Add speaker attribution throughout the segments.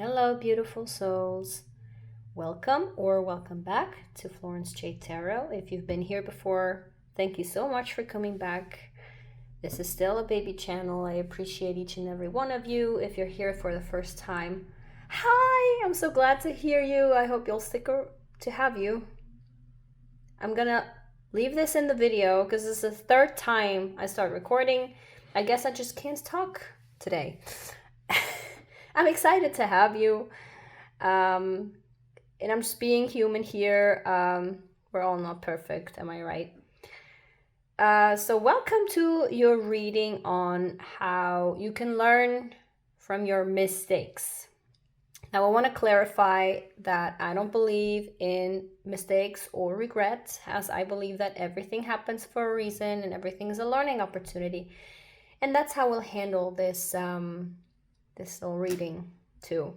Speaker 1: Hello, beautiful souls. Welcome or welcome back to florencej.tarot. If you've been here before, thank you so much for coming back. This is still a baby channel. I appreciate each and every one of you. If you're here for the first time, hi! I'm so glad to hear you. I hope you'll stick to have you. I'm gonna leave this in the video because this is the third time I start recording. I guess I just can't talk today. I'm excited to have you. And I'm just being human here. We're all not perfect, am I right? So welcome to your reading on how you can learn from your mistakes. Now, I want to clarify that I don't believe in mistakes or regret, as I believe that everything happens for a reason and everything is a learning opportunity. And that's how we'll handle this this little reading too.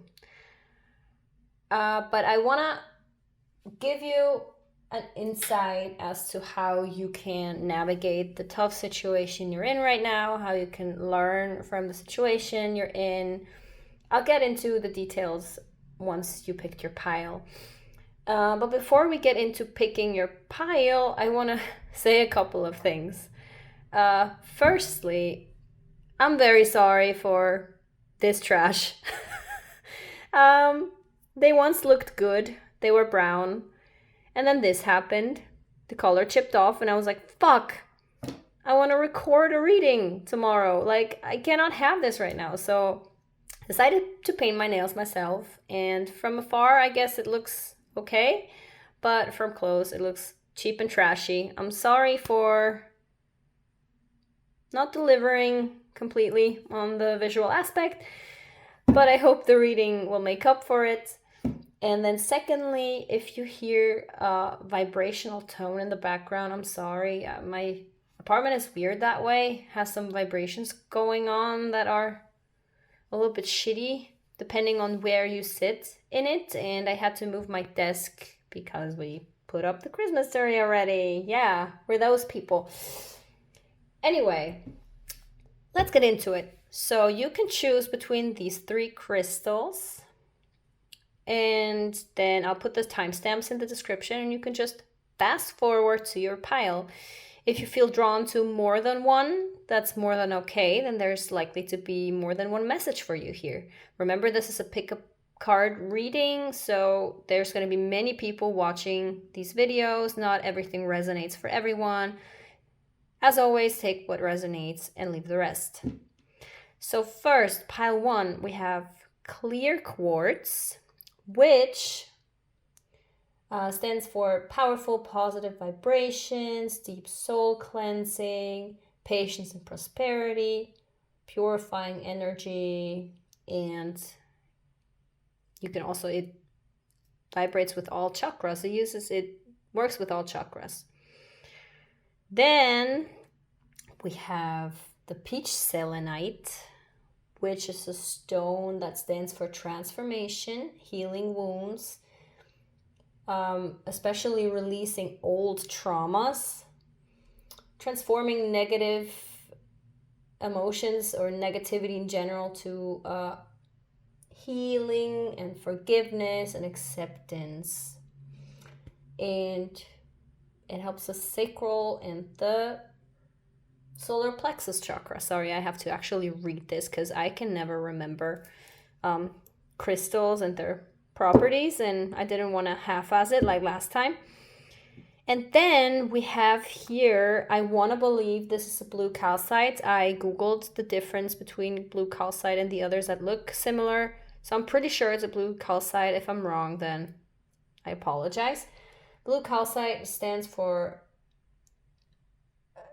Speaker 1: But I want to give you an insight as to how you can navigate the tough situation you're in right now, how you can learn from the situation you're in. I'll get into the details once you picked your pile. But before we get into picking your pile, I want to say a couple of things. Firstly, I'm very sorry for this trash. They once looked good. They were brown. And then this happened. The color chipped off and I was like, fuck, I want to record a reading tomorrow. Like, I cannot have this right now. So decided to paint my nails myself. And from afar, I guess it looks okay. But from close, it looks cheap and trashy. I'm sorry for not delivering completely on the visual aspect, but I hope the reading will make up for it. And then secondly, if you hear a vibrational tone in the background, I'm sorry. My apartment is weird that way. Has some vibrations going on that are a little bit shitty depending on where you sit in it. And I had to move my desk because we put up the Christmas tree already. Yeah, we're those people. Anyway, let's get into it. So you can choose between these three crystals. And then I'll put the timestamps in the description and you can just fast forward to your pile. If you feel drawn to more than one, that's more than okay. Then there's likely to be more than one message for you here. Remember, this is a pick-up card reading, so there's going to be many people watching these videos. Not everything resonates for everyone. As always, take what resonates and leave the rest. So first, pile one, we have clear quartz, which stands for powerful positive vibrations, deep soul cleansing, patience and prosperity, purifying energy, and you can also, it vibrates with all chakras. It works with all chakras. Then we have the peach selenite, which is a stone that stands for transformation, healing wounds, especially releasing old traumas, transforming negative emotions or negativity in general to healing and forgiveness and acceptance. And it helps the sacral and the solar plexus chakra. Sorry, I have to actually read this because I can never remember crystals and their properties, and I didn't want to half-ass it like last time. And then we have here, I want to believe this is a blue calcite. I googled the difference between blue calcite and the others that look similar, so I'm pretty sure it's a blue calcite. If I'm wrong, then I apologize. Blue calcite stands for,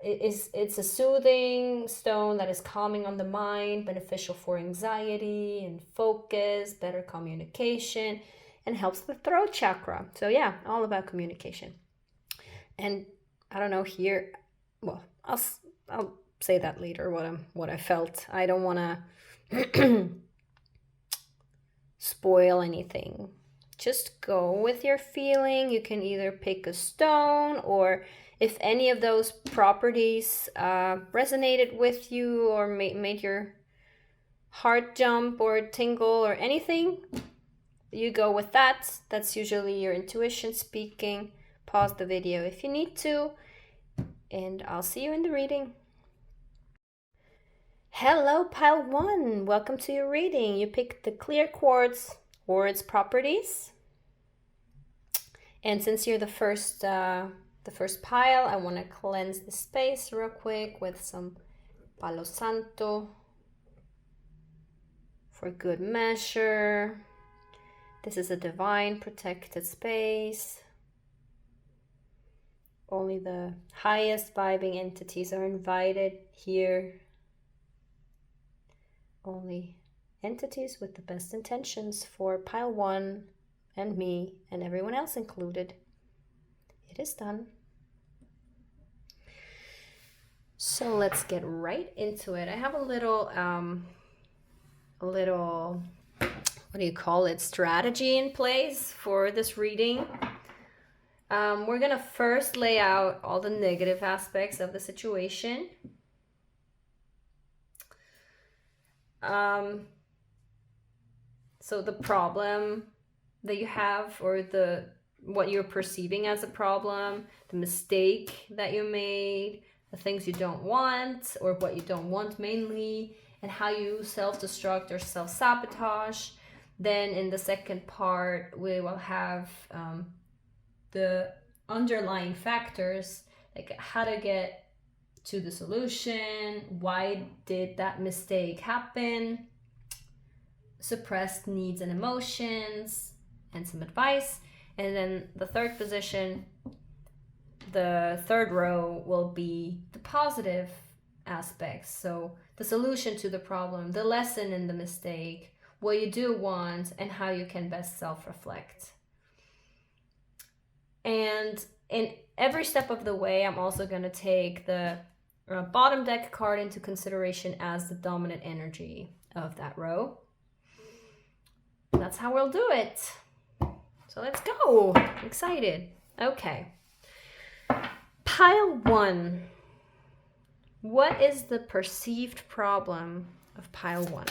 Speaker 1: it's a soothing stone that is calming on the mind, beneficial for anxiety and focus, better communication, and helps the throat chakra. So yeah, all about communication. And I don't know here, well, I'll say that later, what I felt. I don't want to spoil anything. Just go with your feeling. You can either pick a stone, or if any of those properties resonated with you or made your heart jump or tingle or anything, you go with that. That's usually your intuition speaking. Pause the video if you need to, and I'll see you in the reading. Hello, pile 1. Welcome to your reading. You picked the clear quartz or its properties. And since you're the first pile, I want to cleanse the space real quick with some Palo Santo for good measure. This is a divine protected space. Only the highest vibing entities are invited here. Only entities with the best intentions for pile 1 and me and everyone else included. It is done. So let's get right into it. I have a little, what do you call it, strategy in place for this reading. We're gonna first lay out all the negative aspects of the situation. So the problem that you have, or what you're perceiving as a problem, the mistake that you made, the things you don't want, or what you don't want mainly, and how you self-destruct or self-sabotage. Then in the second part, we will have the underlying factors, like how to get to the solution, why did that mistake happen, suppressed needs and emotions, and some advice. And then the third position, the third row, will be the positive aspects. So the solution to the problem, the lesson in the mistake, what you do want, and how you can best self-reflect. And in every step of the way, I'm also going to take the bottom deck card into consideration as the dominant energy of that row. That's how we'll do it. So let's go. I'm excited. Okay. Pile 1. What is the perceived problem of pile 1?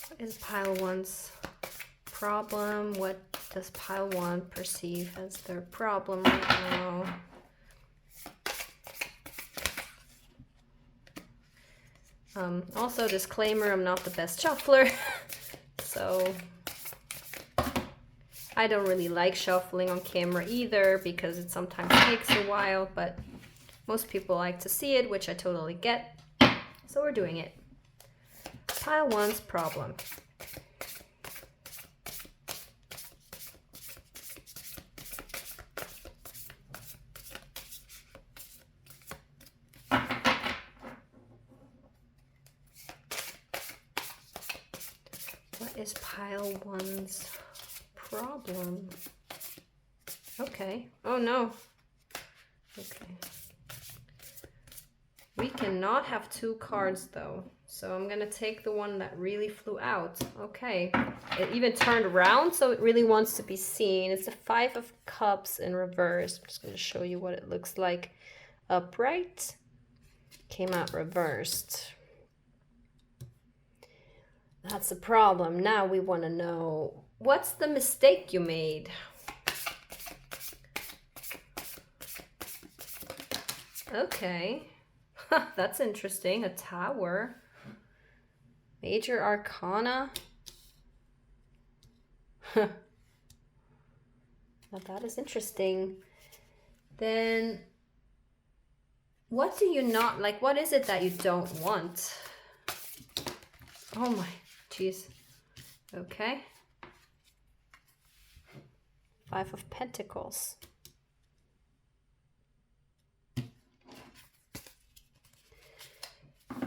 Speaker 1: What is pile 1's problem? What does pile 1 perceive as their problem right now? Also, disclaimer, I'm not the best shuffler, so I don't really like shuffling on camera either because it sometimes takes a while, but most people like to see it, which I totally get, so we're doing it. Pile 1's problem. What is pile 1's problem? Okay. Oh no. Okay. We cannot have 2 cards though. So I'm gonna take the one that really flew out. Okay. It even turned around, so it really wants to be seen. It's the 5 of Cups in reverse. I'm just gonna show you what it looks like upright. Came out reversed. That's the problem. Now we want to know, what's the mistake you made? Okay. That's interesting. A Tower. Major Arcana. Now that is interesting. Then what do you not like? What is it that you don't want? Oh my, jeez. Okay. 5 of Pentacles.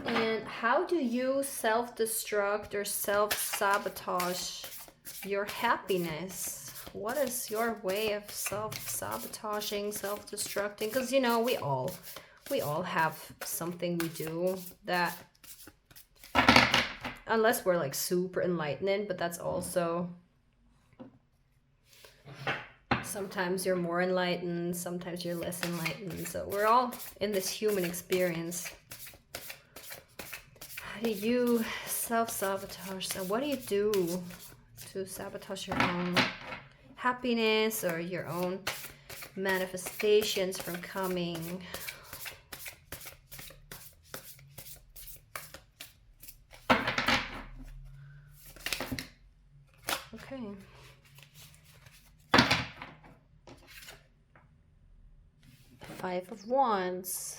Speaker 1: And how do you self-destruct or self-sabotage your happiness? What is your way of self-sabotaging, self-destructing? Because, you know, we all have something we do that, unless we're like super enlightened, but that's also Sometimes you're more enlightened, sometimes you're less enlightened. So we're all in this human experience. How do you self-sabotage? So what do you do to sabotage your own happiness or your own manifestations from coming? Okay. Five of Wands.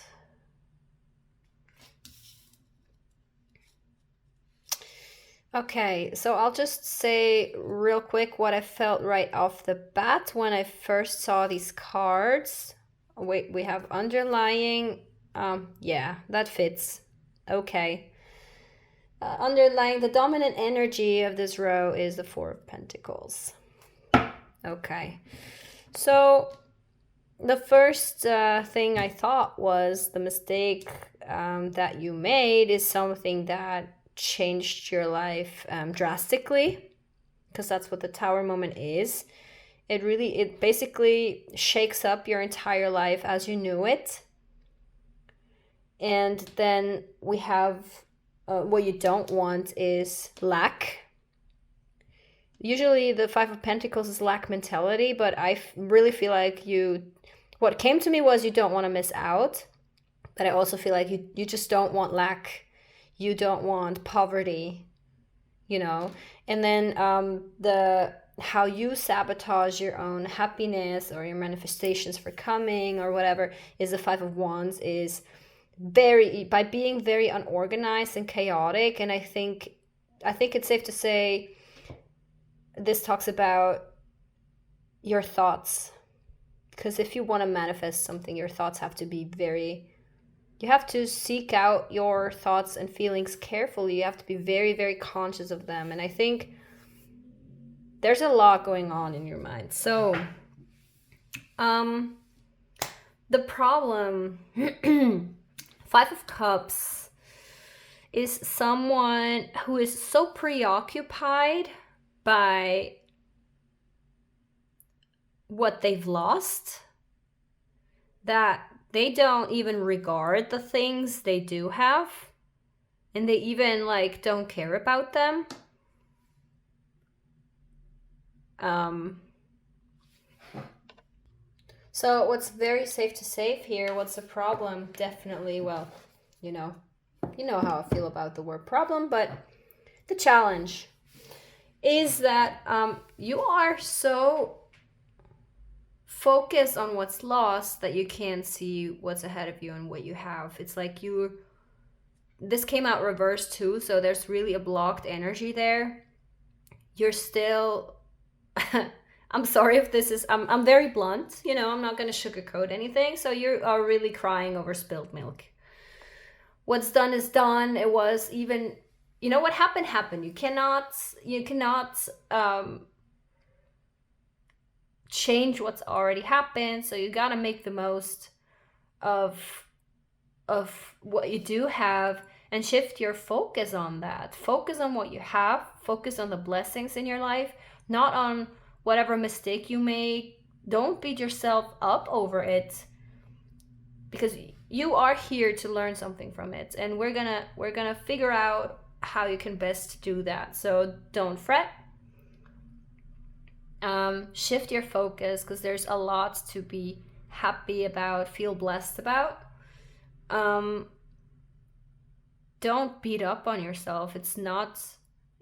Speaker 1: Okay, so I'll just say real quick what I felt right off the bat when I first saw these cards. Wait, we have underlying. Yeah, that fits. Okay. Underlying the dominant energy of this row is the Four of Pentacles. Okay. So the first thing I thought was the mistake that you made is something that changed your life drastically, because that's what the Tower moment is. It basically shakes up your entire life as you knew it. And then we have what you don't want is lack. Usually the Five of Pentacles is lack mentality, but I really feel like what came to me was you don't want to miss out, but I also feel like you just don't want lack. You don't want poverty, you know. And then how you sabotage your own happiness or your manifestations for coming or whatever is the Five of Wands, is by being very unorganized and chaotic. And I think it's safe to say this talks about your thoughts, because if you want to manifest something, your thoughts have to be you have to seek out your thoughts and feelings carefully. You have to be very, very conscious of them. And I think there's a lot going on in your mind. So the problem, Five of Cups, is someone who is so preoccupied by what they've lost that they don't even regard the things they do have, and they even don't care about them. So what's very safe to say here, what's the problem? Definitely, well, you know how I feel about the word problem, but the challenge is that you are so focused on what's lost that you can't see what's ahead of you and what you have. It's like this came out reversed too, so there's really a blocked energy there. You're still I'm sorry if this is I'm very blunt, I'm not going to sugarcoat anything. So you are really crying over spilled milk. What's done is done. It was even, what happened. You cannot change what's already happened. So you got to make the most of what you do have and shift your focus on that. Focus on what you have. Focus on the blessings in your life, not on whatever mistake you make. Don't beat yourself up over it, because you are here to learn something from it, and we're gonna figure out how you can best do that. So don't fret. Shift your focus, because there's a lot to be happy about, feel blessed about. Don't beat up on yourself.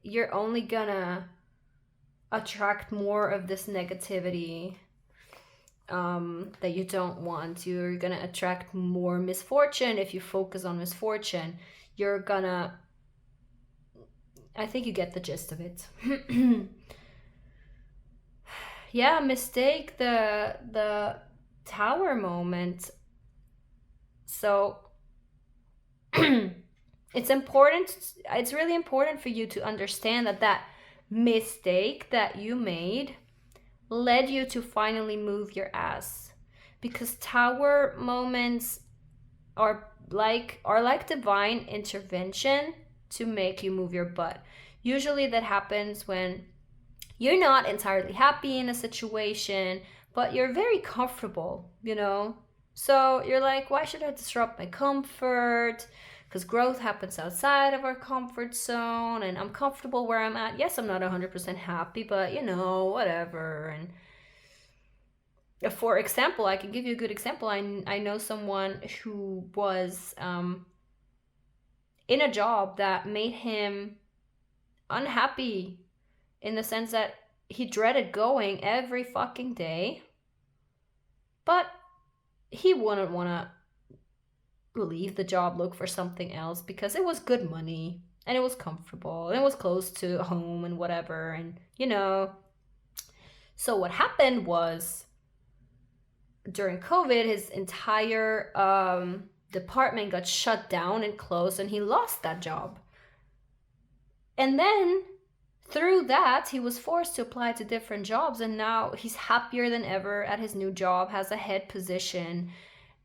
Speaker 1: You're only gonna attract more of this negativity that you don't want. You're gonna attract more misfortune if you focus on misfortune. I think you get the gist of it. Yeah, mistake the Tower moment. So it's really important for you to understand that mistake that you made led you to finally move your ass, because Tower moments are like divine intervention to make you move your butt. Usually that happens when you're not entirely happy in a situation, but you're very comfortable, you know? So you're like, why should I disrupt my comfort? Because growth happens outside of our comfort zone, and I'm comfortable where I'm at. Yes, I'm not 100% happy, but you know, whatever. And for example, I can give you a good example. I know someone who was in a job that made him unhappy, in the sense that he dreaded going every fucking day, but he wouldn't want to leave the job, look for something else, because it was good money and it was comfortable and it was close to home and whatever. And you know, so what happened was, during COVID, his entire department got shut down and closed, and he lost that job. And then through that, he was forced to apply to different jobs, and now he's happier than ever at his new job, has a head position,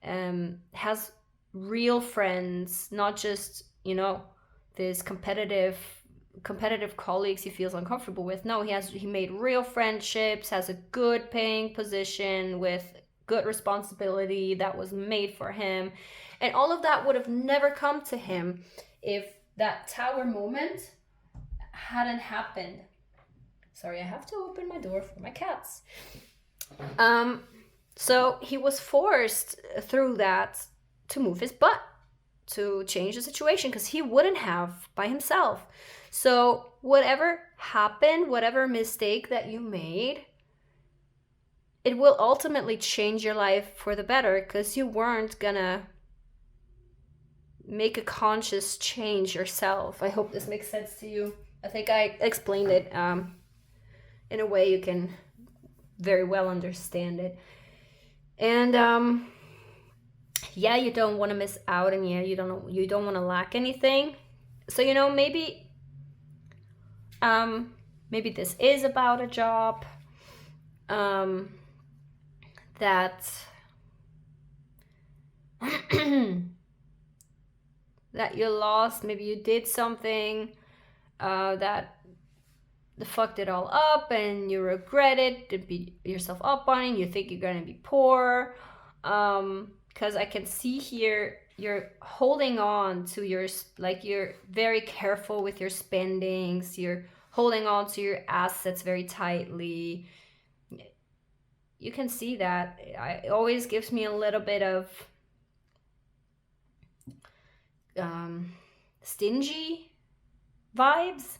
Speaker 1: has real friends, not just, you know, this competitive colleagues he feels uncomfortable with. No, he made real friendships, has a good paying position with good responsibility that was made for him. And all of that would have never come to him if that tower moment hadn't happened. Sorry, I have to open my door for my cats. So he was forced through that to move his butt, to change the situation, because he wouldn't have by himself. So whatever happened, whatever mistake that you made, it will ultimately change your life for the better, because you weren't gonna make a conscious change yourself. I hope this makes sense to you. I think I explained it in a way you can very well understand it. And yeah, you don't want to miss out, and yeah, you don't want to lack anything. So, you know, maybe this is about a job that that you lost. Maybe you did something that fucked it all up, and you regret it, to beat yourself up on it. You think you're gonna be poor, because I can see here you're holding on to your, like, you're very careful with your spendings. You're holding on to your assets very tightly. You can see that. It always gives me a little bit of stingy vibes.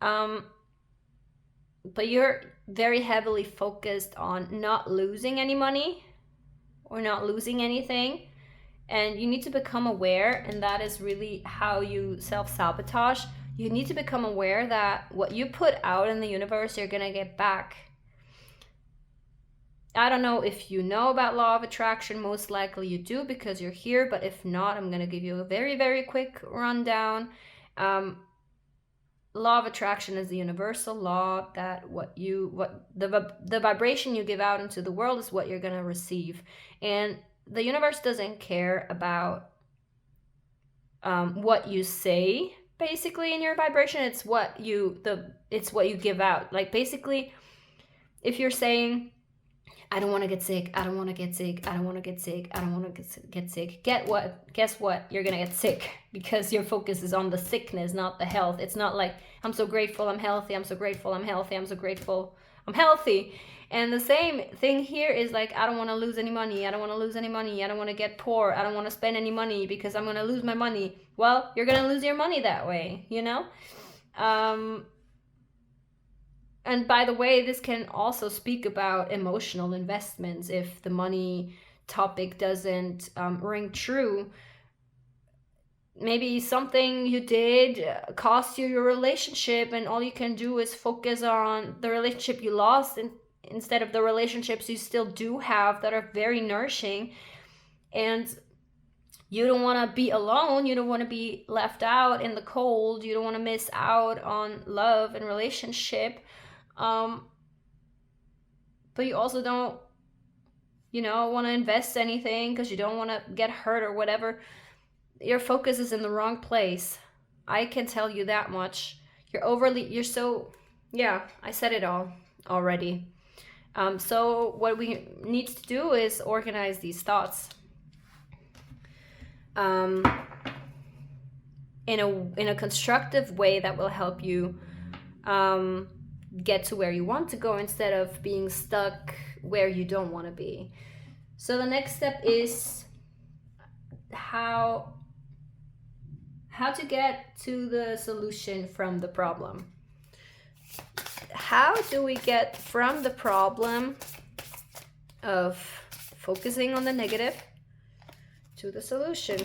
Speaker 1: But you're very heavily focused on not losing any money or not losing anything. And you need to become aware, and that is really how you self-sabotage. You need to become aware that what you put out in the universe, you're gonna get back. I don't know if you know about law of attraction. Most likely you do, because you're here. But if not, I'm gonna give you a very, very quick rundown. Law of attraction is the universal law that the vibration you give out into the world is what you're gonna receive. And the universe doesn't care about what you say, basically, in your vibration. It's what you give out. Like, basically, if you're saying, I don't want to get sick, I don't want to get sick, I don't want to get sick, I don't want to get sick, guess what? You're gonna get sick, because your focus is on the sickness, not the health. It's not like, I'm so grateful I'm healthy, I'm so grateful I'm healthy, I'm so grateful I'm healthy. And the same thing here is like, I don't want to lose any money, I don't want to lose any money, I don't want to get poor, I don't want to spend any money because I'm going to lose my money. Well, you're going to lose your money that way, you know? And by the way, this can also speak about emotional investments. If the money topic doesn't ring true, maybe something you did cost you your relationship, and all you can do is focus on the relationship you lost instead of the relationships you still do have that are very nourishing. And you don't want to be alone. You don't want to be left out in the cold. You don't want to miss out on love and relationship. But you also don't, want to invest anything because you don't want to get hurt or whatever. Your focus is in the wrong place. I can tell you that much. I said it all already. So what we need to do is organize these thoughts in a constructive way that will help you get to where you want to go instead of being stuck where you don't want to be. So the next step is how to get to the solution from the problem. How do we get from the problem of focusing on the negative to the solution?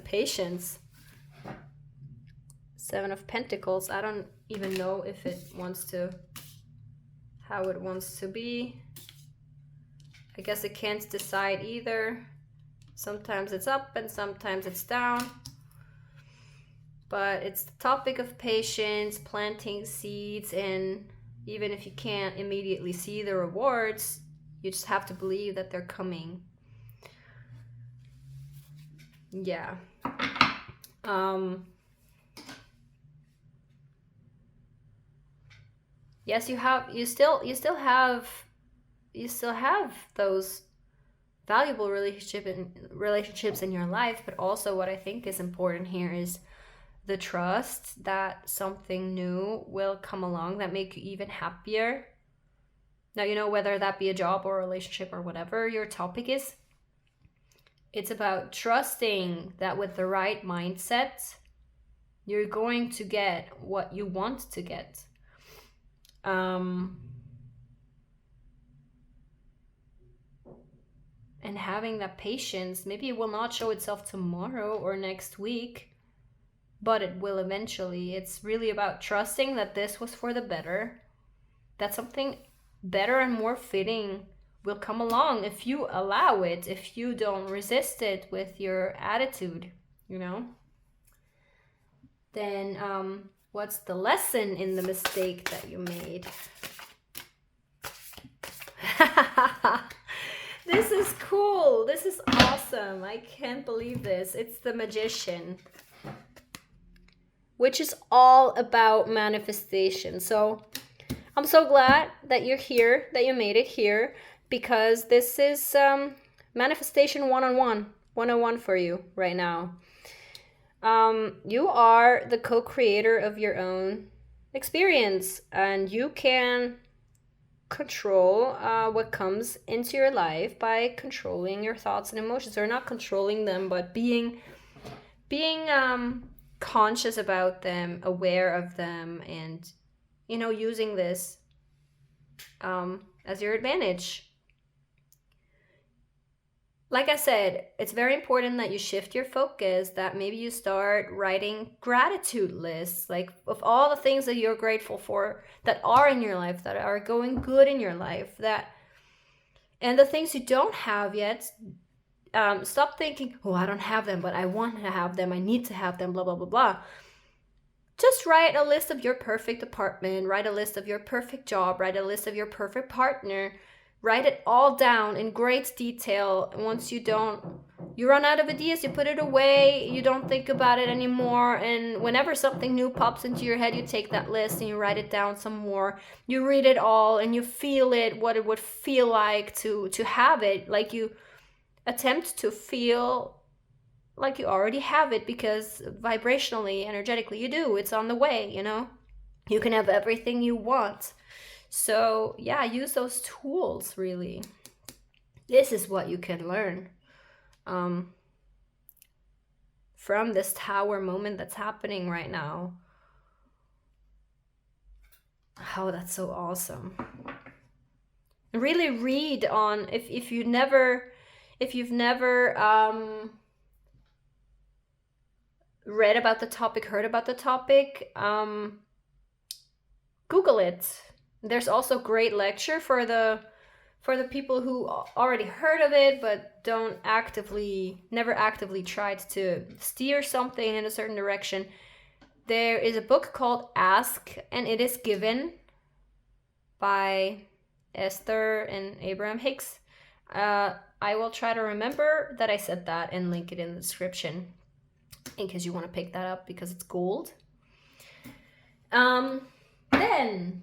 Speaker 1: Patience. 7 of Pentacles. I don't even know if it wants to, how it wants to be. I guess it can't decide either. Sometimes it's up and sometimes it's down. But it's the topic of patience, planting seeds, and even if you can't immediately see the rewards, you just have to believe that they're coming. Yeah. Yes, you still have those valuable relationships in your life, but also what I think is important here is the trust that something new will come along that make you even happier. Now, you know, whether that be a job or a relationship or whatever your topic is, it's about trusting that with the right mindset, you're going to get what you want to get. And having that patience, maybe it will not show itself tomorrow or next week, but it will eventually. It's really about trusting that this was for the better, that something better and more fitting will come along if you allow it, if you don't resist it with your attitude, you know. Then what's the lesson in the mistake that you made? This is cool. This is awesome. I can't believe this. It's the Magician, which is all about manifestation. So I'm so glad that you're here, that you made it here, because this is manifestation 101 for you right now. You are the co-creator of your own experience, and you can control what comes into your life by controlling your thoughts and emotions, or not controlling them, but being conscious about them, aware of them, and, you know, using this as your advantage. Like I said, it's very important that you shift your focus, that maybe you start writing gratitude lists, like of all the things that you're grateful for that are in your life, that are going good in your life, and the things you don't have yet. Stop thinking, oh, I don't have them, but I want to have them, I need to have them, blah, blah, blah, blah. Just write a list of your perfect apartment, write a list of your perfect job, write a list of your perfect partner. Write it all down in great detail. Once you run out of ideas, you put it away, you don't think about it anymore, and whenever something new pops into your head, you take that list and you write it down some more. You read it all and you feel it, what it would feel like to have it, like you attempt to feel like you already have it, because vibrationally, energetically, you do. It's on the way, you know? You can have everything you want. So yeah, use those tools, really. This is what you can learn from this tower moment that's happening right now. Oh, that's so awesome. Really read on, if you've never read about the topic, heard about the topic, Google it. There's also great lecture for the people who already heard of it but never actively tried to steer something in a certain direction. There is a book called Ask and It Is Given by Esther and Abraham Hicks. I will try to remember that I said that and link it in the description in case you want to pick that up, because it's gold. Then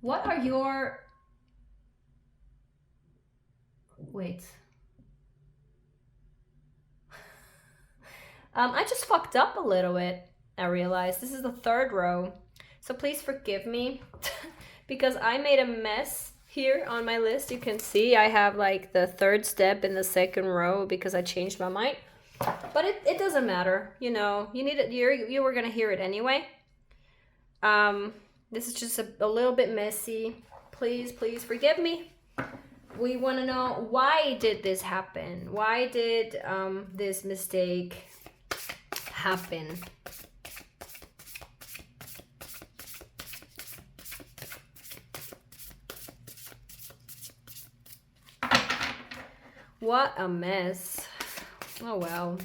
Speaker 1: What are your... Wait. I just fucked up a little bit. I realized this is the third row. So please forgive me because I made a mess here on my list. You can see I have like the third step in the second row because I changed my mind. But it doesn't matter. You know, you need it. You were going to hear it anyway. This is just a little bit messy. Please forgive me. We want to know, why did this happen? Why did this mistake happen? What a mess. Oh well.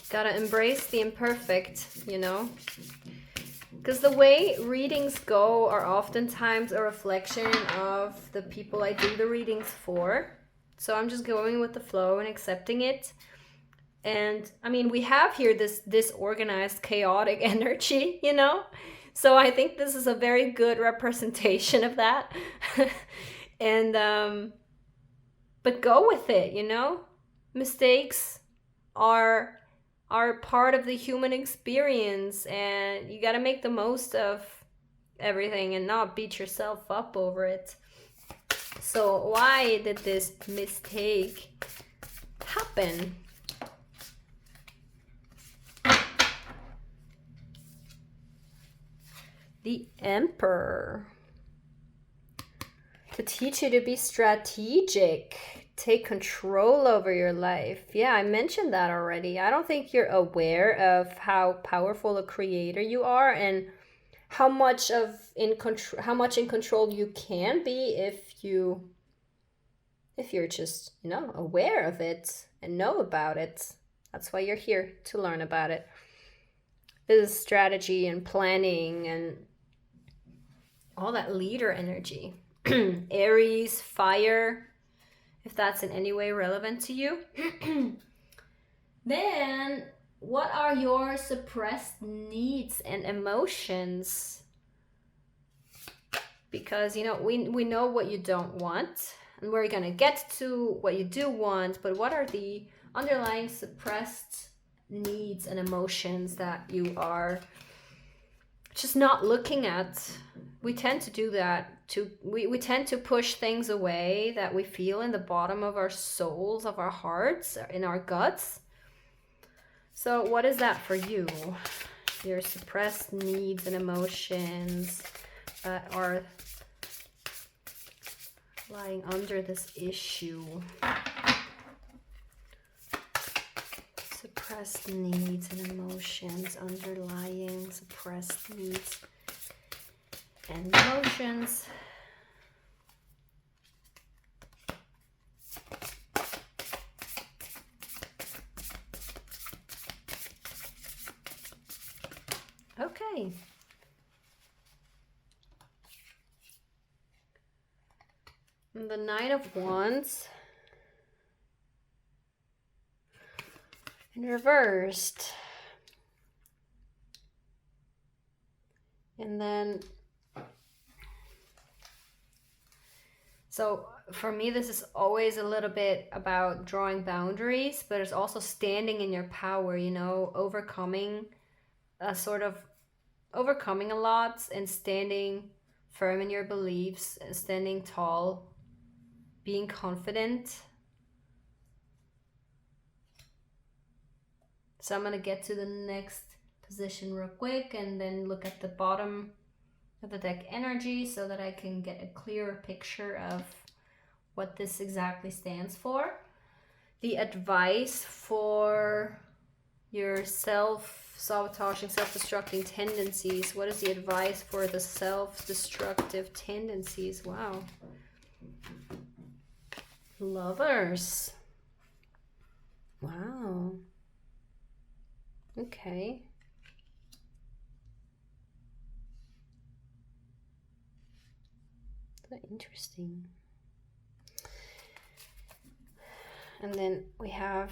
Speaker 1: Gotta embrace the imperfect, you know? Because the way readings go are oftentimes a reflection of the people I do the readings for. So I'm just going with the flow and accepting it. And I mean, we have here this disorganized, chaotic energy, you know? So I think this is a very good representation of that. And, but go with it, you know? Mistakes are part of the human experience, and you got to make the most of everything and not beat yourself up over it. So why did this mistake happen? The Emperor. To teach you to be strategic. Take control over your life. Yeah, I mentioned that already. I don't think you're aware of how powerful a creator you are and how much in control you can be if you're just, you know, aware of it and know about it. That's why you're here, to learn about it. This is strategy and planning and all that leader energy. Aries, fire, if that's in any way relevant to you. Then, what are your suppressed needs and emotions? Because, you know, we know what you don't want, and we're going to get to what you do want, but what are the underlying suppressed needs and emotions that you are just not looking at? We tend to do that. We tend to push things away that we feel in the bottom of our souls, of our hearts, in our guts. So what is that for you? Your suppressed needs and emotions that are lying under this issue. Suppressed needs and emotions, underlying suppressed needs and emotions. Okay. And the Nine of Wands in reversed. And then, so for me, this is always a little bit about drawing boundaries, but it's also standing in your power, you know, overcoming a lot and standing firm in your beliefs, standing tall, being confident. So I'm going to get to the next position real quick and then look at the bottom of the deck energy so that I can get a clearer picture of what this exactly stands for. The advice for your self-sabotaging, self-destructing tendencies. What is the advice for the self-destructive tendencies? Wow. Lovers. Wow. Okay. So interesting. And then we have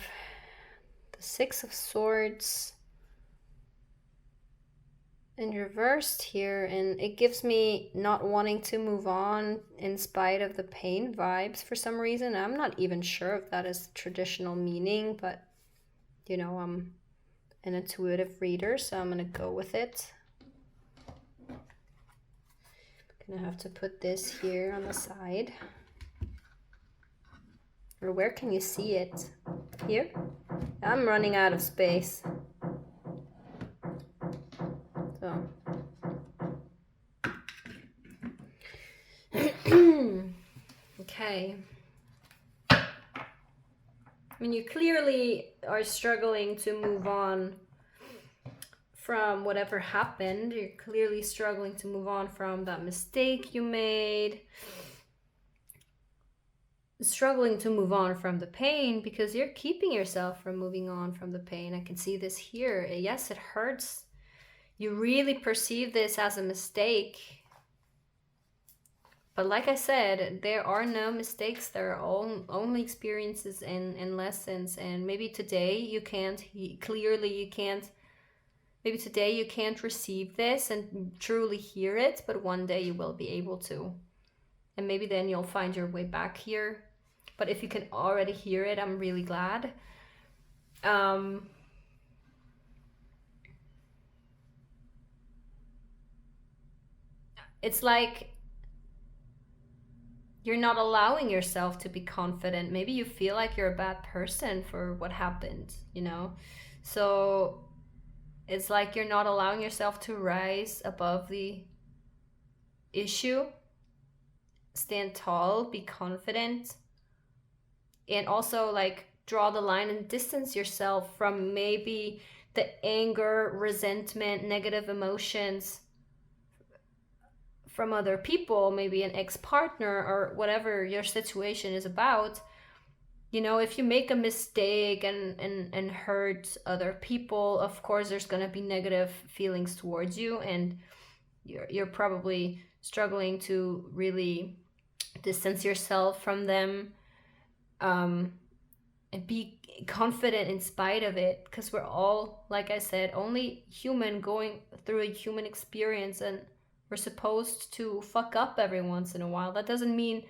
Speaker 1: the Six of Swords in reversed here, and it gives me not wanting to move on in spite of the pain vibes for some reason. I'm not even sure if that is the traditional meaning, but you know, I'm an intuitive reader, so I'm gonna go with it. Gonna have to put this here on the side. Or where can you see it? Here? I'm running out of space. So. Okay. I mean, you clearly are struggling to move on from whatever happened. You're clearly struggling to move on from that mistake you made. Struggling to move on from the pain because you're keeping yourself from moving on from the pain. I can see this here. Yes, it hurts. You really perceive this as a mistake. But like I said, there are no mistakes. There are only experiences and lessons. And maybe today you can't, clearly you can't, maybe today you can't receive this and truly hear it, but one day you will be able to. And maybe then you'll find your way back here. But if you can already hear it, I'm really glad. It's like you're not allowing yourself to be confident. Maybe you feel like you're a bad person for what happened, you know? So it's like you're not allowing yourself to rise above the issue. Stand tall, be confident. And also like draw the line and distance yourself from maybe the anger, resentment, negative emotions from other people, maybe an ex-partner or whatever your situation is about. You know, if you make a mistake and hurt other people, of course there's going to be negative feelings towards you, and you're probably struggling to really distance yourself from them. And be confident in spite of it, because we're all, like I said, only human going through a human experience, and we're supposed to fuck up every once in a while. That doesn't mean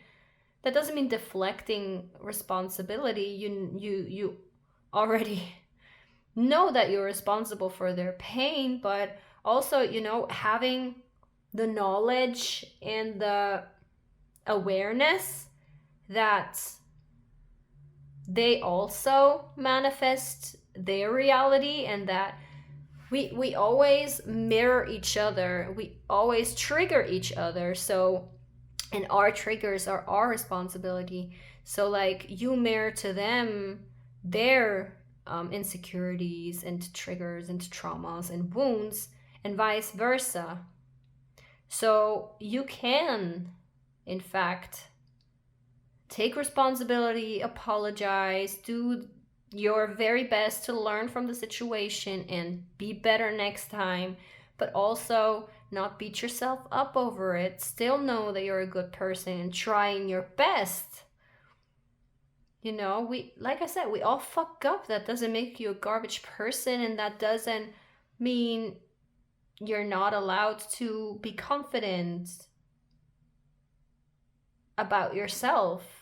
Speaker 1: deflecting responsibility. You already know that you're responsible for their pain, but also, you know, having the knowledge and the awareness that they also manifest their reality, and that we always mirror each other, we always trigger each other. So, and our triggers are our responsibility. So like you mirror to them their insecurities and triggers and traumas and wounds, and vice versa. So you can, in fact, take responsibility, apologize, do your very best to learn from the situation and be better next time, but also not beat yourself up over it. Still know that you're a good person and trying your best. You know, like I said, we all fuck up. That doesn't make you a garbage person, and that doesn't mean you're not allowed to be confident about yourself.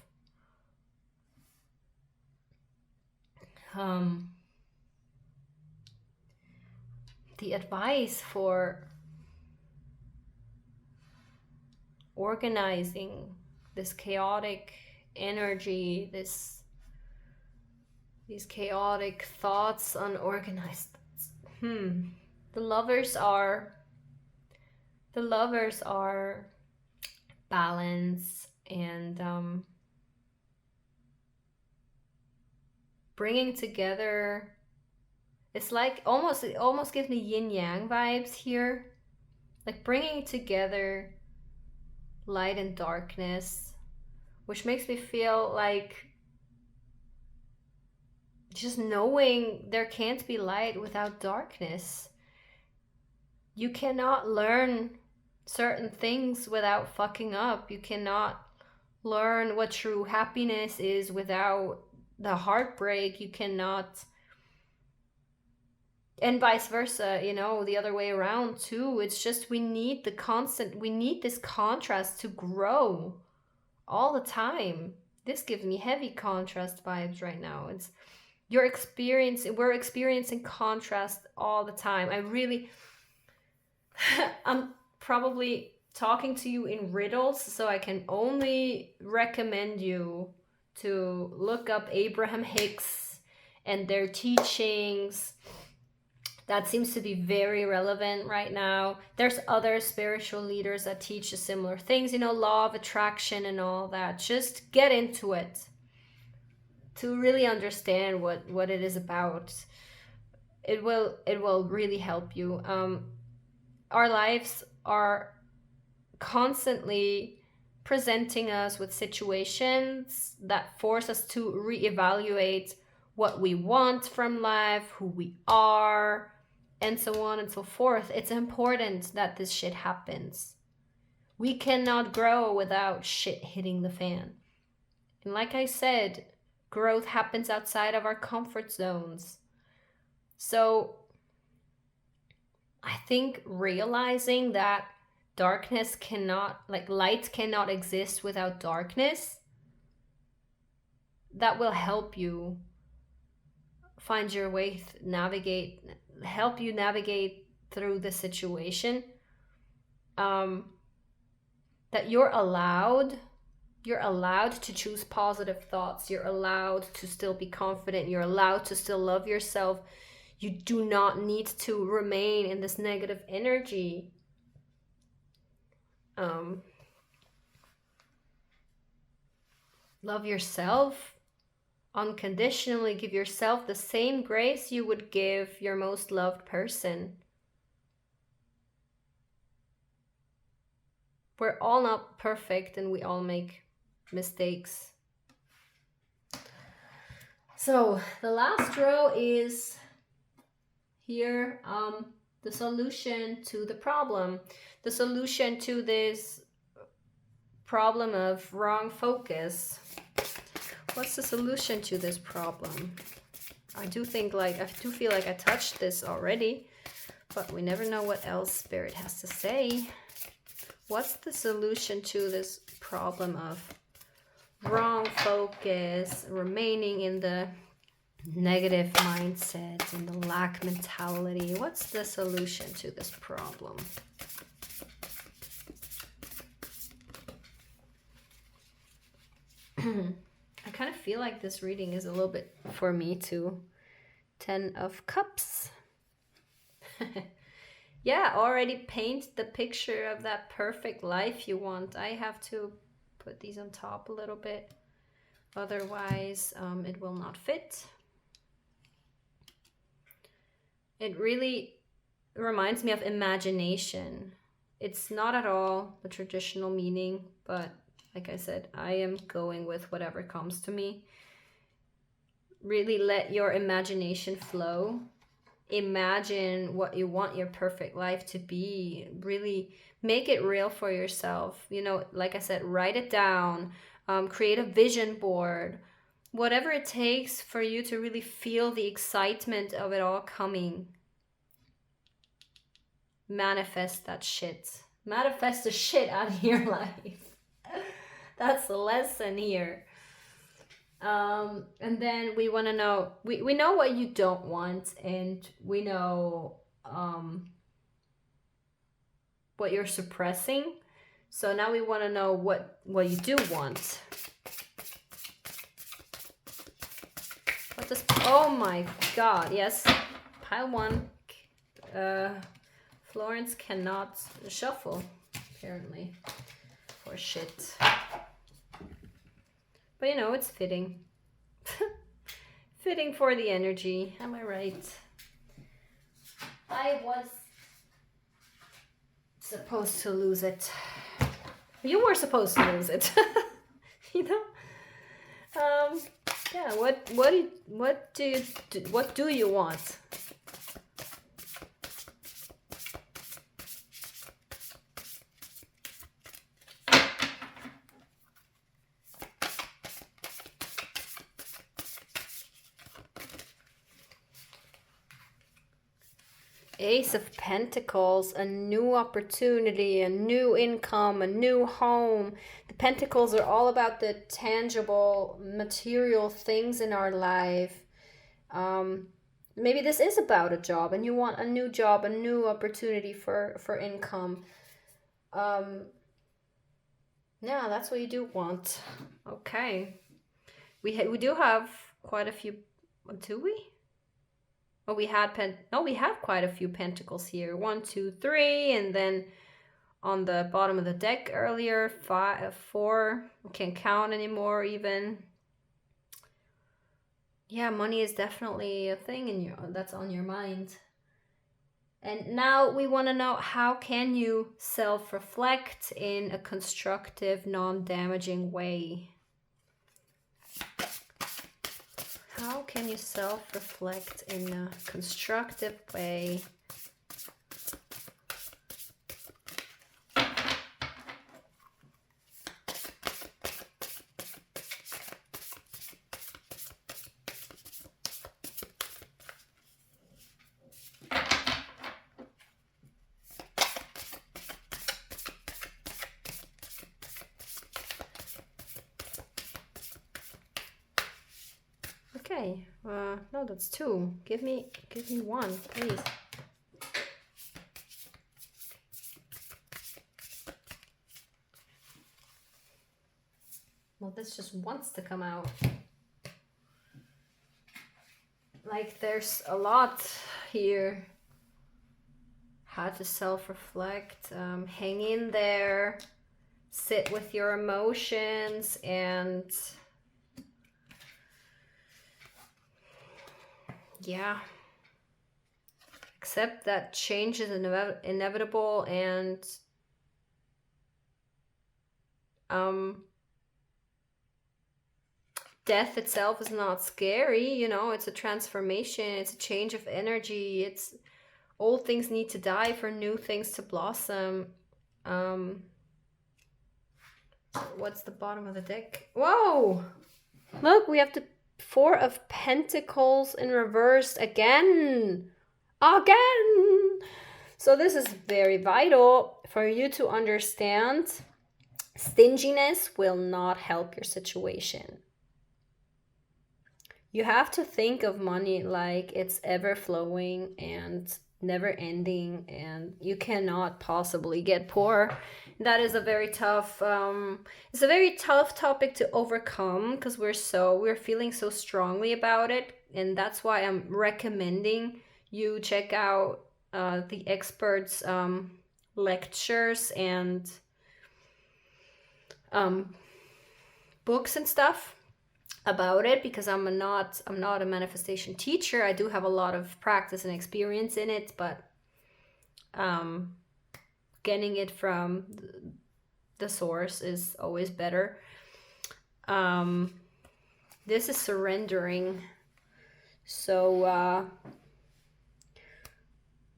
Speaker 1: The advice for organizing this chaotic energy, these chaotic thoughts, unorganized thoughts. The lovers are balance and bringing together. It's like it almost gives me yin yang vibes here, like bringing together light and darkness, which makes me feel like just knowing there can't be light without darkness. You cannot learn certain things without fucking up. You cannot learn what true happiness is without the heartbreak. You cannot And vice versa, you know, the other way around too. It's just we need this contrast to grow all the time. This gives me heavy contrast vibes right now. It's we're experiencing contrast all the time. I'm probably talking to you in riddles, so I can only recommend you to look up Abraham Hicks and their teachings. That seems to be very relevant right now. There's other spiritual leaders that teach similar things, you know, law of attraction and all that. Just get into it to really understand what it is about. It will really help you. Our lives are constantly presenting us with situations that force us to reevaluate what we want from life, who we are, and so on and so forth. It's important that this shit happens. We cannot grow without shit hitting the fan. And like I said, growth happens outside of our comfort zones. So I think realizing that darkness cannot, like light cannot exist without darkness, that will help you find your way, help you navigate through the situation. That you're allowed to choose positive thoughts. You're allowed to still be confident. You're allowed to still love yourself. You do not need to remain in this negative energy. Love yourself unconditionally. Give yourself the same grace you would give your most loved person. We're all not perfect and we all make mistakes. So the last row is here, the solution to the problem. The solution to this problem of wrong focus. What's the solution to this problem? I do feel like I touched this already, but we never know what else Spirit has to say. What's the solution to this problem of wrong focus, remaining in the negative mindset and the lack mentality? What's the solution to this problem? I kind of feel like this reading is a little bit for me too. 10 of Cups. Yeah, already paint the picture of that perfect life you want. I have to put these on top a little bit. Otherwise, it will not fit. It really reminds me of imagination. It's not at all the traditional meaning, but like I said, I am going with whatever comes to me. Really let your imagination flow. Imagine what you want your perfect life to be. Really make it real for yourself. You know, like I said, write it down. Create a vision board. Whatever it takes for you to really feel the excitement of it all coming. Manifest that shit. Manifest the shit out of your life. That's the lesson here. And then we want to know, we know what you don't want, and we know what you're suppressing. So now we want to know what you do want. What does, oh my god, yes, pile 1. Florence cannot shuffle, apparently, for shit. But you know, it's fitting. Fitting for the energy. Am I right? I was supposed to lose it. You were supposed to lose it. You know? Yeah, what do you want? Ace of Pentacles, a new opportunity, a new income, a new home. The Pentacles are all about the tangible, material things in our life. Maybe this is about a job and you want a new job, a new opportunity for income. Yeah, that's what you do want. Okay. We do have quite a few, do we? Oh, we have quite a few pentacles here. 1, 2, 3, and then on the bottom of the deck earlier, 5, 4. I can't count anymore even. Yeah, money is definitely a thing that's on your mind. And now we want to know, how can you self-reflect in a constructive, non-damaging way? How can you self-reflect in a constructive way? Okay, no, that's 2. Give me 1, please. Well, this just wants to come out. Like, there's a lot here. How to self-reflect, hang in there, sit with your emotions, and yeah, accept that change is inevitable, and death itself is not scary, you know, it's a transformation, it's a change of energy, it's old things need to die for new things to blossom. What's the bottom of the deck? Whoa! Look, we have the 4 of Pentacles in reverse again. Again! So this is very vital for you to understand. Stinginess will not help your situation. You have to think of money like it's ever flowing and never ending, and you cannot possibly get poor. That is a very tough it's a very tough topic to overcome, because we're feeling so strongly about it, and that's why I'm recommending you check out the experts lectures and books and stuff about it, because I'm not a manifestation teacher. I do have a lot of practice and experience in it, but getting it from the source is always better. This is surrendering. So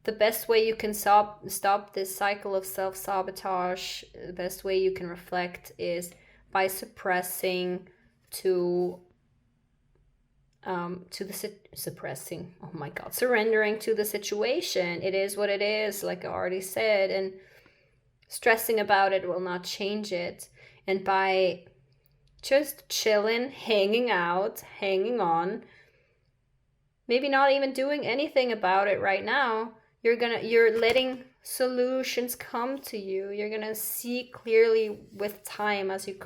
Speaker 1: the best way you can stop this cycle of self-sabotage, the best way you can reflect is by suppressing surrendering to the situation. It is what it is, like I already said, and stressing about it will not change it. And by just chilling, hanging out, hanging on, maybe not even doing anything about it right now, you're letting solutions come to you. You're gonna see clearly with time as you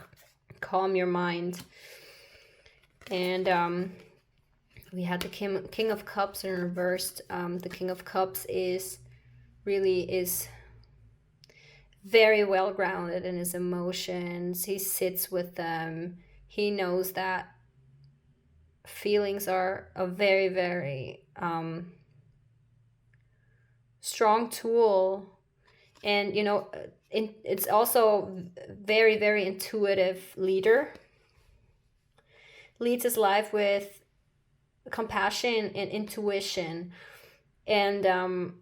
Speaker 1: calm your mind. And we had the King of Cups in reversed. The King of Cups is very well grounded in his emotions. He sits with them. He knows that feelings are a very, very strong tool, and you know, it's also very, very intuitive leader. Leads his life with compassion and intuition, and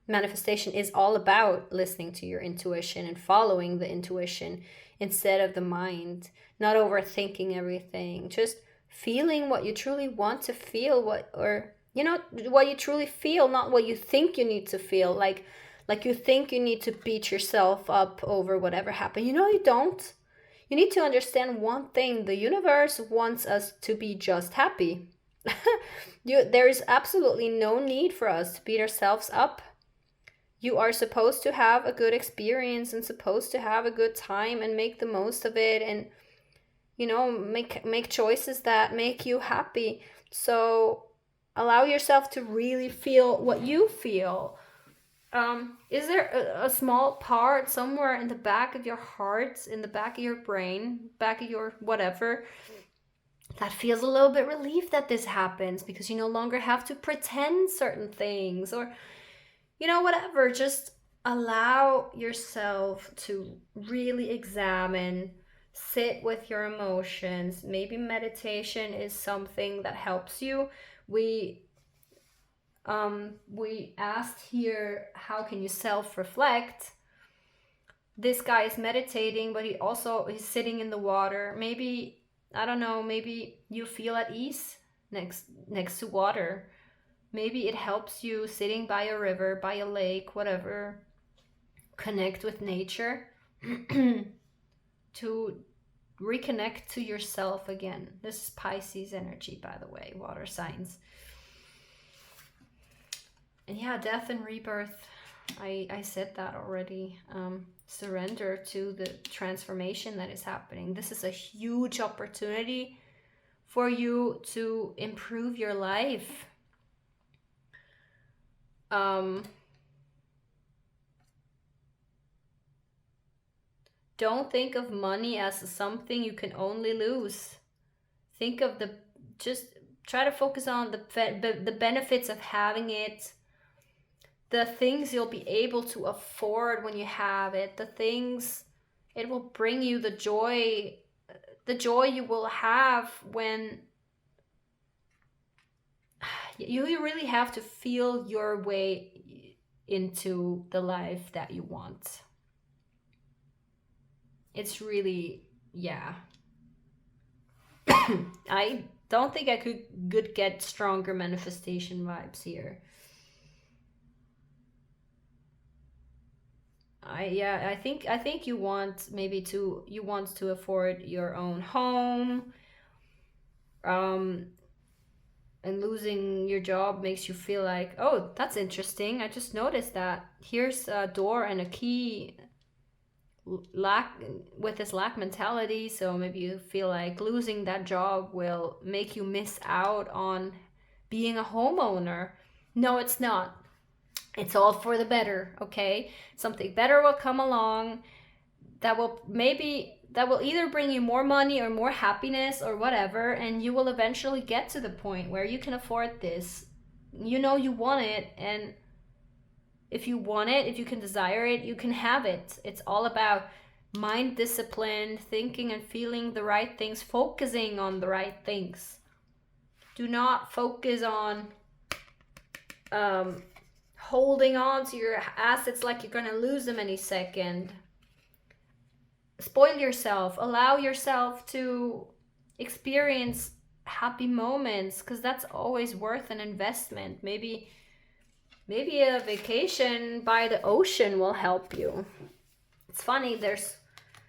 Speaker 1: manifestation is all about listening to your intuition and following the intuition instead of the mind, not overthinking everything, just feeling what you truly want to feel, you know, what you truly feel, not what you think you need to feel. Like you think you need to beat yourself up over whatever happened. You know, you don't. You need to understand one thing: the universe wants us to be just happy. There is absolutely no need for us to beat ourselves up. You are supposed to have a good experience and supposed to have a good time and make the most of it, and you know, make choices that make you happy. So allow yourself to really feel what you feel. Is there a small part somewhere in the back of your heart, in the back of your brain, back of your whatever, that feels a little bit relieved that this happens because you no longer have to pretend certain things, or you know, whatever? Just allow yourself to really examine, sit with your emotions. Maybe meditation is something that helps you. We asked here, how can you self-reflect? This guy is meditating, but he's sitting in the water. Maybe, I don't know, maybe you feel at ease next to water. Maybe it helps you sitting by a river, by a lake, whatever. Connect with nature to reconnect to yourself again. This is Pisces energy, by the way, water signs. And yeah, death and rebirth. I said that already. Surrender to the transformation that is happening. This is a huge opportunity for you to improve your life. Don't think of money as something you can only lose. Think of just try to focus on the benefits of having it, the things you'll be able to afford when you have it, the things it will bring you, the joy you will have when you really have to feel your way into the life that you want. It's really, yeah. I don't think I could get stronger manifestation vibes here. I think you want to afford your own home. And losing your job makes you feel like, oh, that's interesting. I just noticed that. Here's a door and a key. With this lack mentality, so maybe you feel like losing that job will make you miss out on being a homeowner. No, it's not. It's all for the better, okay? Something better will come along that will either bring you more money or more happiness or whatever, and you will eventually get to the point where you can afford this. You know you want it, and if you want it, if you can desire it, you can have it. It's all about mind discipline, thinking and feeling the right things, focusing on the right things. Do not focus on holding on to your assets like you're going to lose them any second. Spoil yourself. Allow yourself to experience happy moments, because that's always worth an investment. Maybe a vacation by the ocean will help you. It's funny,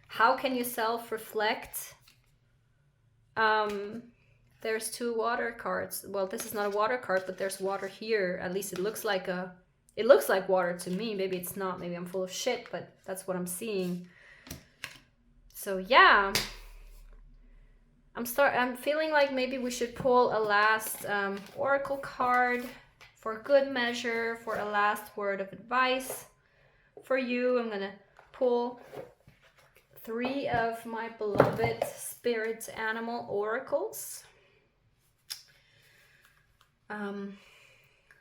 Speaker 1: how can you self-reflect? There's 2 water cards. Well, this is not a water card, but there's water here. At least it looks like water to me. Maybe it's not. Maybe I'm full of shit, but that's what I'm seeing. So yeah. I'm feeling like maybe we should pull a last oracle card for good measure, for a last word of advice for you. I'm gonna pull 3 of my beloved spirit animal oracles.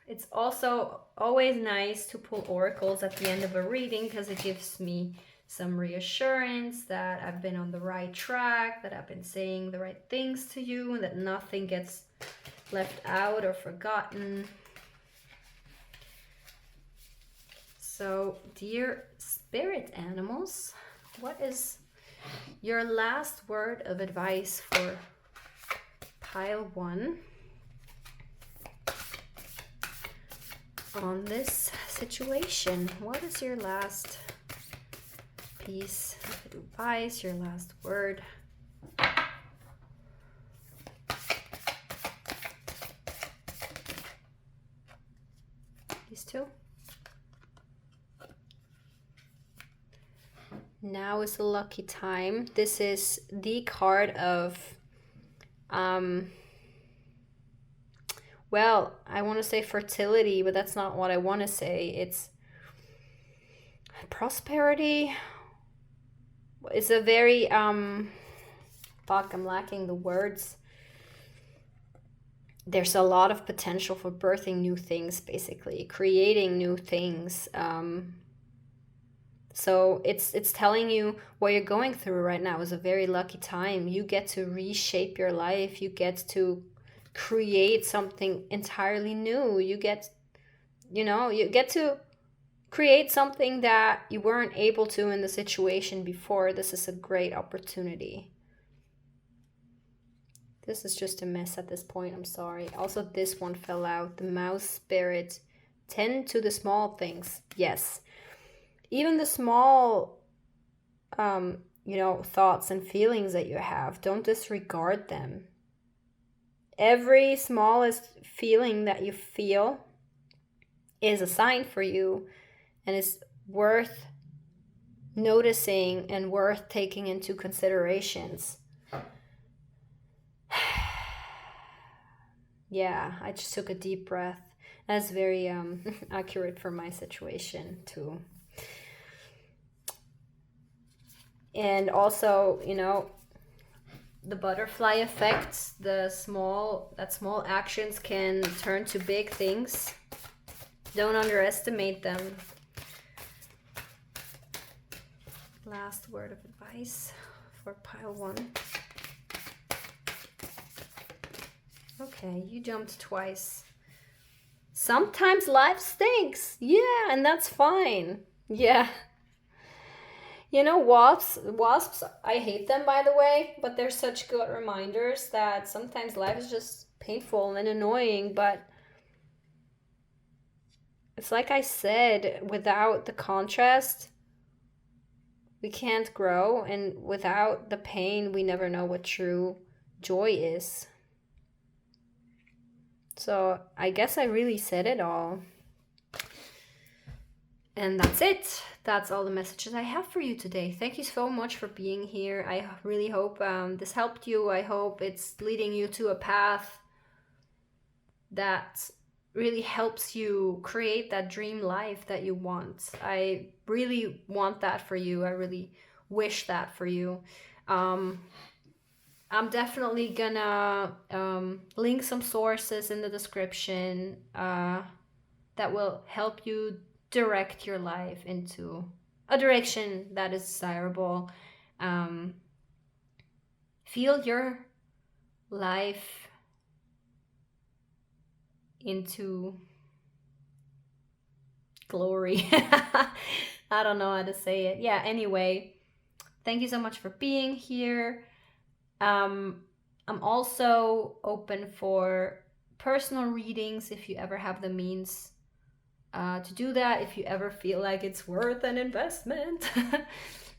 Speaker 1: It's also always nice to pull oracles at the end of a reading, because it gives me some reassurance that I've been on the right track, that I've been saying the right things to you, and that nothing gets left out or forgotten. So, dear spirit animals, what is your last word of advice for pile 1? on this situation. What is your last piece of advice, your last word? These two. Now is a lucky time. This is the card of, well, I want to say fertility, but that's not what I want to say. It's prosperity. It's a very, fuck, I'm lacking the words. There's a lot of potential for birthing new things, basically, creating new things. So it's telling you what you're going through right now is a very lucky time. You get to reshape your life. You get to create something entirely new. You get to create something that you weren't able to in the situation before. This is a great opportunity. This is just a mess at this point. I'm sorry. Also, this one fell out. The mouse spirit. Tend to the small things. Yes. Even the small, thoughts and feelings that you have, don't disregard them. Every smallest feeling that you feel is a sign for you and is worth noticing and worth taking into considerations. Yeah, I just took a deep breath. That's very accurate for my situation too. And also, the butterfly effect, small actions can turn to big things. Don't underestimate them. Last word of advice for pile 1. Okay, you jumped twice. Sometimes life stinks. Yeah, and that's fine. Yeah. Wasps, I hate them, by the way, but they're such good reminders that sometimes life is just painful and annoying, but it's like I said, without the contrast, we can't grow, and without the pain, we never know what true joy is. So I guess I really said it all. And that's it. That's all the messages I have for you today. Thank you so much for being here. I really hope this helped you. I hope it's leading you to a path that really helps you create that dream life that you want. I really want that for you. I really wish that for you. I'm definitely gonna link some sources in the description that will help you direct your life into a direction that is desirable. Feel your life into glory. I don't know how to say it. Yeah, anyway, thank you so much for being here. I'm also open for personal readings if you ever have the means to do that, if you ever feel like it's worth an investment.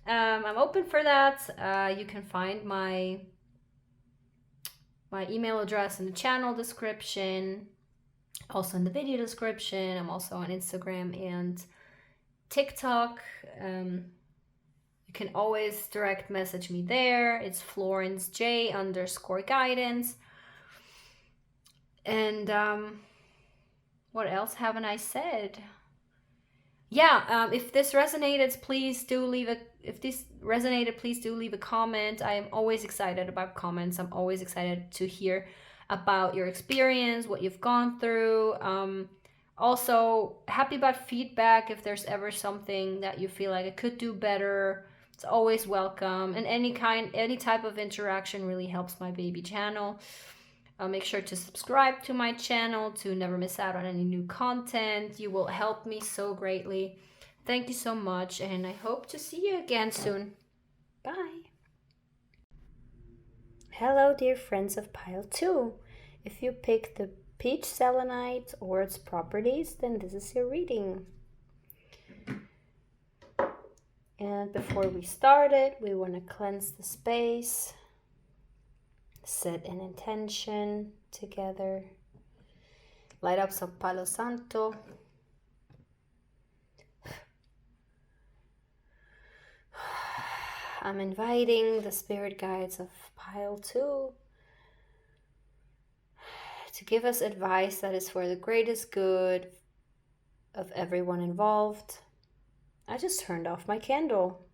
Speaker 1: I'm open for that. You can find my email address in the channel description, also in the video description. I'm also on Instagram and TikTok. You can always direct message me there. It's florencej_guidance. And what else haven't I said? Yeah, if this resonated, please do leave a comment. I am always excited about comments. I'm always excited to hear about your experience, what you've gone through. Also happy about feedback. If there's ever something that you feel like I could do better, it's always welcome. And any type of interaction really helps my baby channel. Make sure to subscribe to my channel to never miss out on any new content. You will help me so greatly. Thank you so much, and I hope to see you again soon. Bye. Hello, dear friends of Pile 2. If you pick the peach selenite or its properties, then this is your reading. And before we start it, we want to cleanse the space, set an intention together, light up some Palo Santo. I'm inviting the spirit guides of pile 2 to give us advice that is for the greatest good of everyone involved. I just turned off my candle.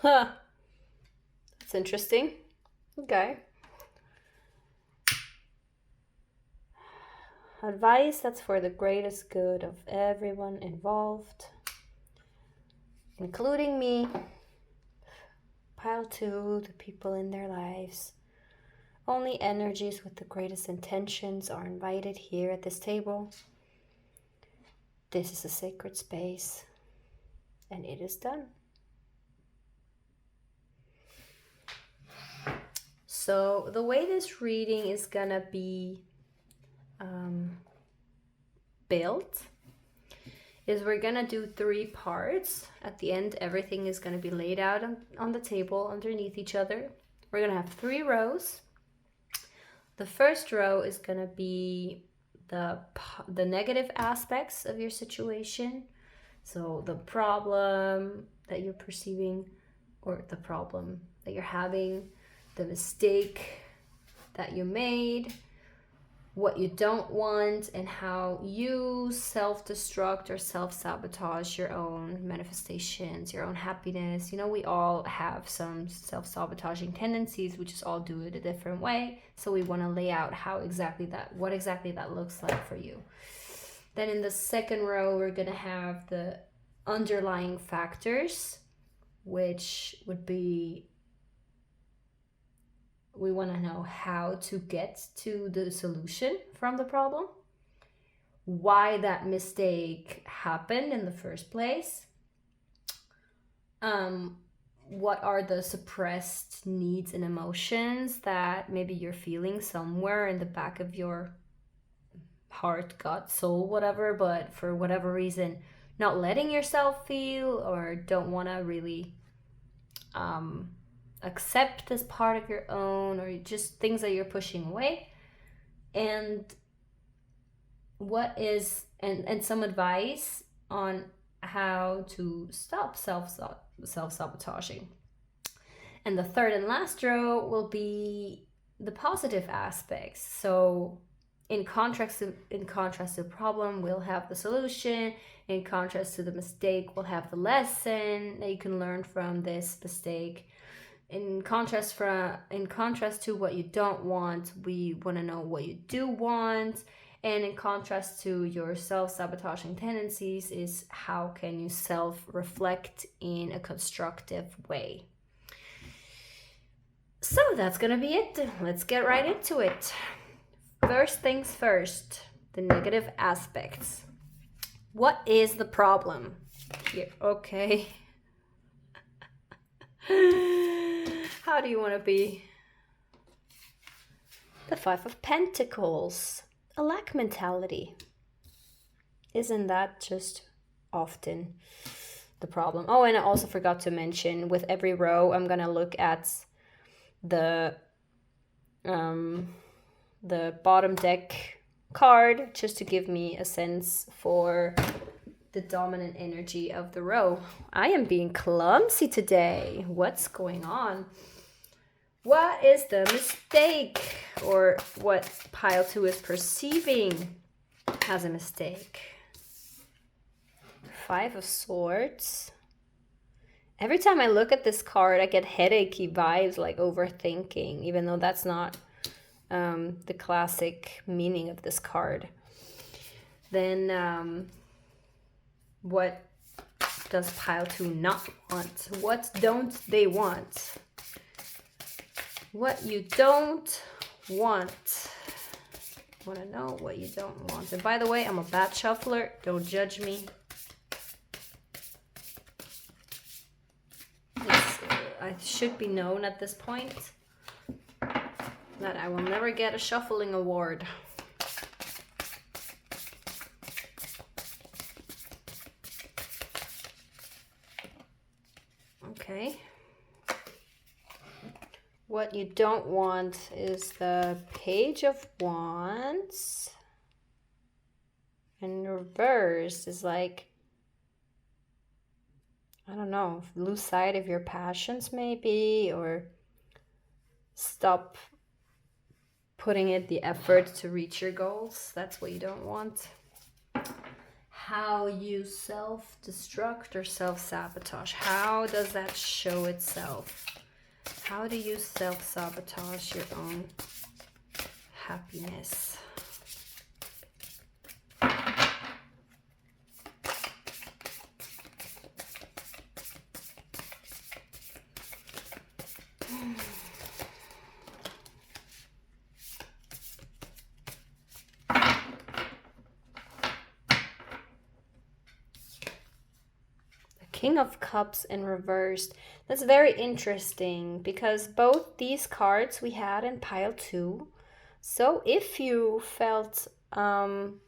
Speaker 1: Huh. That's interesting. Okay. Advice that's for the greatest good of everyone involved, including me. Pile 2, the people in their lives. Only energies with the greatest intentions are invited here at this table. This is a sacred space, and it is done. So the way this reading is gonna be built is we're gonna do 3 parts. At the end, everything is gonna be laid out on the table underneath each other. We're gonna have 3 rows. The first row is gonna be the negative aspects of your situation. So the problem that you're perceiving, or the problem that you're having, the mistake that you made, what you don't want, and how you self-destruct or self-sabotage your own manifestations, your own happiness. You know, we all have some self-sabotaging tendencies. We just all do it a different way. So we want to lay out what exactly that looks like for you. Then in the second row, we're going to have the underlying factors, which would be, we want to know how to get to the solution from the problem, why that mistake happened in the first place, what are the suppressed needs and emotions that maybe you're feeling somewhere in the back of your heart, gut, soul, whatever, but for whatever reason not letting yourself feel, or don't want to really accept as part of your own, or just things that you're pushing away. And what is, and some advice on how to stop self-sabotaging. And the third and last row will be the positive aspects. So in contrast to the problem, we'll have the solution. In contrast to the mistake, we'll have the lesson that you can learn from this mistake. In contrast to what you don't want, we want to know what you do want. And in contrast to your self-sabotaging tendencies is how can you self-reflect in a constructive way. So that's gonna be it. Let's get right into it. First things first, the negative aspects. What is the problem here? Okay. How do you want to be? The 5 of Pentacles. A lack mentality. Isn't that just often the problem? Oh, and I also forgot to mention, with every row, I'm going to look at the bottom deck card, just to give me a sense for the dominant energy of the row. I am being clumsy today. What's going on? What is the mistake, or what pile 2 is perceiving as a mistake? 5 of Swords. Every time I look at this card, I get headachy vibes, like overthinking, even though that's not the classic meaning of this card. Then what does pile 2 not want? What don't they want? What you don't want. I want to know what you don't want. And by the way, I'm a bad shuffler. Don't judge me. I should be known at this point that I will never get a shuffling award. What you don't want is the Page of Wands. And reverse is like, I don't know, lose sight of your passions maybe, or stop putting in the effort to reach your goals. That's what you don't want. How you self-destruct or self-sabotage. How does that show itself? How do you self-sabotage your own happiness? King of Cups in reversed. That's very interesting because both these cards we had in pile 2. So if you felt drawn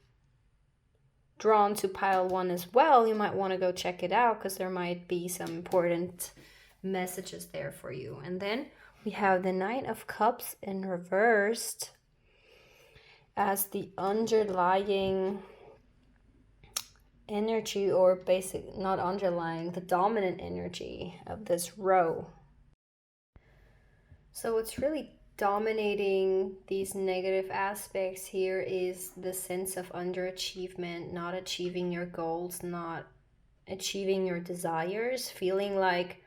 Speaker 1: to pile 1 as well, you might want to go check it out because there might be some important messages there for you. And then we have the Knight of Cups in reversed as the underlying energy, or basic, not underlying, the dominant energy of this row. So what's really dominating these negative aspects here is the sense of underachievement, not achieving your goals, not achieving your desires, feeling like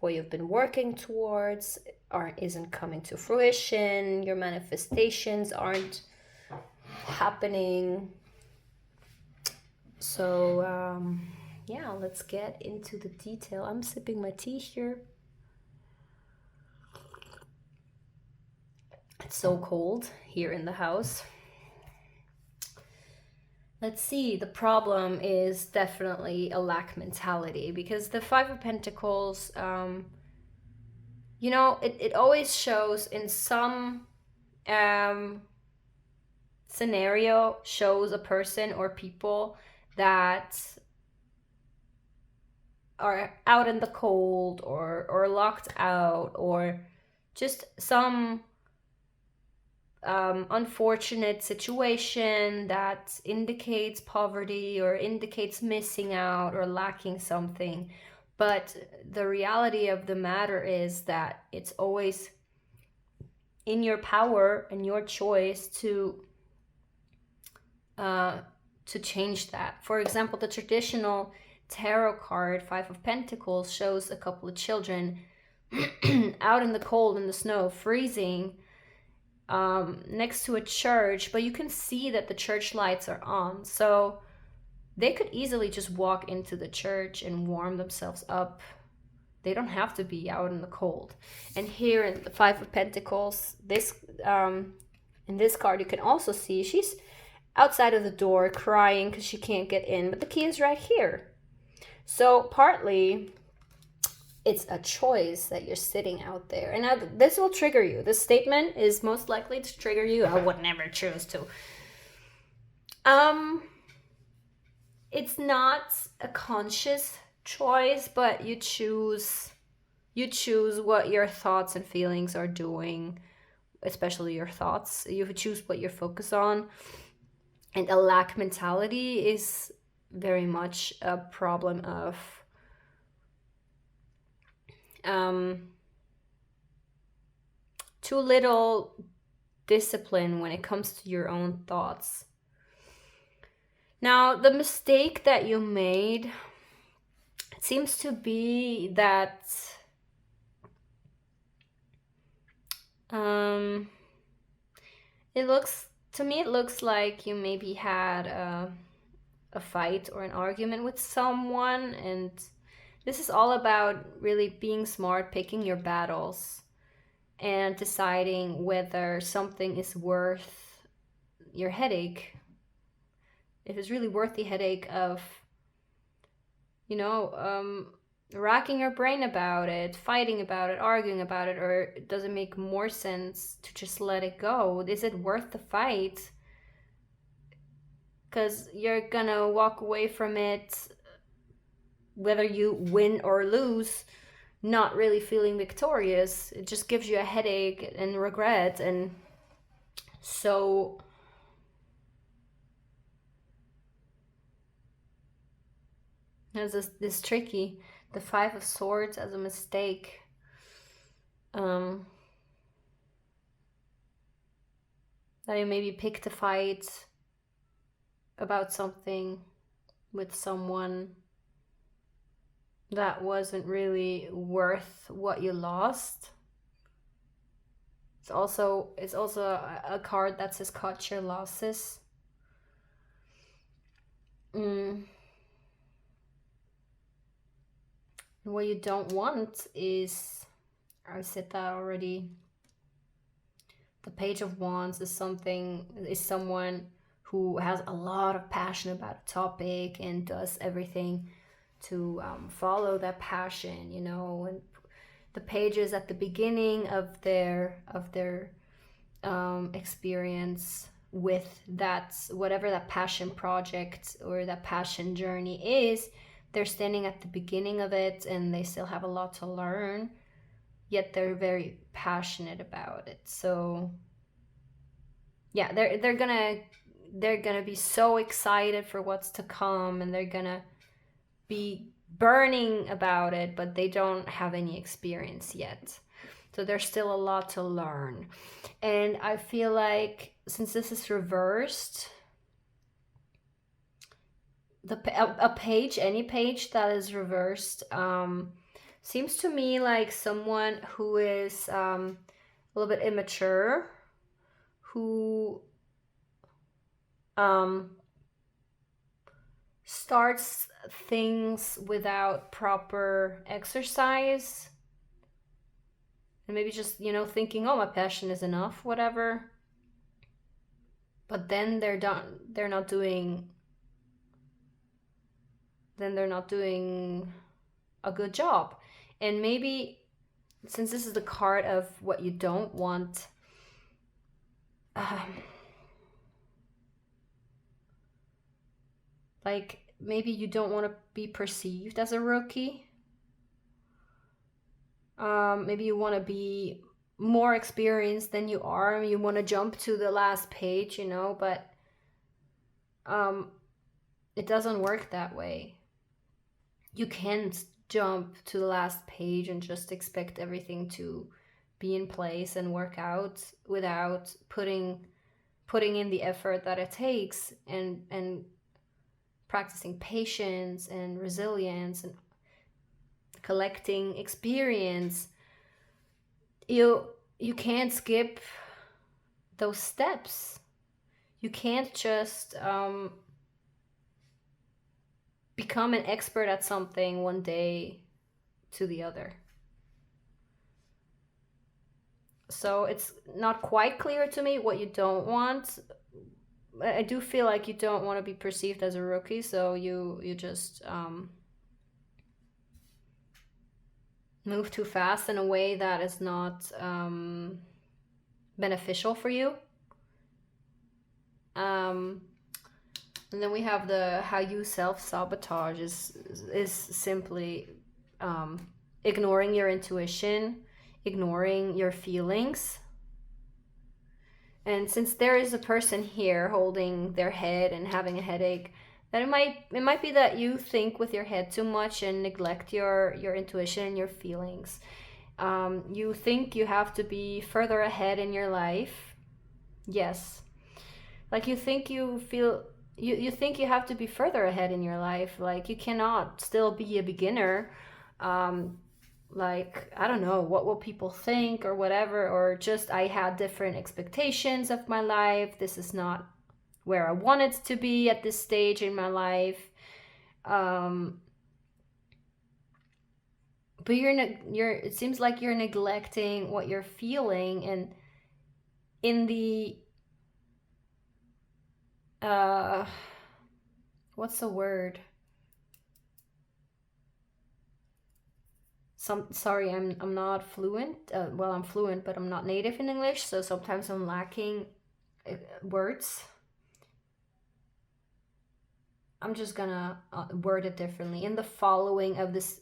Speaker 1: what you've been working towards isn't coming to fruition, your manifestations aren't happening. So, yeah, let's get into the detail. I'm sipping my tea here. It's so cold here in the house. Let's see, the problem is definitely a lack mentality, because the Five of Pentacles, you know, it always shows in some scenario, shows a person or people that are out in the cold or locked out, or just some unfortunate situation that indicates poverty or indicates missing out or lacking something. But the reality of the matter is that it's always in your power and your choice to change that. For example, the traditional tarot card, Five of Pentacles, shows a couple of children out in the cold, in the snow, freezing, next to a church, but you can see that the church lights are on. So they could easily just walk into the church and warm themselves up. They don't have to be out in the cold. And here in the Five of Pentacles, this in this card, you can also see she's outside of the door crying because she can't get in, but the key is right here. So partly it's a choice that you're sitting out there. And now this will trigger you. This statement is most likely to trigger you. I would never choose to. It's not a conscious choice, but you choose what your thoughts and feelings are doing, especially your thoughts. You choose what you're focused on. And a lack mentality is very much a problem of too little discipline when it comes to your own thoughts. Now, the mistake that you made, it seems to be that it looks like you maybe had a fight or an argument with someone, and this is all about really being smart, picking your battles, and deciding whether something is worth your headache. If it's really worth the headache of, you know, racking your brain about it, fighting about it, arguing about it, or does it make more sense to just let it go? Is it worth the fight? Because you're gonna walk away from it, whether you win or lose, not really feeling victorious. It just gives you a headache and regret. And so there's this tricky, the Five of Swords as a mistake. That you maybe picked a fight about something with someone that wasn't really worth what you lost. It's also a card that says cut your losses. What you don't want is, I said that already, the Page of Wands is someone who has a lot of passion about a topic and does everything to follow that passion, you know. And the pages at the beginning of their experience with that, whatever that passion project or that passion journey is, they're standing at the beginning of it and they still have a lot to learn, yet they're very passionate about it. So yeah, they're gonna be so excited for what's to come, and they're gonna be burning about it, but they don't have any experience yet. So there's still a lot to learn. And I feel like since this is reversed, any page that is reversed, seems to me like someone who is a little bit immature, who starts things without proper exercise, and maybe just, you know, thinking, oh, my passion is enough, whatever. But then they're not doing a good job. And maybe since this is the card of what you don't want, like maybe you don't want to be perceived as a rookie. Maybe you want to be more experienced than you are. You want to jump to the last page, you know, but it doesn't work that way. You can't jump to the last page and just expect everything to be in place and work out without putting in the effort that it takes, and practicing patience and resilience and collecting experience. You can't skip those steps. You can't just become an expert at something one day to the other. So it's not quite clear to me what you don't want. I do feel like you don't want to be perceived as a rookie, so you just move too fast in a way that is not beneficial for you. And then we have how you self-sabotage is simply ignoring your intuition, ignoring your feelings. And since there is a person here holding their head and having a headache, that it might be that you think with your head too much and neglect your intuition and your feelings. You think you have to be further ahead in your life. Yes. Like you think you think you have to be further ahead in your life. Like you cannot still be a beginner. Like, I don't know, what will people think or whatever, or just I had different expectations of my life. This is not where I wanted to be at this stage in my life. But it seems like you're neglecting what you're feeling, and in the what's the word? Sorry, I'm not fluent. Well, I'm fluent, but I'm not native in English, so sometimes I'm lacking words. I'm just gonna word it differently. In the following of this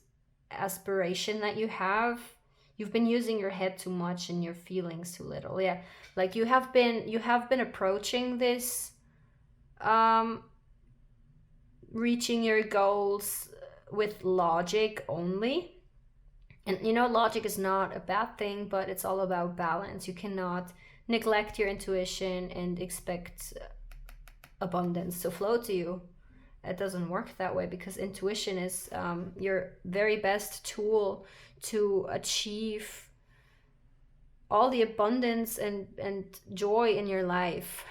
Speaker 1: aspiration that you have, you've been using your head too much and your feelings too little. Yeah, like you have been approaching this reaching your goals with logic only. And you know, logic is not a bad thing, but it's all about balance. You cannot neglect your intuition and expect abundance to flow to you. It doesn't work that way, because intuition is your very best tool to achieve all the abundance and joy in your life.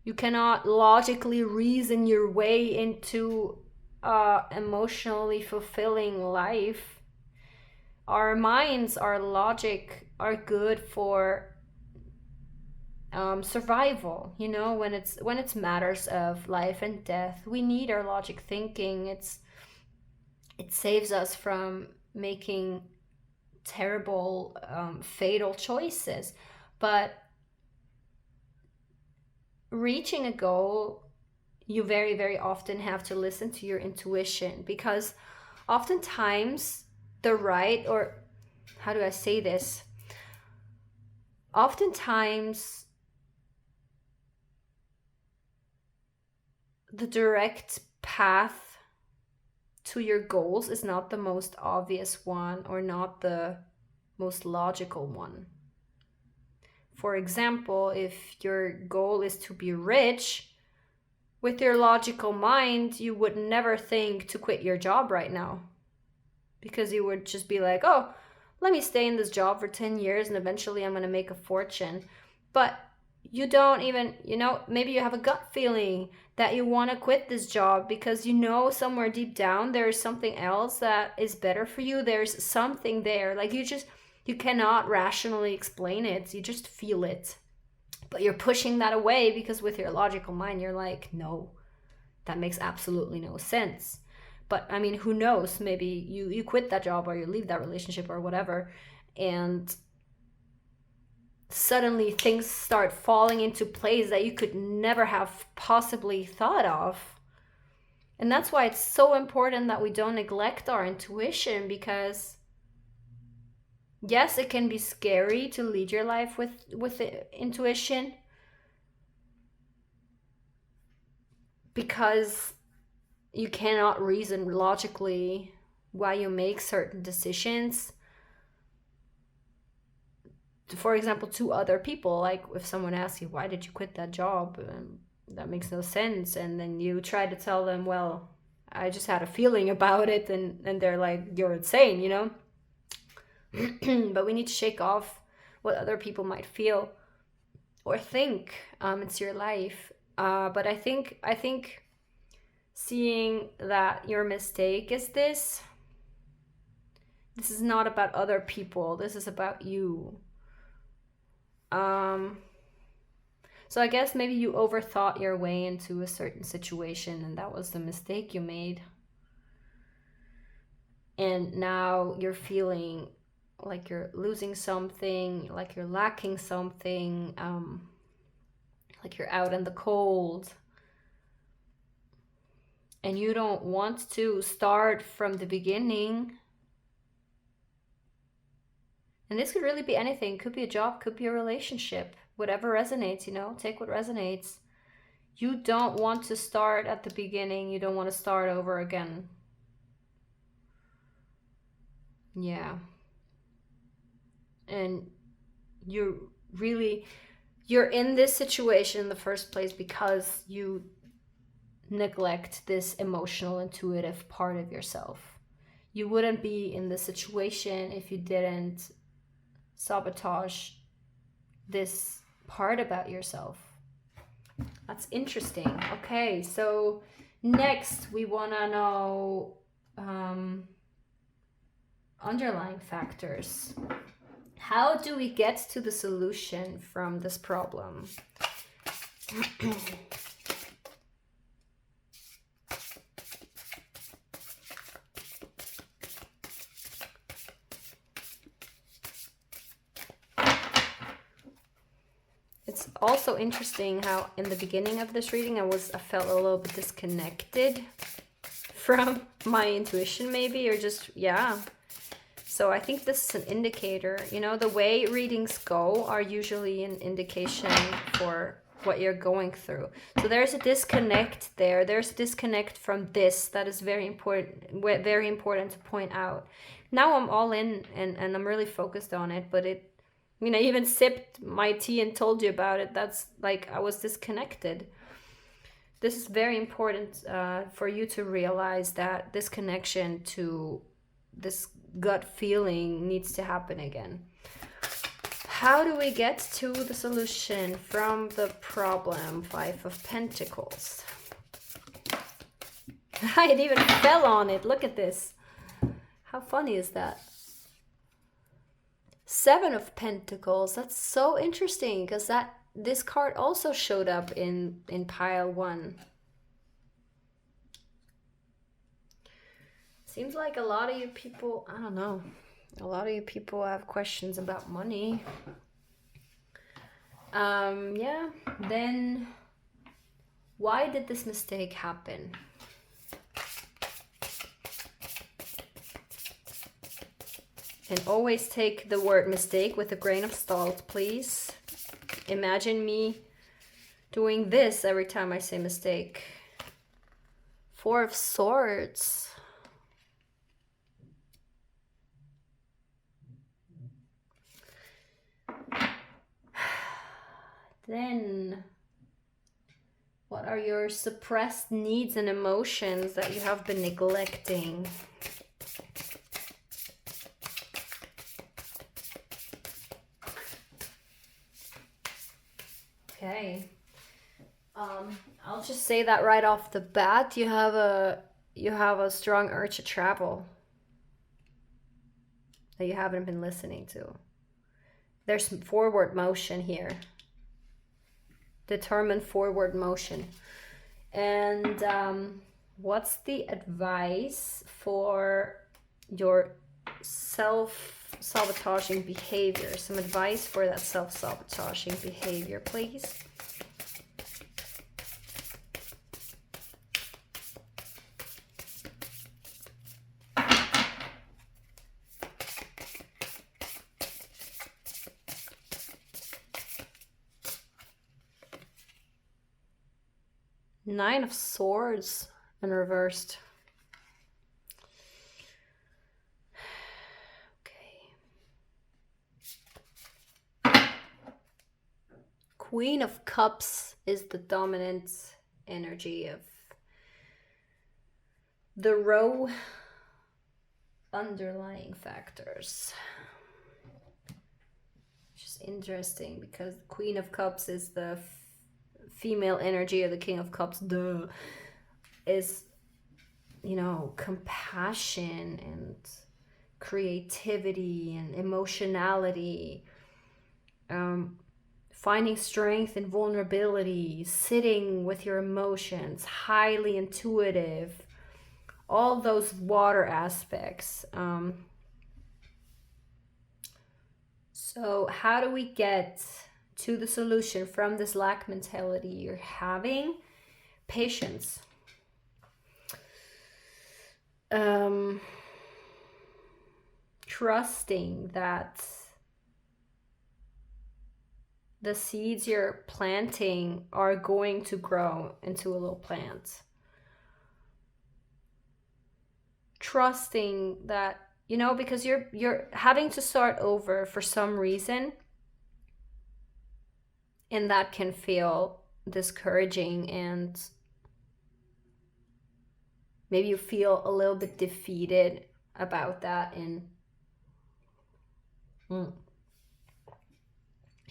Speaker 1: You cannot logically reason your way into emotionally fulfilling life. Our minds, our logic are good for survival. You know, when it's matters of life and death, we need our logic thinking. It saves us from making terrible fatal choices. But reaching a goal, you very, very often have to listen to your intuition, because oftentimes the right, or how do I say this? Oftentimes the direct path to your goals is not the most obvious one, or not the most logical one. For example, if your goal is to be rich, with your logical mind, you would never think to quit your job right now, because you would just be like, oh, let me stay in this job for 10 years and eventually I'm going to make a fortune. But you don't even, you know, maybe you have a gut feeling that you want to quit this job because you know somewhere deep down there's something else that is better for you. There's something there. Like you cannot rationally explain it. You just feel it. But you're pushing that away because with your logical mind, you're like, no, that makes absolutely no sense. But I mean, who knows? Maybe you quit that job, or you leave that relationship or whatever, and suddenly things start falling into place that you could never have possibly thought of. And that's why it's so important that we don't neglect our intuition, because yes, it can be scary to lead your life with intuition, because you cannot reason logically why you make certain decisions. For example, to other people, like if someone asks you, why did you quit that job? That makes no sense. And then you try to tell them, well, I just had a feeling about it. And they're like, you're insane, you know? But we need to shake off what other people might feel or think. It's your life. But I think seeing that your mistake is this is not about other people. This is about you. So I guess maybe you overthought your way into a certain situation, and that was the mistake you made. And now you're feeling like you're losing something, like you're lacking something, like you're out in the cold. And you don't want to start from the beginning. And this could really be anything. It could be a job, could be a relationship, whatever resonates, you know, take what resonates. You don't want to start at the beginning. You don't want to start over again. Yeah. And you're in this situation in the first place because you neglect this emotional, intuitive part of yourself. You wouldn't be in this situation if you didn't sabotage this part about yourself. That's interesting. Okay, so next we want to know underlying factors. How do we get to the solution from this problem? It's also interesting how in the beginning of this reading I felt a little bit disconnected from my intuition maybe, or just, yeah. So I think this is an indicator. You know, the way readings go are usually an indication for what you're going through. So there's a disconnect there. There's a disconnect from this that is very important to point out. Now I'm all in and I'm really focused on it, but it, I mean, I even sipped my tea and told you about it. That's like, I was disconnected. This is very important for you to realize that this connection to this gut feeling needs to happen again. How do we get to the solution from the problem? 5 of Pentacles. It even fell on it. Look at this. How funny is that? 7 of Pentacles. That's so interesting because this card also showed up in pile 1. Seems like a lot of you people, I don't know, a lot of you people have questions about money. Yeah, then why did this mistake happen? And always take the word mistake with a grain of salt, please. Imagine me doing this every time I say mistake. 4 of Swords. Then, what are your suppressed needs and emotions that you have been neglecting? Okay. I'll just say that right off the bat, you have a strong urge to travel that you haven't been listening to. There's some forward motion here. Determined forward motion. And what's the advice for your self-sabotaging behavior? Some advice for that self-sabotaging behavior, please. Nine of Swords and reversed. Okay. Queen of Cups is the dominant energy of the row underlying factors. Which is interesting because the Queen of Cups is the female energy of the King of Cups, is, you know, compassion and creativity and emotionality, finding strength in vulnerability, sitting with your emotions, highly intuitive, all those water aspects. So how do we get to the solution from this lack mentality you're having? Patience. Trusting that the seeds you're planting are going to grow into a little plant. Trusting that, you know, because you're having to start over for some reason. And that can feel discouraging, and maybe you feel a little bit defeated about that, and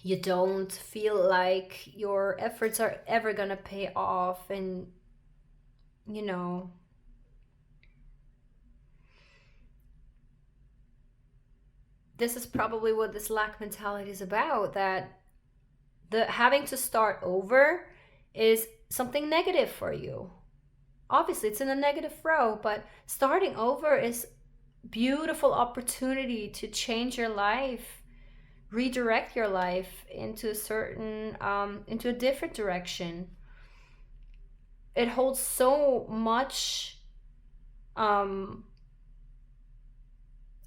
Speaker 1: you don't feel like your efforts are ever gonna pay off, and you know, this is probably what this lack mentality is about, that the having to start over is something negative for you. Obviously, it's in a negative row, but starting over is beautiful opportunity to change your life, redirect your life into a certain, into a different direction. It holds so much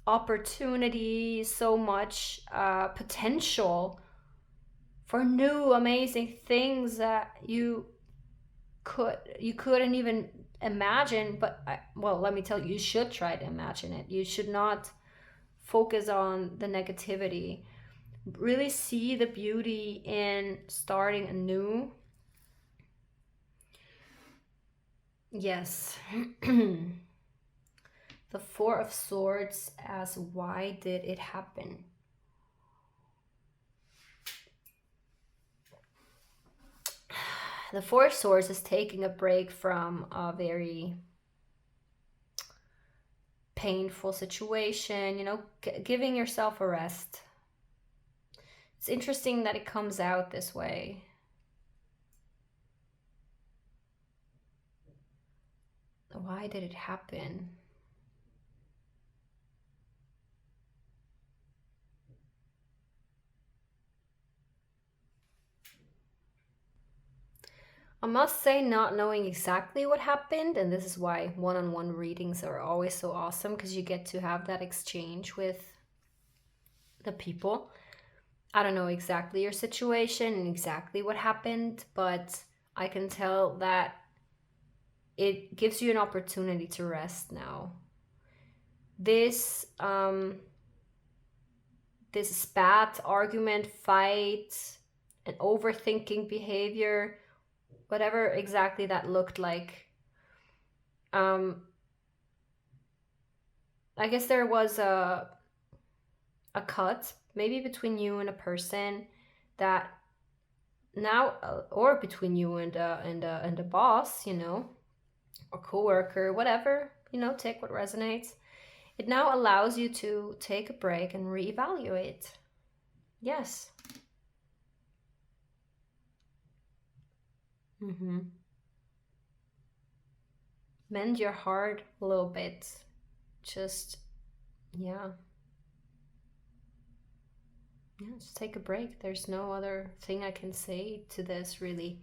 Speaker 1: opportunity, so much potential for new amazing things that you couldn't even imagine. But well, let me tell you, you should try to imagine it. You should not focus on the negativity. Really see the beauty in starting anew. Yes. The Four of Swords as why did it happen? The Four of Swords is taking a break from a very painful situation, you know, giving yourself a rest. It's interesting that it comes out this way. Why did it happen? I must say, not knowing exactly what happened, and this is why one-on-one readings are always so awesome, because you get to have that exchange with the people. I don't know exactly your situation and exactly what happened, but I can tell that it gives you an opportunity to rest now. This this spat, argument, fight, and overthinking behavior, whatever exactly that looked like. I guess there was a cut, maybe between you and a person that now, or between you and a boss, you know, or coworker, whatever, you know, take what resonates. It now allows you to take a break and reevaluate. Yes. Mend your heart a little bit. Just, yeah. Yeah, just take a break. There's no other thing I can say to this, really.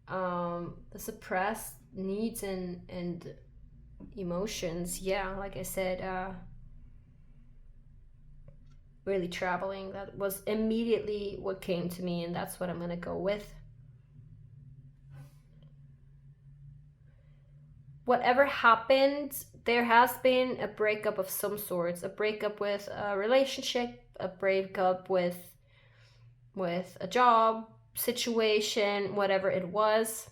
Speaker 1: The suppressed needs and emotions, yeah, like I said, really traveling, that was immediately what came to me, and that's what I'm gonna go with. Whatever happened, there has been a breakup of some sorts, a breakup with a relationship, a breakup with a job situation, whatever it was.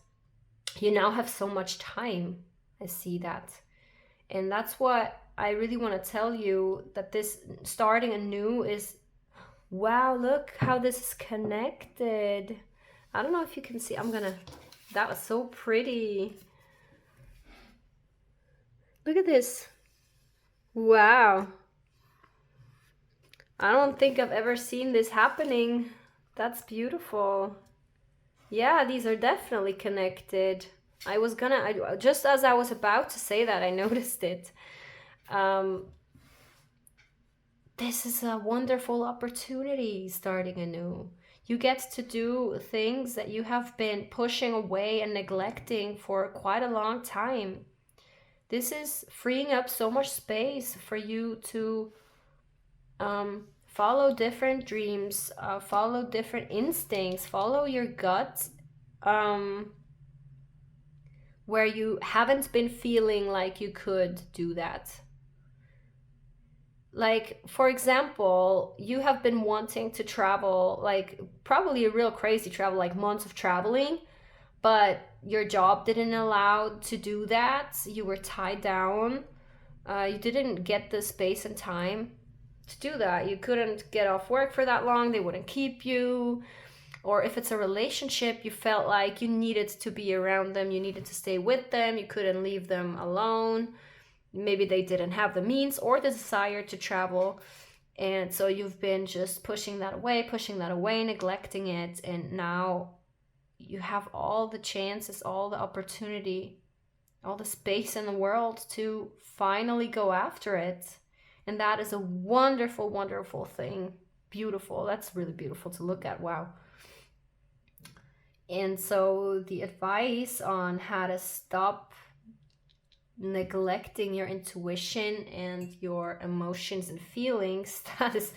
Speaker 1: You now have so much time. I see that. And that's what I really want to tell you, that this starting anew is, wow, look how this is connected. I don't know if you can see. That was so pretty. Look at this. Wow. I don't think I've ever seen this happening. That's beautiful. Yeah, these are definitely connected. Just as I was about to say that, I noticed it. This is a wonderful opportunity, starting anew. You get to do things that you have been pushing away and neglecting for quite a long time. This is freeing up so much space for you to follow different dreams, follow different instincts, follow your gut, where you haven't been feeling like you could do that. Like, for example, you have been wanting to travel, like probably a real crazy travel, like months of traveling, but your job didn't allow to do that. You were tied down. You didn't get the space and time to do that. You couldn't get off work for that long. They wouldn't keep you. Or if it's a relationship, you felt like you needed to be around them. You needed to stay with them. You couldn't leave them alone. Maybe they didn't have the means or the desire to travel. And so you've been just pushing that away, neglecting it. And now you have all the chances, all the opportunity, all the space in the world to finally go after it. And that is a wonderful, wonderful thing. Beautiful. That's really beautiful to look at. Wow. And so the advice on how to stop neglecting your intuition and your emotions and feelings. That is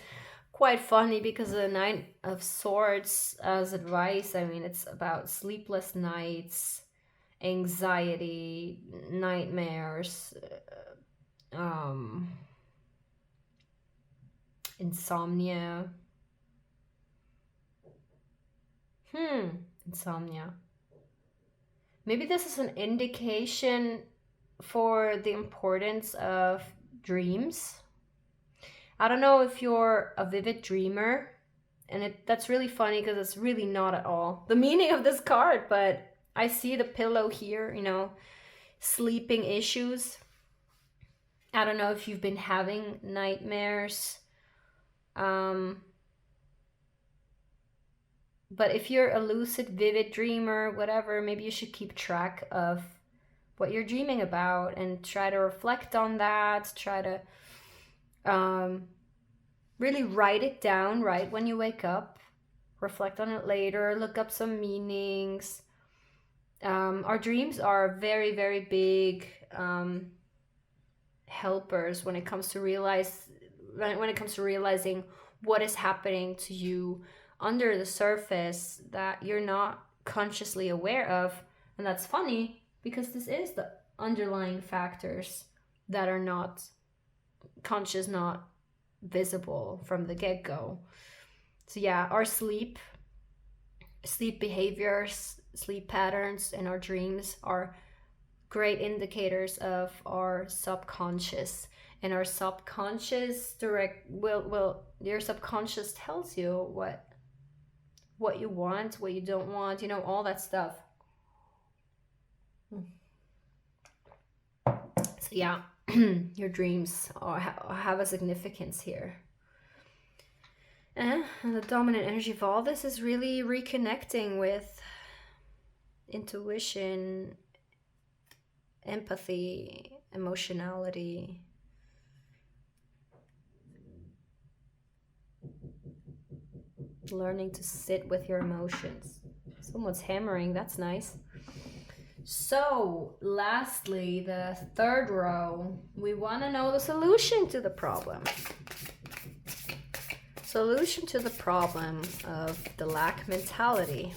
Speaker 1: quite funny because the Nine of Swords as advice, I mean, it's about sleepless nights, anxiety, nightmares, insomnia. Insomnia. Maybe this is an indication for the importance of dreams. I don't know if you're a vivid dreamer, and that's really funny because it's really not at all the meaning of this card, but I see the pillow here, you know, sleeping issues. I don't know if you've been having nightmares. But if you're a lucid, vivid dreamer, whatever, maybe you should keep track of what you're dreaming about and try to reflect on that. Try to really write it down right when you wake up. Reflect on it later. Look up some meanings. Our dreams are very, very big helpers when it comes to realizing what is happening to you under the surface that you're not consciously aware of. And that's funny because this is the underlying factors that are not conscious, not visible from the get-go. So yeah, our sleep behaviors, sleep patterns, and our dreams are great indicators of our subconscious. And our subconscious your subconscious tells you what you want, what you don't want, you know, all that stuff. So yeah, your dreams have a significance here. And the dominant energy of all this is really reconnecting with intuition, empathy, emotionality. Learning to sit with your emotions. Someone's hammering, that's nice. So, lastly, the third row, we want to know the solution to the problem. Solution to the problem of the lack mentality.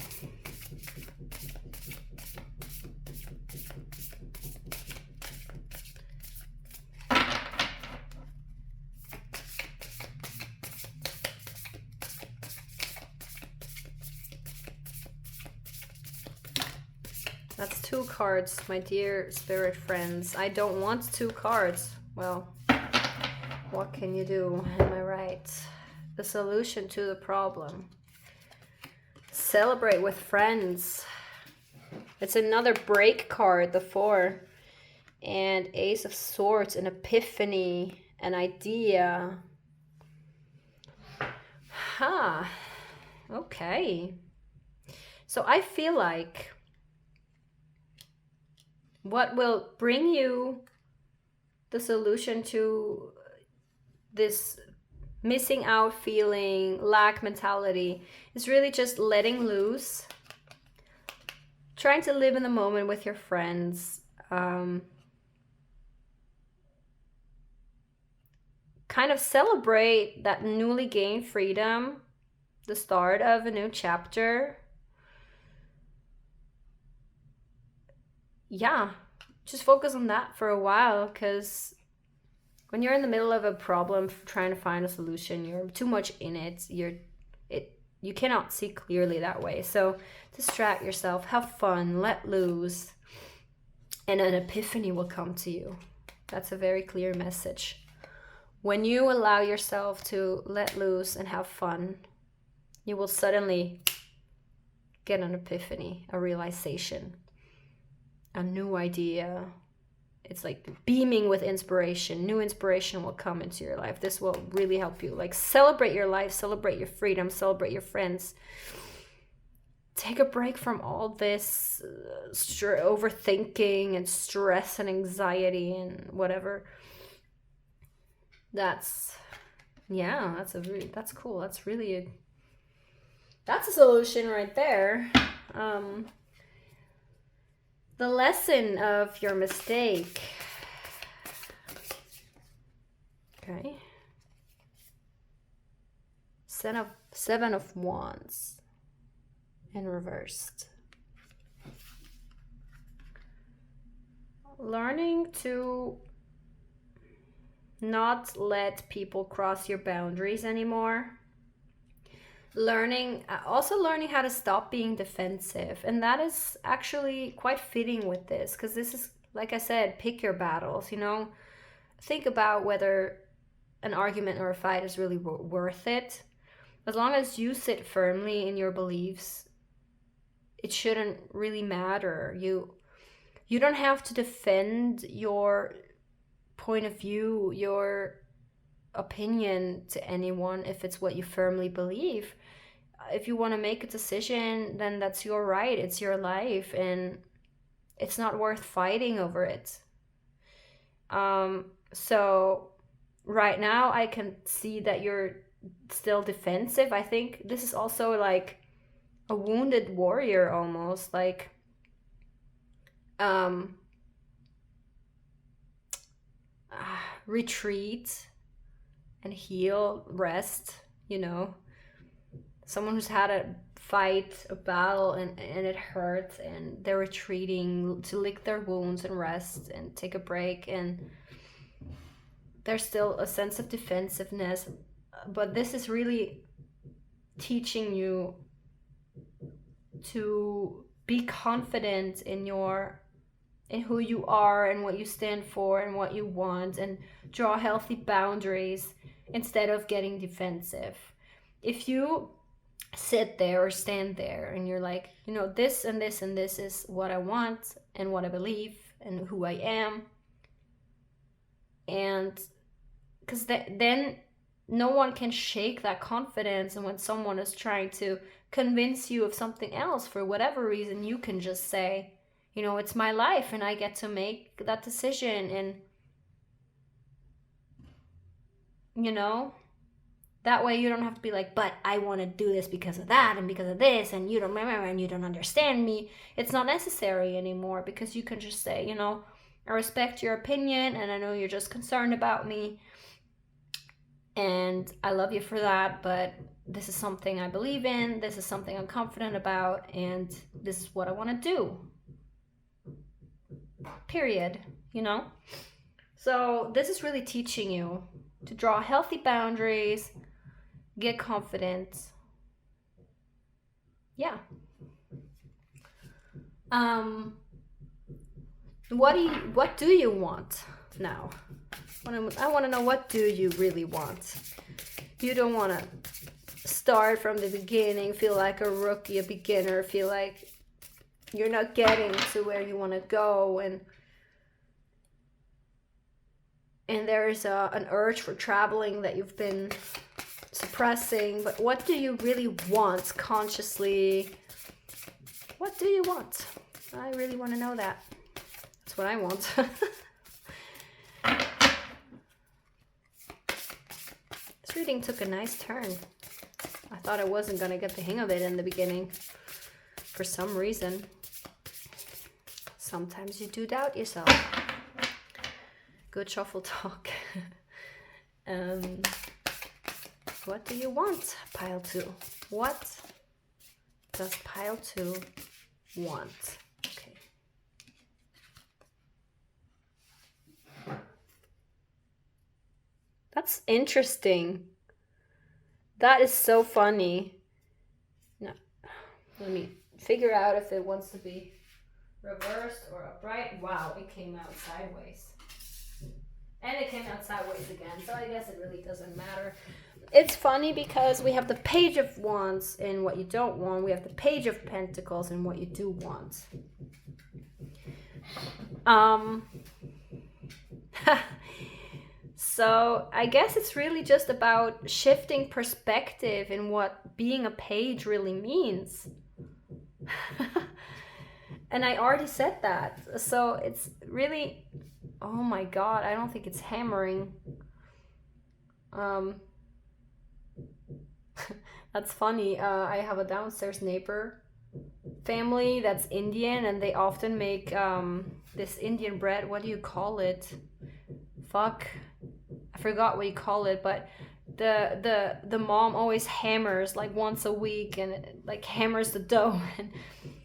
Speaker 1: That's 2 cards, my dear spirit friends. I don't want 2 cards. Well, what can you do? Am I right? The solution to the problem. Celebrate with friends. It's another break card, the 4. And Ace of Swords, an epiphany, an idea. Okay. So I feel like what will bring you the solution to this missing out feeling, lack mentality, is really just letting loose, trying to live in the moment with your friends, kind of celebrate that newly gained freedom, the start of a new chapter. Yeah, just focus on that for a while, because when you're in the middle of a problem trying to find a solution, you're too much in it. You cannot see clearly that way. So distract yourself, have fun, let loose, and an epiphany will come to you. That's a very clear message. When you allow yourself to let loose and have fun, you will suddenly get an epiphany, a realization, a new idea. It's like beaming with inspiration. New inspiration will come into your life. This will really help you. Like, celebrate your life, celebrate your freedom, celebrate your friends. Take a break from all this overthinking and stress and anxiety and whatever. That's cool. That's a solution right there. The lesson of your mistake. Okay. Seven of Wands in reversed. Learning to not let people cross your boundaries anymore. Also learning how to stop being defensive. And that is actually quite fitting with this, because this is, like I said, pick your battles, you know? Think about whether an argument or a fight is really worth it. As long as you sit firmly in your beliefs, it shouldn't really matter. You don't have to defend your point of view, your opinion to anyone if it's what you firmly believe. If you want to make a decision, then that's your right. It's your life, and it's not worth fighting over it. So right now I can see that you're still defensive. I think this is also like a wounded warrior almost, like retreat and heal, rest, you know. Someone who's had a fight, a battle, and it hurts, and they're retreating to lick their wounds and rest and take a break, and there's still a sense of defensiveness. But this is really teaching you to be confident in who you are and what you stand for and what you want, and draw healthy boundaries instead of getting defensive. If you sit there or stand there and you're like, you know, this and this and this is what I want and what I believe and who I am, and because then no one can shake that confidence. And when someone is trying to convince you of something else for whatever reason, you can just say, you know, it's my life and I get to make that decision. And, you know, that way you don't have to be like, but I want to do this because of that and because of this, and you don't remember and you don't understand me. It's not necessary anymore, because you can just say, you know, I respect your opinion and I know you're just concerned about me, and I love you for that, but this is something I believe in, this is something I'm confident about, and this is what I want to do. Period, you know? So this is really teaching you to draw healthy boundaries, get confident. Yeah. What do you want now? I want to know, what do you really want? You don't want to start from the beginning, feel like a rookie, a beginner, feel like you're not getting to where you want to go, and there's an urge for traveling that you've been suppressing. But what do you really want consciously? What do you want? I really want to know that. That's what I want. This reading took a nice turn. I thought I wasn't going to get the hang of it in the beginning for some reason. Sometimes you do doubt yourself. Good shuffle talk. What do you want, pile 2? What does pile 2 want? Okay. That's interesting. That is so funny. No, let me figure out if it wants to be reversed or upright. Wow, it came out sideways. And it came out sideways again, so I guess it really doesn't matter. It's funny because we have the Page of Wands in what you don't want. We have the Page of Pentacles in what you do want. So I guess it's really just about shifting perspective in what being a page really means. And I already said that. So it's really, oh my God, I don't think it's hammering. That's funny. I have a downstairs neighbor family that's Indian, and they often make this Indian bread. What do you call it? Fuck. I forgot what you call it, but the mom always hammers like once a week and like hammers the dough. And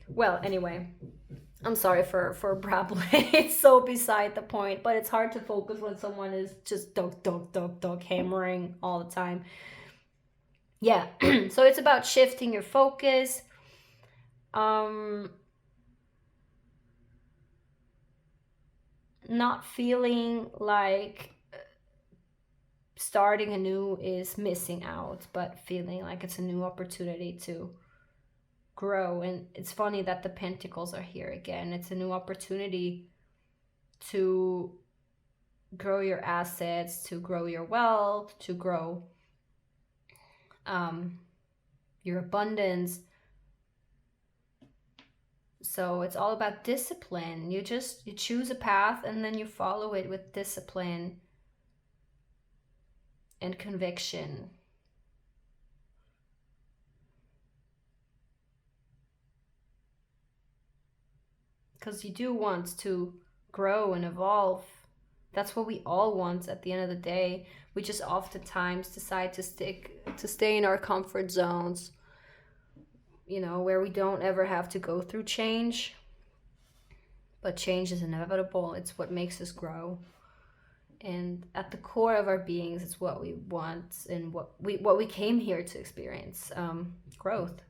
Speaker 1: well, anyway, I'm sorry for brabbling. It's so beside the point, but it's hard to focus when someone is just dog hammering all the time. Yeah. So it's about shifting your focus. Not feeling like starting anew is missing out, but feeling like it's a new opportunity to grow. And it's funny that the pentacles are here again. It's a new opportunity to grow your assets, to grow your wealth, to grow your abundance. So it's all about discipline. You choose a path and then you follow it with discipline and conviction. Because you do want to grow and evolve. That's what we all want at the end of the day. We just oftentimes decide to stay in our comfort zones, you know, where we don't ever have to go through change. But change is inevitable. It's what makes us grow. And at the core of our beings, it's what we want and what we came here to experience, growth.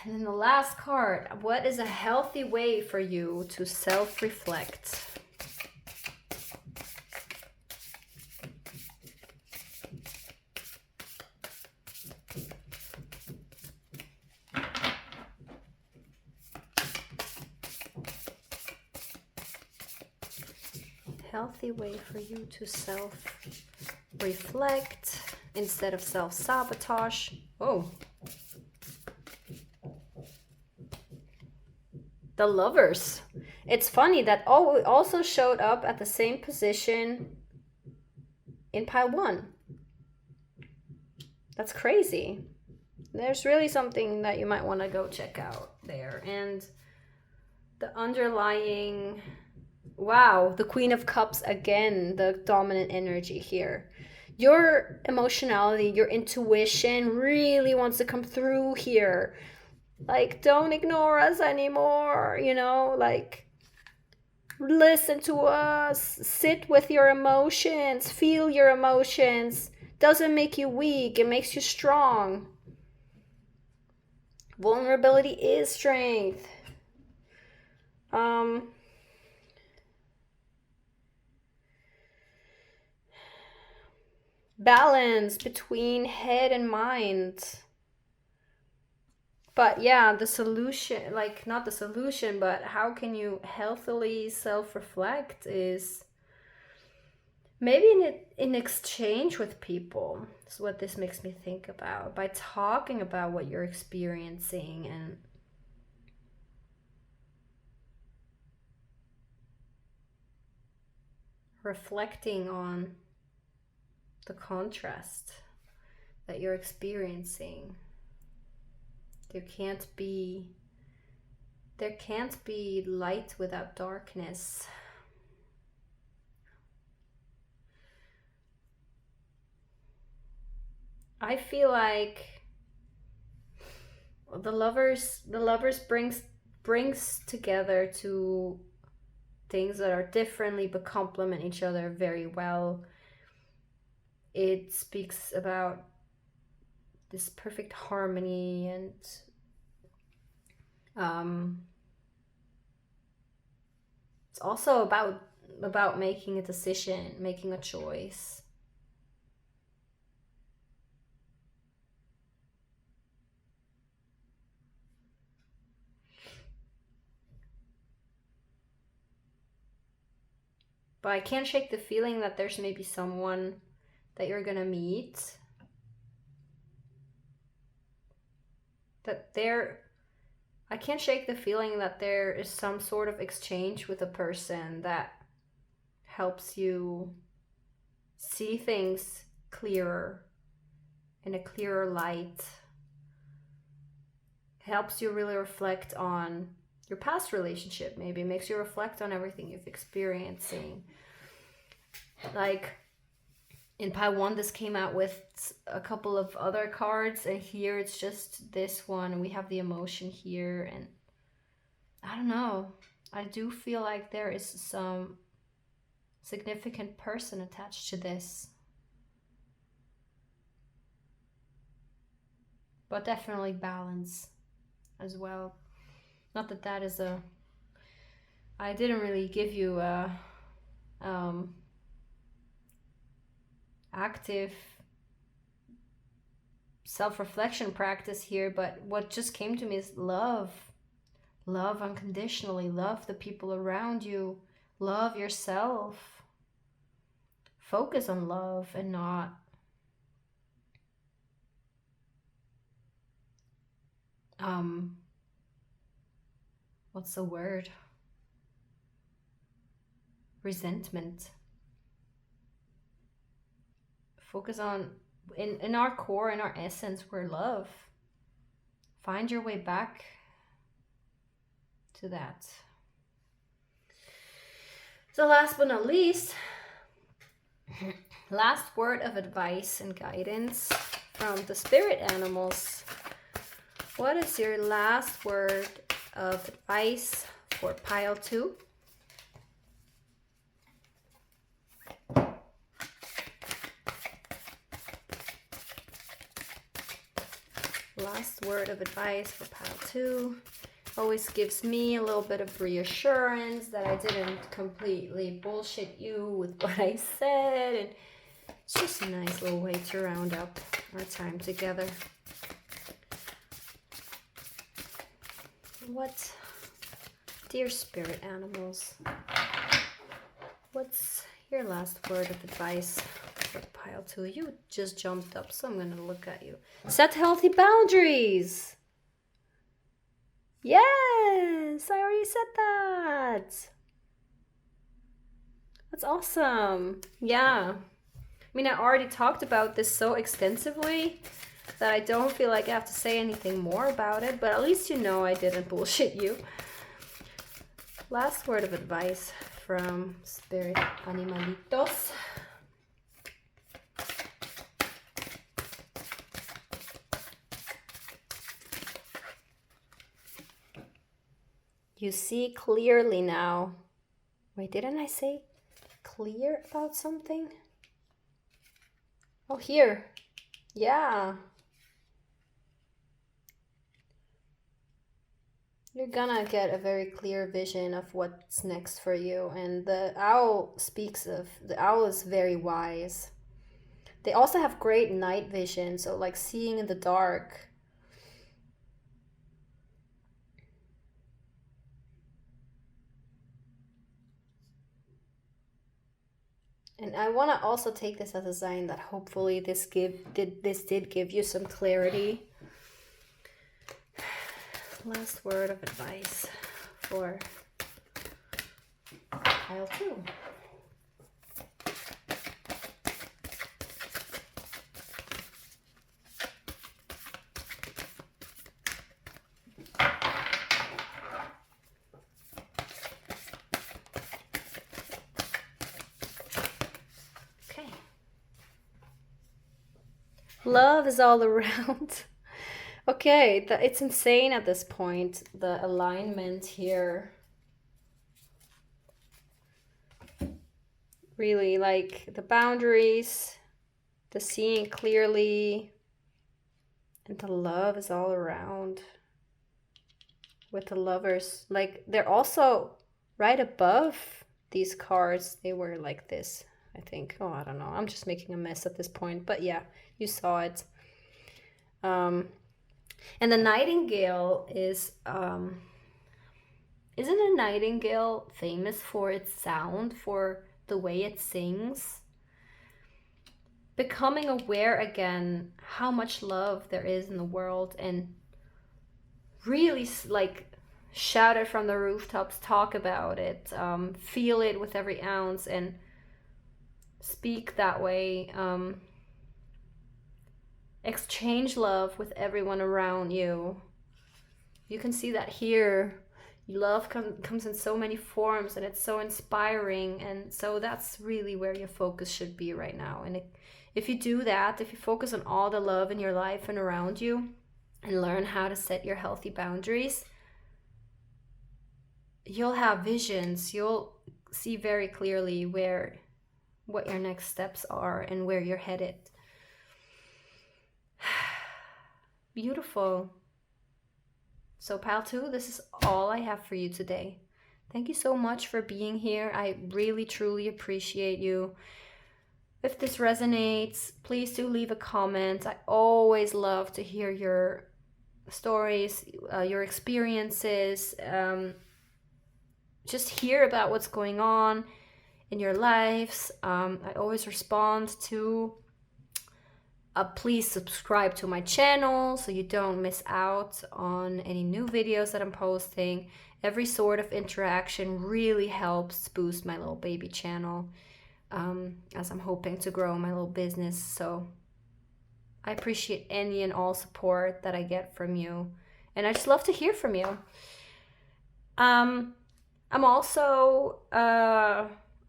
Speaker 1: And then the last card, what is a healthy way for you to self-reflect? Healthy way for you to self-reflect instead of self-sabotage. Oh. The Lovers. It's funny that also showed up at the same position in pile 1. That's crazy. There's really something that you might want to go check out there. And the underlying... Wow, the Queen of Cups again, the dominant energy here. Your emotionality, your intuition really wants to come through here. Like, don't ignore us anymore, you know, like, listen to us, sit with your emotions, feel your emotions. Doesn't make you weak, it makes you strong. Vulnerability is strength. Balance between head and mind. But yeah, the solution, like not the solution, but how can you healthily self-reflect is maybe in exchange with people. Is what this makes me think about. By talking about what you're experiencing and reflecting on the contrast that you're experiencing. There can't be light without darkness. I feel like the lovers brings together two things that are differently but complement each other very well. It speaks about this perfect harmony and it's also about making a decision, making a choice. But I can't shake the feeling that there's maybe someone that you're gonna meet I can't shake the feeling that there is some sort of exchange with a person that helps you see things clearer, in a clearer light. Helps you really reflect on your past relationship, maybe makes you reflect on everything you've experiencing. Like in pile 1, this came out with a couple of other cards, and here it's just this one, and we have the emotion here. And I don't know, I do feel like there is some significant person attached to this, but definitely balance as well. Not that that is a, I didn't really give you a active self-reflection practice here, but what just came to me is love. Love unconditionally, love the people around you, love yourself. Focus on love and not what's the word? Resentment. Focus on, in our core, in our essence, we're love. Find your way back to that. So last but not least, last word of advice and guidance from the spirit animals. What is your last word of advice for pile 2? Last word of advice for pile 2 always gives me a little bit of reassurance that I didn't completely bullshit you with what I said, and it's just a nice little way to round up our time together. What, dear spirit animals, what's your last word of advice for pile 2? You just jumped up, so I'm going to look at you. Set healthy boundaries. Yes, I already said that. That's awesome. Yeah. I mean, I already talked about this so extensively that I don't feel like I have to say anything more about it, but at least you know I didn't bullshit you. Last word of advice from Spirit Animalitos. You see clearly now. Wait, didn't I say clear about something? Oh, here. Yeah. You're gonna get a very clear vision of what's next for you. And the owl speaks of, the owl is very wise. They also have great night vision, so like seeing in the dark. And I want to also take this as a sign that hopefully this did give you some clarity. Last word of advice for pile 2. Okay. Love is all around. Okay, it's insane at this point, the alignment here. Really, like the boundaries, the seeing clearly, and the love is all around with the lovers. Like they're also right above these cards. They were like this, I think. Oh, I don't know. I'm just making a mess at this point, but yeah, you saw it. And the nightingale is, isn't a nightingale famous for its sound, for the way it sings? Becoming aware again how much love there is in the world, and really like shout it from the rooftops, talk about it, feel it with every ounce, and speak that way. Exchange love with everyone around you. You can see that here. Love comes in so many forms, and it's so inspiring. And so that's really where your focus should be right now. And if you do that, if you focus on all the love in your life and around you, and learn how to set your healthy boundaries, you'll have visions. You'll see very clearly what your next steps are and where you're headed. Beautiful. So pile 2, this is all I have for you today. Thank you so much for being here. I really, truly appreciate you. If this resonates, please do leave a comment. I always love to hear your stories, your experiences. Just hear about what's going on in your lives. I always respond to. Please subscribe to my channel so you don't miss out on any new videos that I'm posting. Every sort of interaction really helps boost my little baby channel, as I'm hoping to grow my little business. So I appreciate any and all support that I get from you, and I just love to hear from you. I'm also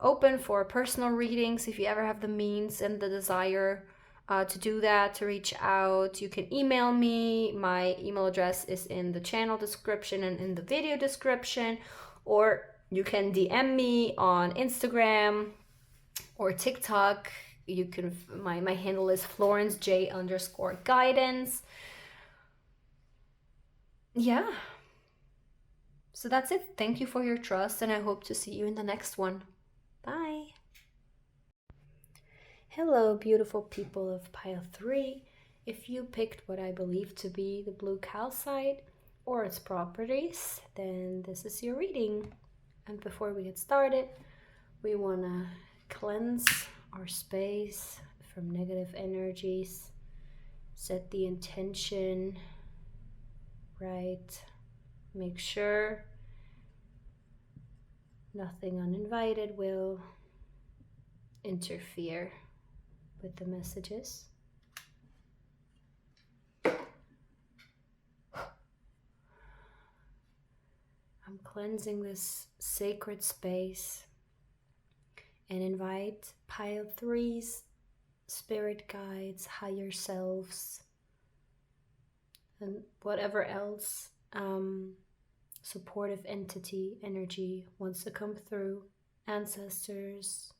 Speaker 1: open for personal readings. If you ever have the means and the desire to do that, to reach out, you can email me. My email address is in the channel description and in the video description, or you can DM me on Instagram or TikTok. You can, my handle is florencej_guidance. Yeah, so that's it. Thank you for your trust, and I hope to see you in the next one. Bye. Hello, beautiful people of pile 3. If you picked what I believe to be the blue calcite or its properties, then this is your reading. And before we get started, we want to cleanse our space from negative energies, set the intention right, make sure nothing uninvited will interfere with the messages. I'm cleansing this sacred space and invite pile 3's spirit guides, higher selves, and whatever else supportive entity energy wants to come through, ancestors,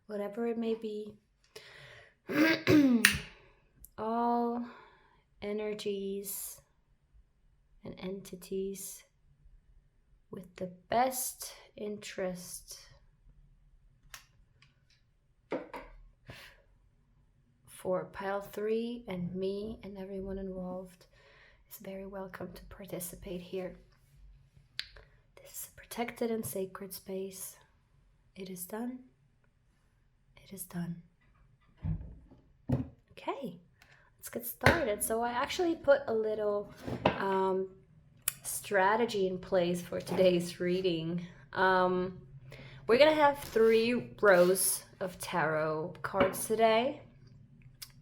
Speaker 1: whatever it may be. All energies and entities with the best interest for pile 3 and me and everyone involved is very welcome to participate here. This is a protected and sacred space. It is done. It is done. Okay, let's get started. So I actually put a little strategy in place for today's reading. We're gonna have 3 rows of tarot cards today.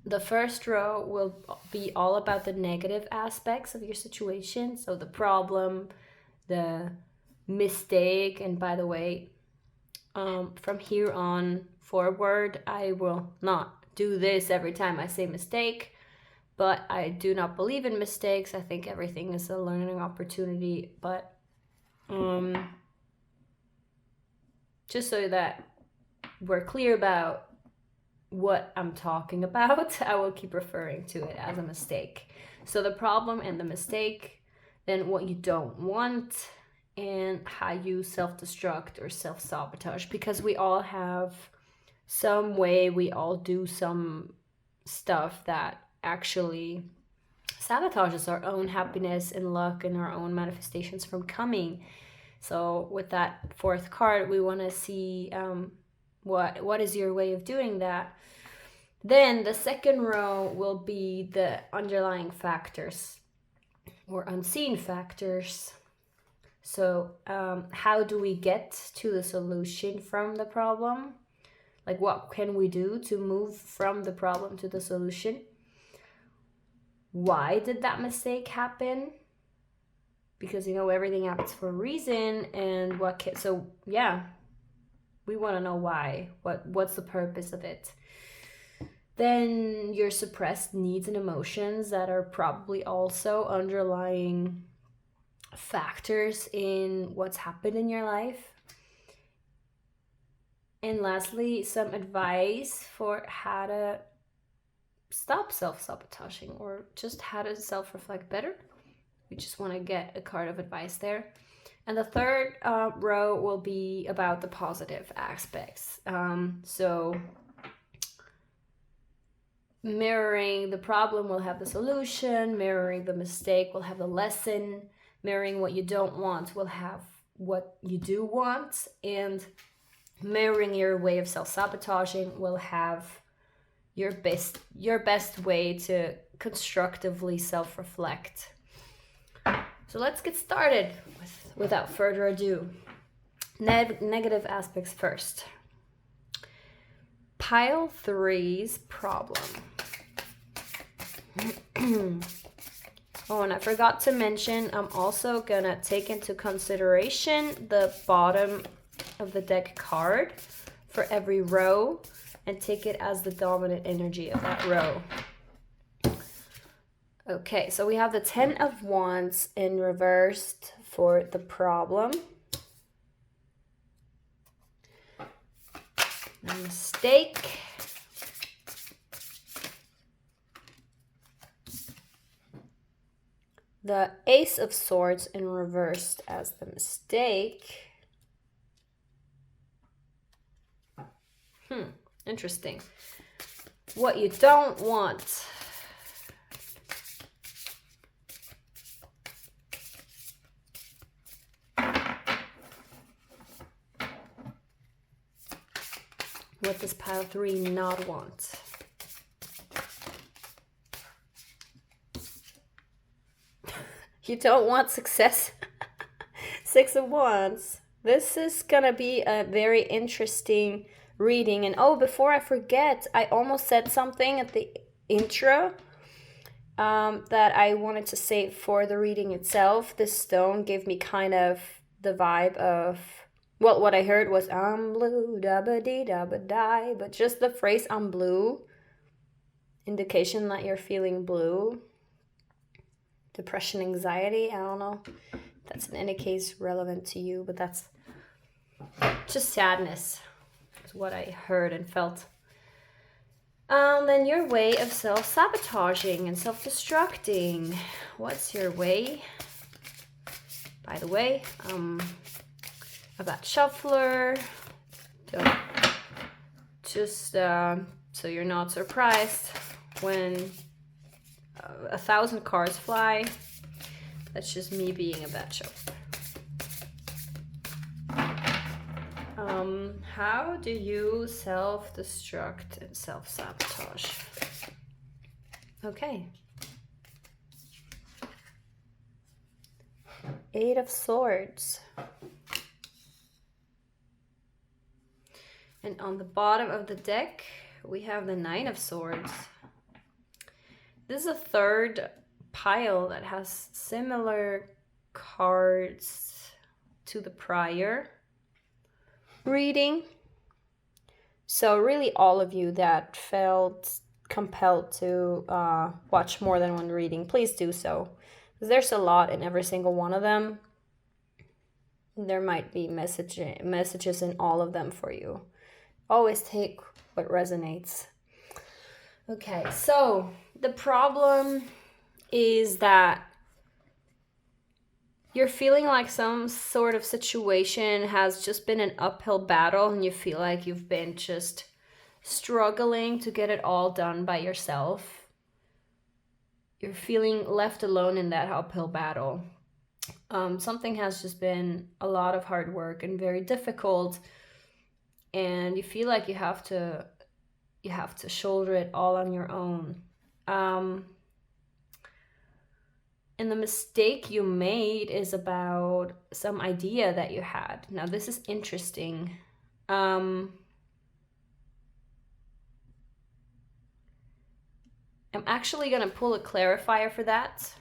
Speaker 1: The first row will be all about the negative aspects of your situation, so the problem, the mistake. And by the way, from here on forward, I will not do this every time I say mistake, but I do not believe in mistakes. I think everything is a learning opportunity, but just so that we're clear about what I'm talking about, I will keep referring to it as a mistake. So the problem and the mistake, then what you don't want, and how you self-destruct or self-sabotage, because we all have some way, we all do some stuff that actually sabotages our own happiness and luck and our own manifestations from coming. So with that 4th card, we want to see what is your way of doing that. Then the 2nd row will be the underlying factors or unseen factors. So how do we get to the solution from the problem? Like, what can we do to move from the problem to the solution? Why did that mistake happen? because, you know, everything happens for a reason, and so yeah, we want to know why. What's the purpose of it? Then your suppressed needs and emotions that are probably also underlying factors in what's happened in your life. And lastly, some advice for how to stop self-sabotaging, or just how to self-reflect better. We just want to get a card of advice there. And the third row will be about the positive aspects. So mirroring the problem will have the solution, mirroring the mistake will have the lesson, mirroring what you don't want will have what you do want, and mirroring your way of self-sabotaging will have your best way to constructively self-reflect. So let's get started without further ado. Negative aspects first. Pile 3's problem. Oh, and I forgot to mention, I'm also gonna take into consideration the bottom of the deck card for every row and take it as the dominant energy of that row. Okay, so we have the 10 of Wands in reversed for the problem. The mistake. The Ace of Swords in reversed as the mistake. Interesting. What you don't want. What does pile 3 not want? You don't want success. 6 of Wands. This is gonna be a very interesting reading. And oh, before I forget, I almost said something at the intro that I wanted to say for the reading itself. This stone gave me kind of the vibe of, well, what I heard was I'm blue, da-ba-dee, da-ba-die, but just the phrase I'm blue, indication that you're feeling blue. Depression, anxiety, I don't know. That's in any case relevant to you, but that's just sadness is what I heard and felt. Then your way of self-sabotaging and self-destructing. What's your way? By the way, a bad shuffler. Just so you're not surprised when 1,000 cards fly. That's just me being a bad shuffler. How do you self-destruct and self-sabotage? Okay. 8 of Swords. And on the bottom of the deck, we have the 9 of Swords. This is a third pile that has similar cards to the prior reading. So really all of you that felt compelled to watch more than one reading, please do so. There's a lot in every single one of them. There might be messages in all of them for you. Always take what resonates. Okay, so the problem is that you're feeling like some sort of situation has just been an uphill battle, and you feel like you've been just struggling to get it all done by yourself. You're feeling left alone in that uphill battle. Something has just been a lot of hard work and very difficult, and you feel like you have to shoulder it all on your own. And the mistake you made is about some idea that you had. Now, this is interesting. I'm actually going to pull a clarifier for that.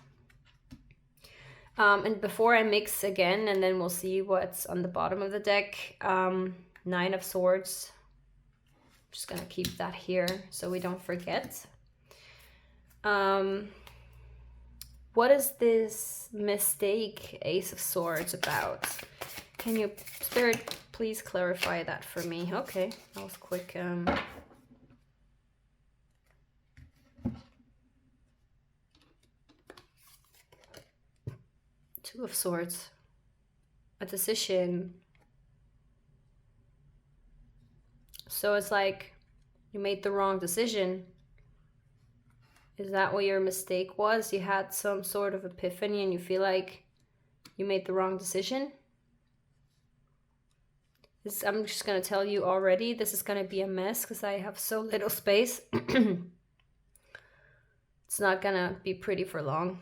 Speaker 1: And before I mix again, and then we'll see what's on the bottom of the deck, Nine of Swords. I'm just gonna keep that here so we don't forget. What is this mistake, Ace of Swords, about? Can you, Spirit, please clarify that for me? Okay, that was quick. Two of Swords. A decision. So it's like you made the wrong decision. Is that what your mistake was? You had some sort of epiphany and you feel like you made the wrong decision? I'm just going to tell you already, this is going to be a mess because I have so little space. It's not going to be pretty for long.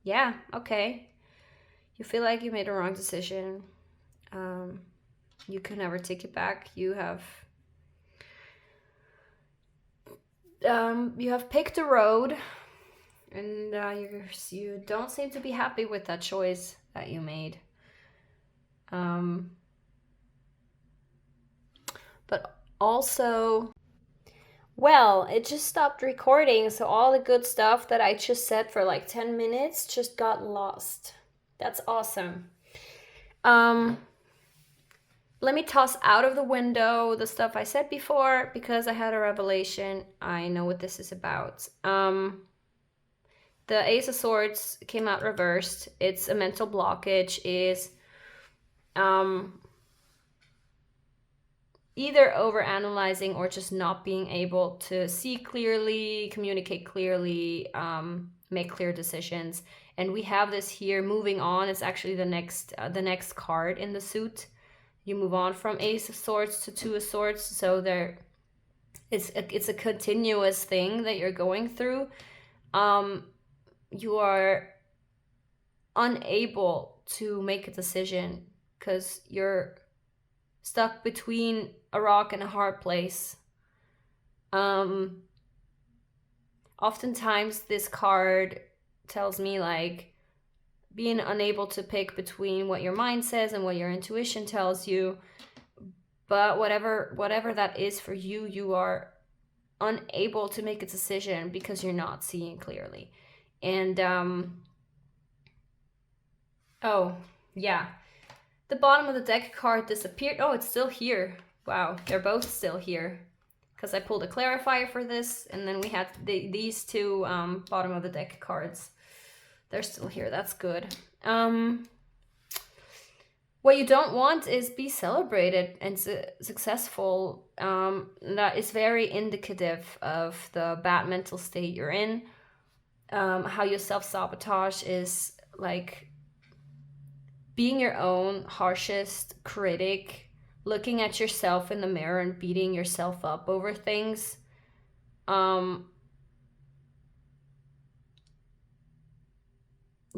Speaker 1: Yeah, okay. You feel like you made a wrong decision. You can never take it back. You have picked a road, and you don't seem to be happy with that choice that you made. But also, well, it just stopped recording, so all the good stuff that I just said for like 10 minutes just got lost. That's awesome. Let me toss out of the window the stuff I said before because I had a revelation. I know what this is about. The Ace of Swords came out reversed. It's a mental blockage, is either overanalyzing or just not being able to see clearly, communicate clearly, make clear decisions. And we have this here, moving on. It's actually the next card in the suit. You move on from Ace of Swords to Two of Swords. So it's a continuous thing that you're going through. You are unable to make a decision because you're stuck between a rock and a hard place. Oftentimes this card tells me like being unable to pick between what your mind says and what your intuition tells you. But whatever that is for you, you are unable to make a decision because you're not seeing clearly. And oh yeah, the bottom of the deck card disappeared. Oh, it's still here. Wow, they're both still here because I pulled a clarifier for this, and then we had these two bottom of the deck cards. They're still here. That's good. What you don't want is be celebrated and successful. That is very indicative of the bad mental state you're in. How you self-sabotage is like being your own harshest critic, looking at yourself in the mirror and beating yourself up over things.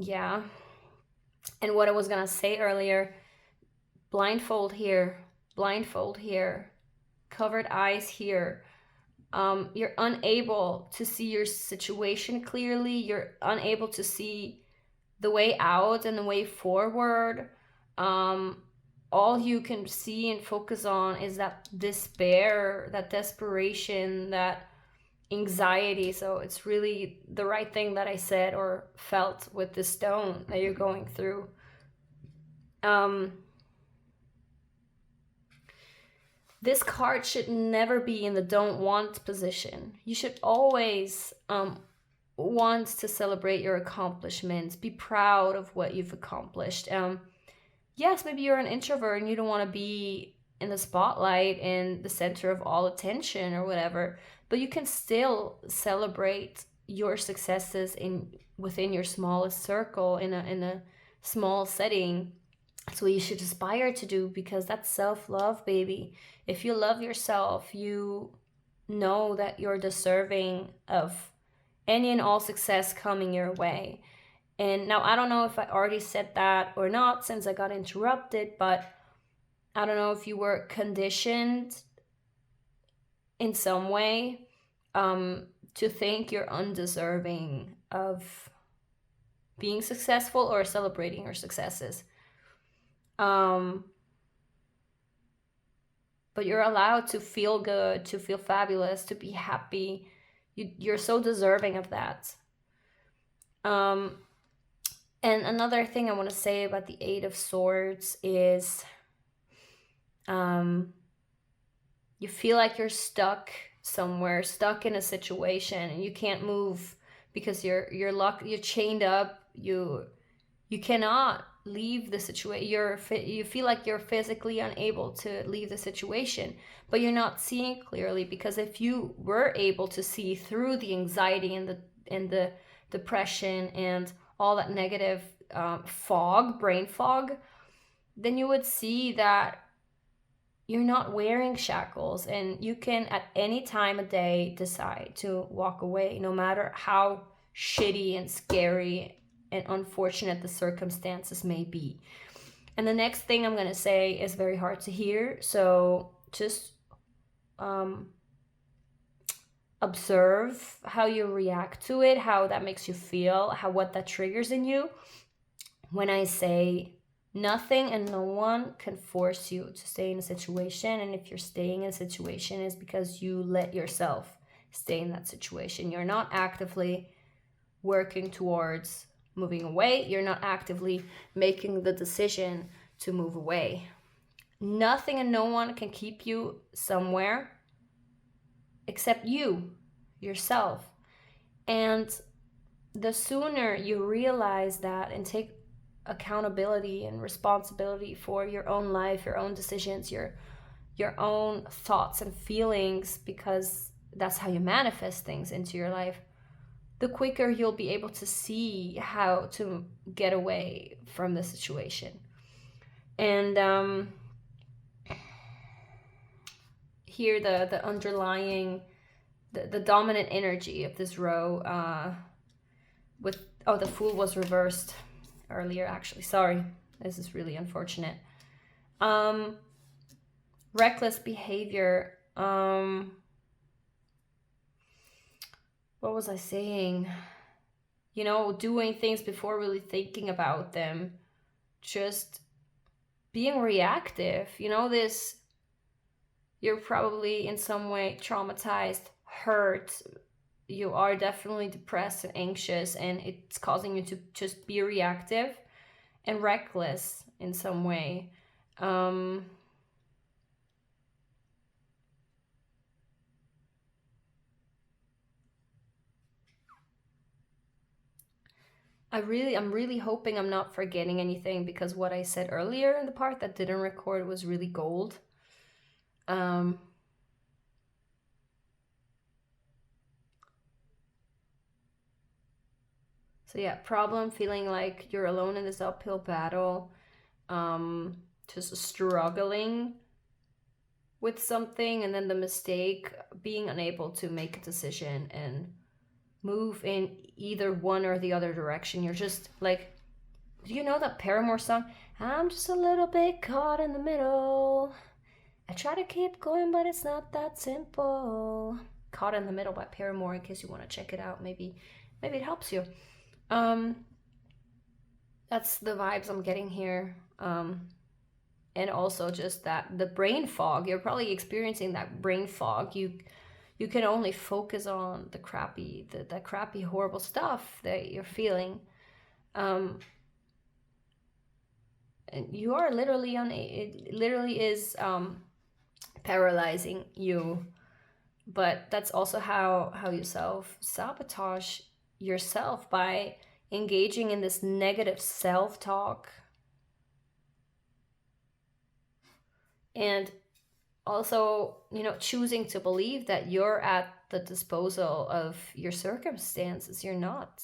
Speaker 1: Yeah. And what I was gonna say earlier, blindfold here, covered eyes here. You're unable to see your situation clearly. You're unable to see the way out and the way forward. All you can see and focus on is that despair, that desperation, that anxiety. So it's really the right thing that I said or felt with the stone that you're going through. This card should never be in the don't want position. You should always want to celebrate your accomplishments, be proud of what you've accomplished. Yes, maybe you're an introvert and you don't want to be in the spotlight and the center of all attention or whatever, but you can still celebrate your successes within your smallest circle in a small setting. That's what you should aspire to do, because that's self-love, baby. If you love yourself, you know that you're deserving of any and all success coming your way. And now I don't know if I already said that or not since I got interrupted, but I don't know if you were conditioned in some way to think you're undeserving of being successful or celebrating your successes. But you're allowed to feel good, to feel fabulous, to be happy. You're so deserving of that. And another thing I want to say about the Eight of Swords is you feel like you're stuck somewhere, stuck in a situation, and you can't move because you're locked, you're chained up. You cannot leave the situation. You feel like you're physically unable to leave the situation, but you're not seeing clearly, because if you were able to see through the anxiety and the depression and all that negative brain fog, then you would see that you're not wearing shackles, and you can at any time of day decide to walk away, no matter how shitty and scary and unfortunate the circumstances may be. And the next thing I'm going to say is very hard to hear, so just observe how you react to it, how that makes you feel, what that triggers in you. When I say nothing and no one can force you to stay in a situation, and if you're staying in a situation, it's because you let yourself stay in that situation. You're not actively working towards moving away. You're not actively making the decision to move away. Nothing and no one can keep you somewhere except you, yourself. And the sooner you realize that and take accountability and responsibility for your own life, your own decisions, your own thoughts and feelings, because that's how you manifest things into your life, the quicker you'll be able to see how to get away from the situation. And here the underlying, the dominant energy of this row with, the Fool was reversed earlier, actually. Sorry, this is really unfortunate. Reckless behavior. What was I saying? Doing things before really thinking about them. Just being reactive. You're probably in some way traumatized, hurt. You are definitely depressed and anxious, and it's causing you to just be reactive and reckless in some way. I'm really hoping I'm not forgetting anything, because what I said earlier in the part that didn't record was really gold. So yeah, problem, feeling like you're alone in this uphill battle, just struggling with something, and then the mistake, being unable to make a decision and move in either one or the other direction. You're just like, do you know that Paramore song? I'm just a little bit caught in the middle. I try to keep going, but it's not that simple. Caught in the Middle by Paramore, in case you want to check it out. Maybe it helps you. That's the vibes I'm getting here. And also just that the brain fog. You're probably experiencing that brain fog. You can only focus on the crappy, horrible stuff that you're feeling. And you are literally it literally is paralyzing you. But that's also how you self-sabotage yourself, by engaging in this negative self-talk. And also, choosing to believe that you're at the disposal of your circumstances. You're not.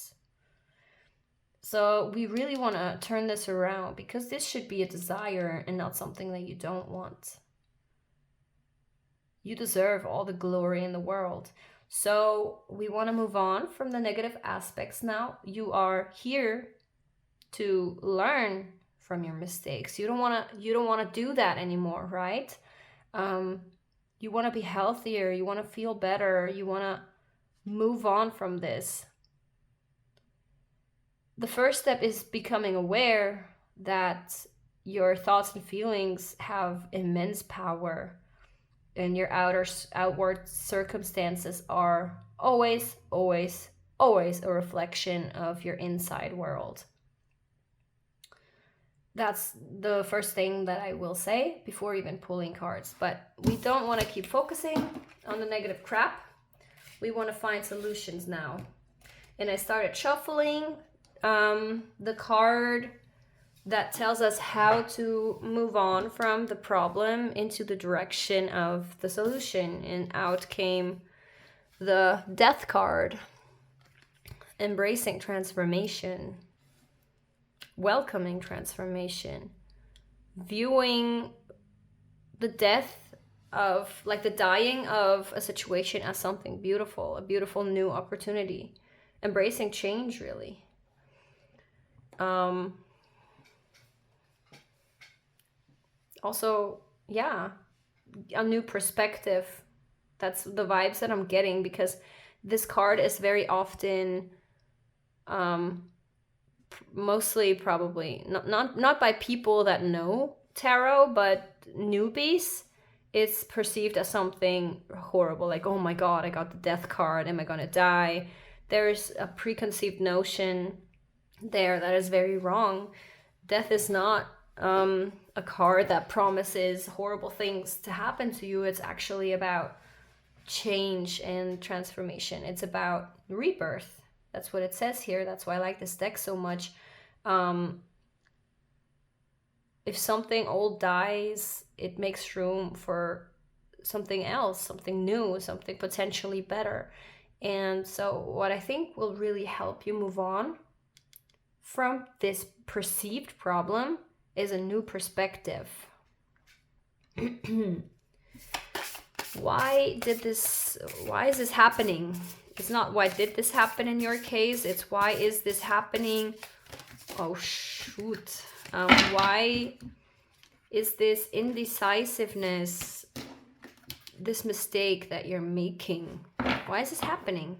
Speaker 1: So we really want to turn this around, because this should be a desire and not something that you don't want. You deserve all the glory in the world. So we want to move on from the negative aspects now. You are here to learn from your mistakes. You don't want to do that anymore, right? You want to be healthier. You want to feel better. You want to move on from this. the first step is becoming aware that your thoughts and feelings have immense power, and your outward circumstances are always, always, always a reflection of your inside world. That's the first thing that I will say before even pulling cards. But we don't want to keep focusing on the negative crap. We want to find solutions now. And I started shuffling the card that tells us how to move on from the problem into the direction of the solution. And out came the Death card. Embracing transformation. Welcoming transformation. Viewing the death of, like the dying of a situation as something beautiful, a beautiful new opportunity. Embracing change, really. Also, yeah, a new perspective. That's the vibes that I'm getting, because this card is very often mostly probably not by people that know tarot, but newbies. It's perceived as something horrible, like, oh my god, I got the death card, am I gonna die? There's a preconceived notion there that is very wrong. Death is not a card that promises horrible things to happen to you. It's actually about change and transformation. It's about rebirth. That's what it says here. That's why I like this deck so much. If something old dies, it makes room for something else, something new, something potentially better. And so what I think will really help you move on from this perceived problem is a new perspective. Why is this happening? It's not why did this happen in your case, it's why is this happening? Oh shoot. Why is this indecisiveness, this mistake that you're making? Why is this happening?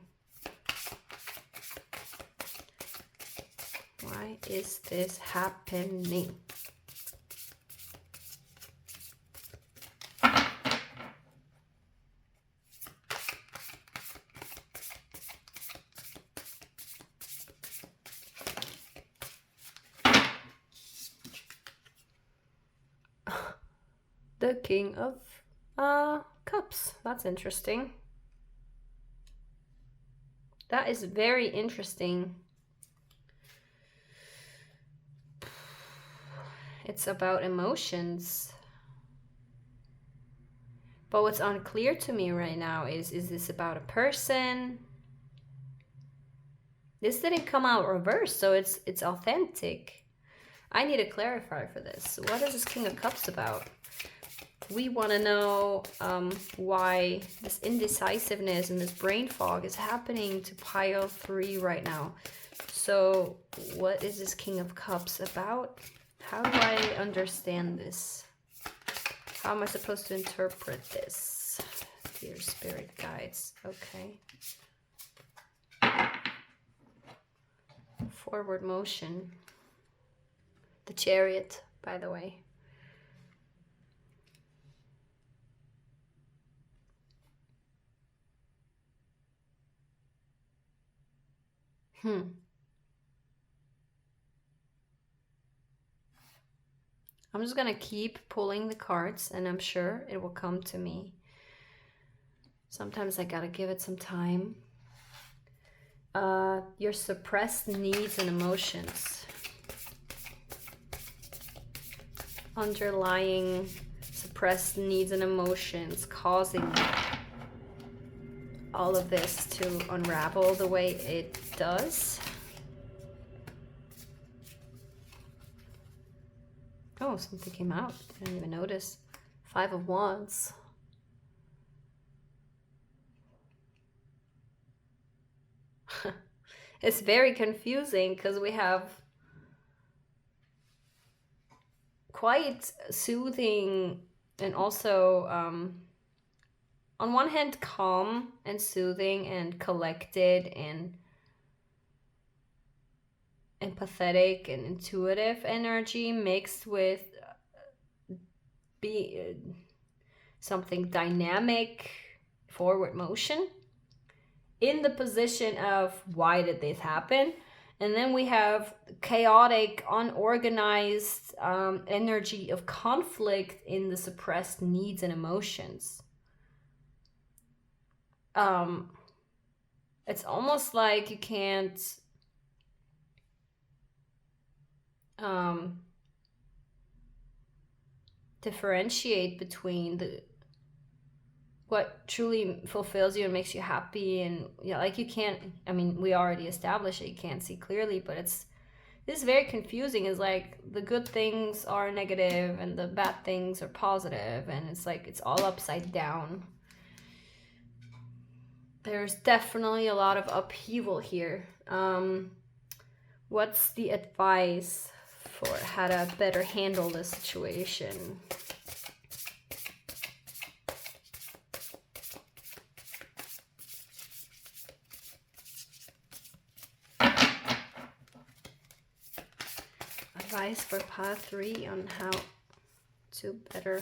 Speaker 1: Why is this happening? The King of Cups. That's interesting. That is very interesting. It's about emotions. But what's unclear to me right now is this about a person? This didn't come out reversed, so it's authentic. I need to clarify for this. What is this King of Cups about? We want to know why this indecisiveness and this brain fog is happening to pile 3 right now. So what is this King of Cups about? How do I understand this? How am I supposed to interpret this? Dear spirit guides. Okay. Forward motion. The Chariot, by the way. I'm just gonna keep pulling the cards, and I'm sure it will come to me. Sometimes I gotta give it some time. Your suppressed needs and emotions. Underlying suppressed needs and emotions causing all of this to unravel the way it does. Oh, something came out. I didn't even notice. 5 of Wands. It's very confusing because we have quite soothing and also on one hand calm and soothing and collected and empathetic and intuitive energy mixed with something dynamic, forward motion, in the position of why did this happen? And then we have chaotic, unorganized energy of conflict in the suppressed needs and emotions. It's almost like you can't differentiate between what truly fulfills you and makes you happy, and like you can't, I mean, we already established it, you can't see clearly, but this is very confusing. Is like the good things are negative and the bad things are positive, and it's like it's all upside down. There's definitely a lot of upheaval here. What's the advice for how to better handle this situation? Advice for part 3 on how to better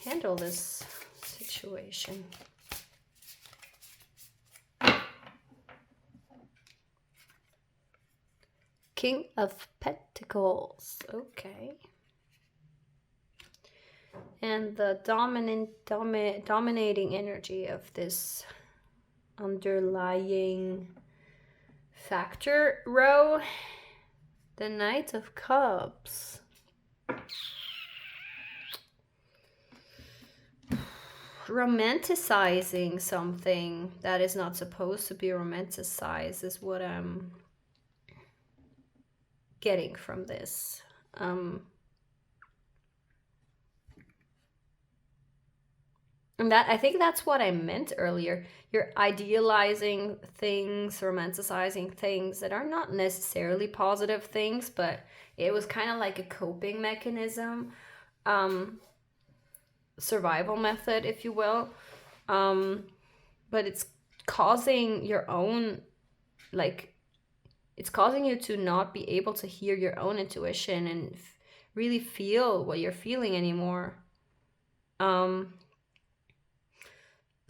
Speaker 1: handle this situation. King of Pentacles. Okay. And the dominating energy of this underlying factor row, the Knight of Cups. Romanticizing something that is not supposed to be romanticized is what I'm getting from this. And that, I think that's what I meant earlier. You're idealizing things, romanticizing things that are not necessarily positive things, but it was kind of like a coping mechanism, survival method, if you will. But it's causing your own, like, it's causing you to not be able to hear your own intuition and really feel what you're feeling anymore.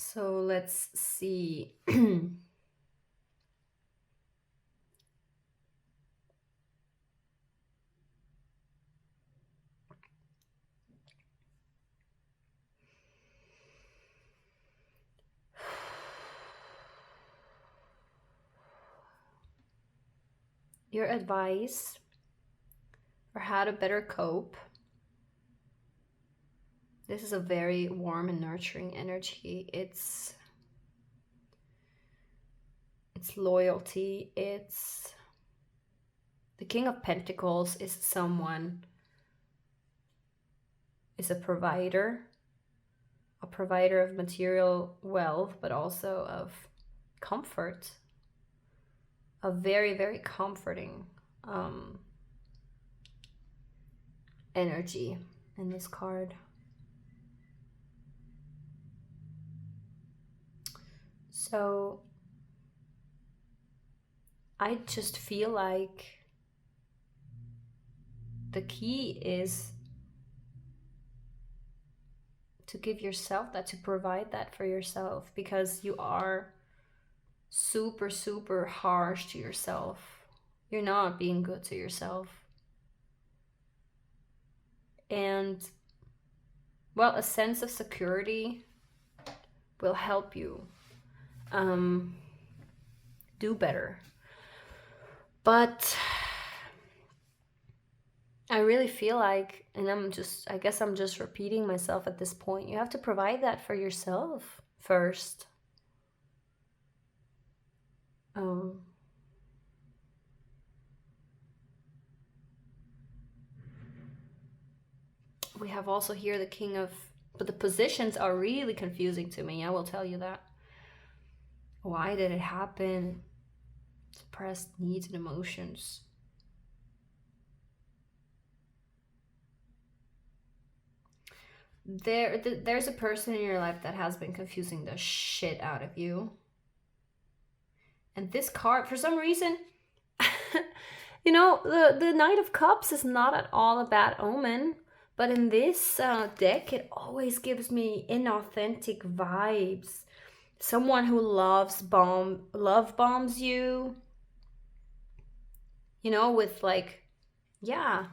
Speaker 1: So let's see. Your advice for how to better cope. This is a very warm and nurturing energy. It's loyalty. It's the King of Pentacles is someone, is a provider of material wealth, but also of comfort. A very, very comforting energy in this card. So I just feel like the key is to give yourself that, to provide that for yourself, because you are super, super harsh to yourself. You're not being good to yourself. And, well, a sense of security will help you do better. But I really feel like, and I guess I'm just repeating myself at this point, you have to provide that for yourself first. We have also here the King of, but the positions are really confusing to me, I will tell you that. Why did it happen? Suppressed needs and emotions. There's a person in your life that has been confusing the shit out of you. And this card, for some reason, You know, the Knight of Cups is not at all a bad omen, but in this deck, it always gives me inauthentic vibes. Someone who love bombs you, you know, with like, yeah,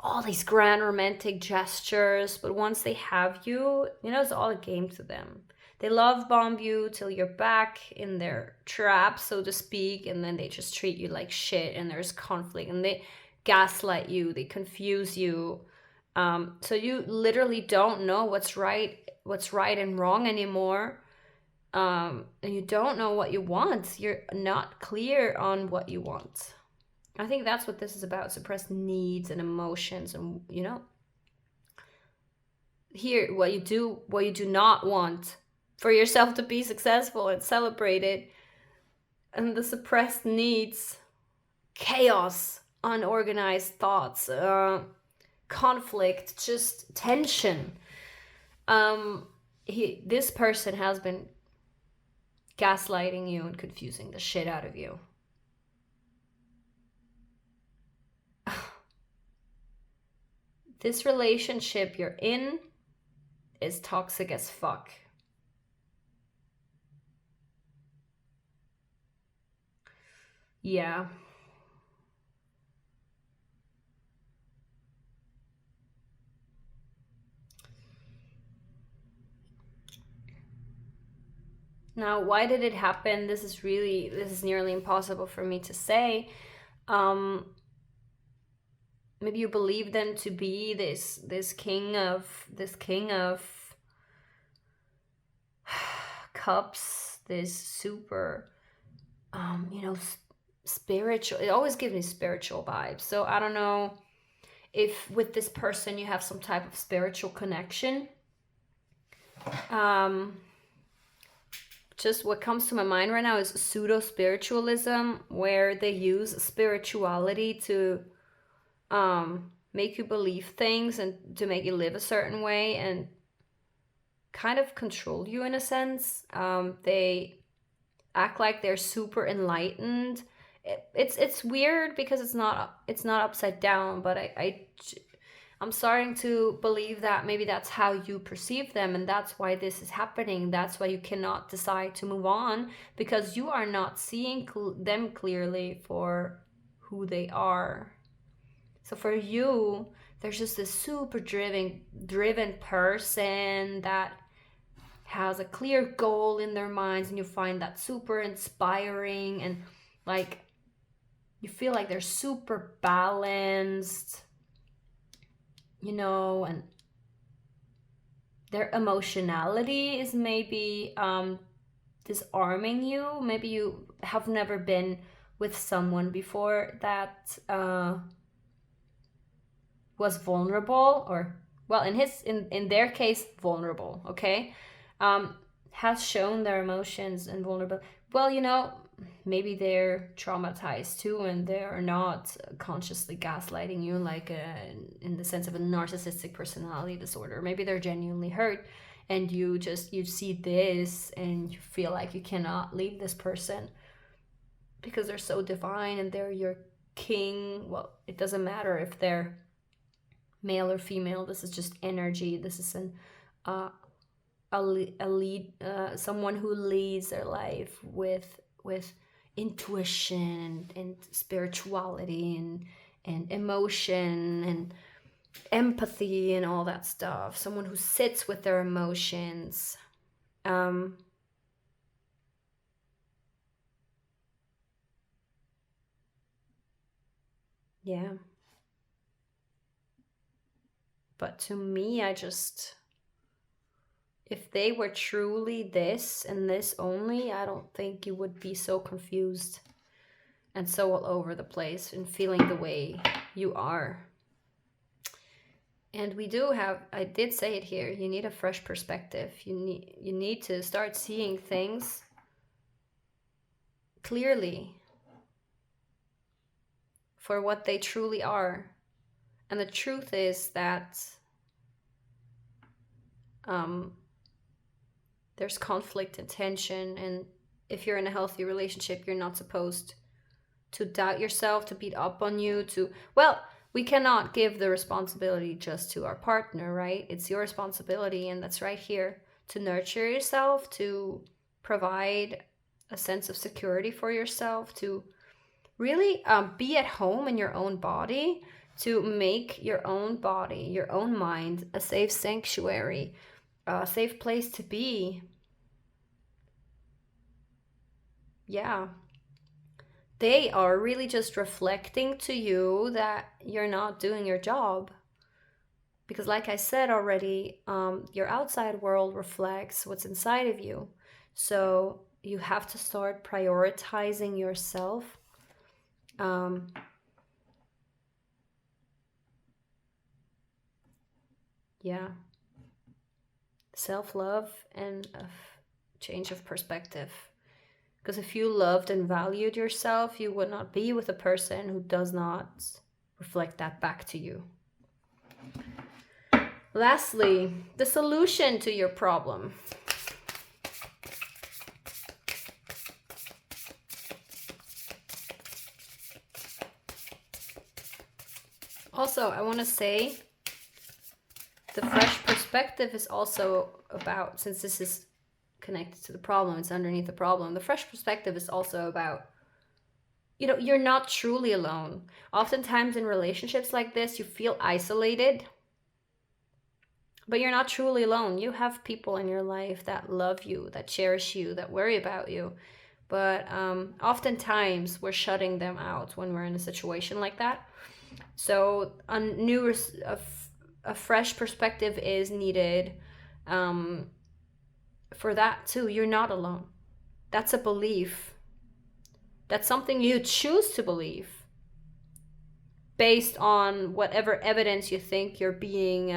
Speaker 1: all these grand romantic gestures, but once they have you, you know, it's all a game to them. They love bomb you till you're back in their trap, so to speak, and then they just treat you like shit, and there's conflict, and they gaslight you, they confuse you. So you literally don't know what's right and wrong anymore. And you don't know what you want. You're not clear on what you want. I think that's what this is about, suppressed needs and emotions, and you know, here what you do not want for yourself to be successful and celebrated, and the suppressed needs, chaos, unorganized thoughts, conflict, just tension. This person has been gaslighting you and confusing the shit out of you. This relationship you're in is toxic as fuck. Yeah. Now, why did it happen? This is nearly impossible for me to say. Maybe you believe them to be this king of cups, this super you know, spiritual. It always gives me spiritual vibes. So I don't know if with this person you have some type of spiritual connection. Just what comes to my mind right now is pseudo spiritualism, where they use spirituality to make you believe things and to make you live a certain way and kind of control you in a sense. They act like they're super enlightened. It's weird because it's not upside down, but I'm starting to believe that maybe that's how you perceive them, and that's why this is happening. That's why you cannot decide to move on, because you are not seeing them clearly for who they are. So for you, there's just this super driven person that has a clear goal in their minds, and you find that super inspiring, and like you feel like they're super balanced, you know, and their emotionality is maybe disarming you. Maybe you have never been with someone before that was vulnerable, or well, in their case, vulnerable, okay, has shown their emotions and vulnerable. Well, you know, maybe they're traumatized too, and they're not consciously gaslighting you like in the sense of a narcissistic personality disorder. Maybe they're genuinely hurt, and you see this and you feel like you cannot leave this person because they're so divine and they're your king. Well, it doesn't matter if they're male or female. This is just energy. This is a lead, someone who leads their life with intuition and spirituality and emotion and empathy and all that stuff. Someone who sits with their emotions. Yeah. But to me, if they were truly this and this only, I don't think you would be so confused and so all over the place and feeling the way you are. And I did say it here, you need a fresh perspective. You need to start seeing things clearly for what they truly are. And the truth is that there's conflict and tension, and if you're in a healthy relationship, you're not supposed to doubt yourself, to beat up on you, to, well, we cannot give the responsibility just to our partner, right? It's your responsibility, and that's right here, to nurture yourself, to provide a sense of security for yourself, to really be at home in your own body, to make your own body, your own mind, a safe sanctuary, a safe place to be. Yeah. They are really just reflecting to you that you're not doing your job. Because like I said already, your outside world reflects what's inside of you. So you have to start prioritizing yourself. Yeah. Self-love and a change of perspective. Because if you loved and valued yourself, you would not be with a person who does not reflect that back to you. Lastly, the solution to your problem. Also, I want to say the fresh perspective is also about, since this is connected to the problem, it's underneath the problem, the fresh perspective is also about, you know, you're not truly alone. Oftentimes in relationships like this, you feel isolated, but you're not truly alone. You have people in your life that love you, that cherish you, that worry about you. But oftentimes we're shutting them out when we're in a situation like that. So a fresh perspective is needed for that too. You're not alone. That's a belief. That's something you choose to believe based on whatever evidence you think you're being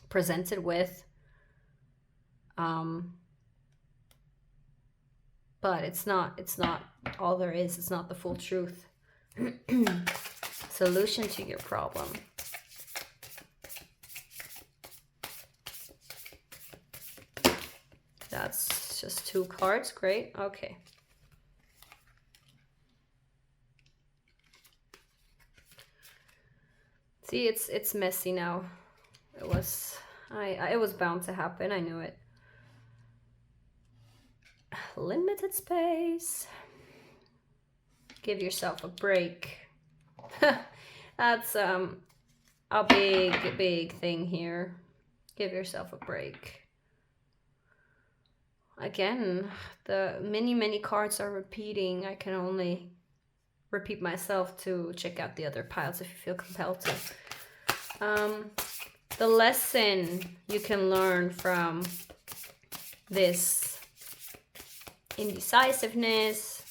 Speaker 1: presented with. But it's not all there is. It's not the full truth. Solution to your problem. That's just 2 cards. Great. Okay. See, it's messy now. It was bound to happen. I knew it. Limited space. Give yourself a break. That's a big thing here. Give yourself a break. Again, the many cards are repeating. I can only repeat myself to check out the other piles if you feel compelled to. The lesson you can learn from this indecisiveness,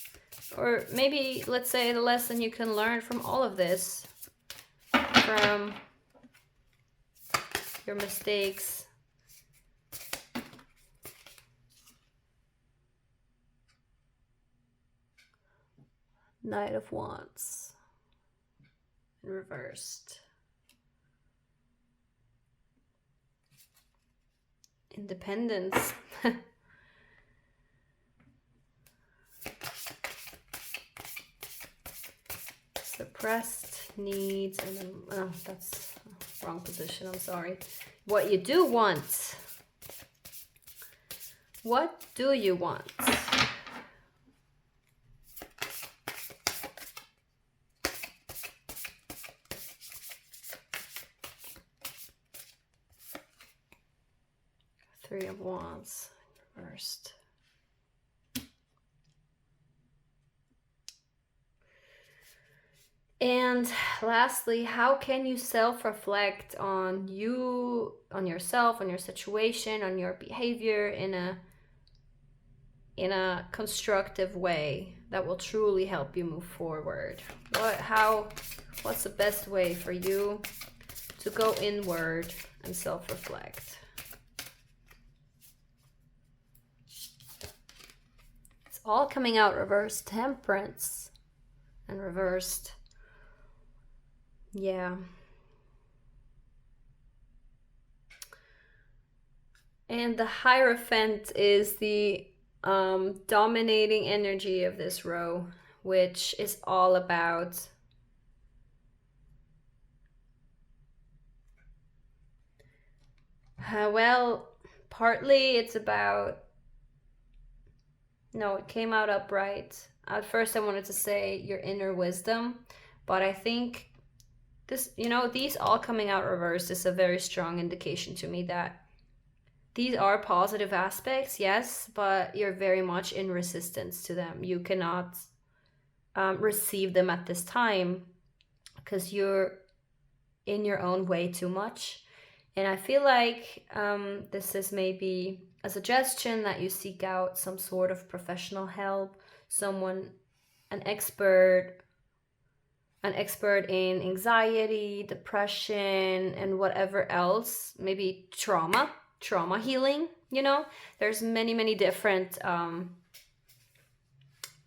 Speaker 1: or maybe let's say the lesson you can learn from all of this, from your mistakes. Knight of Wands reversed. Independence. Suppressed needs, and then, oh, that's wrong position, I'm sorry. What you do want. What do you want? Three of Wands reversed. And lastly, how can you self-reflect on you, on yourself, on your situation, on your behavior in a constructive way that will truly help you move forward? What's the best way for you to go inward and self-reflect? It's all coming out reversed. Temperance and reversed. Yeah. And the Hierophant is the dominating energy of this row, which is all about well, partly it's about, no, it came out upright. At first I wanted to say your inner wisdom, but I think this, these all coming out reversed is a very strong indication to me that these are positive aspects, yes, but you're very much in resistance to them. You cannot receive them at this time because you're in your own way too much. And I feel like this is maybe a suggestion that you seek out some sort of professional help, someone, an expert in anxiety, depression, and whatever else, maybe trauma healing. There's many different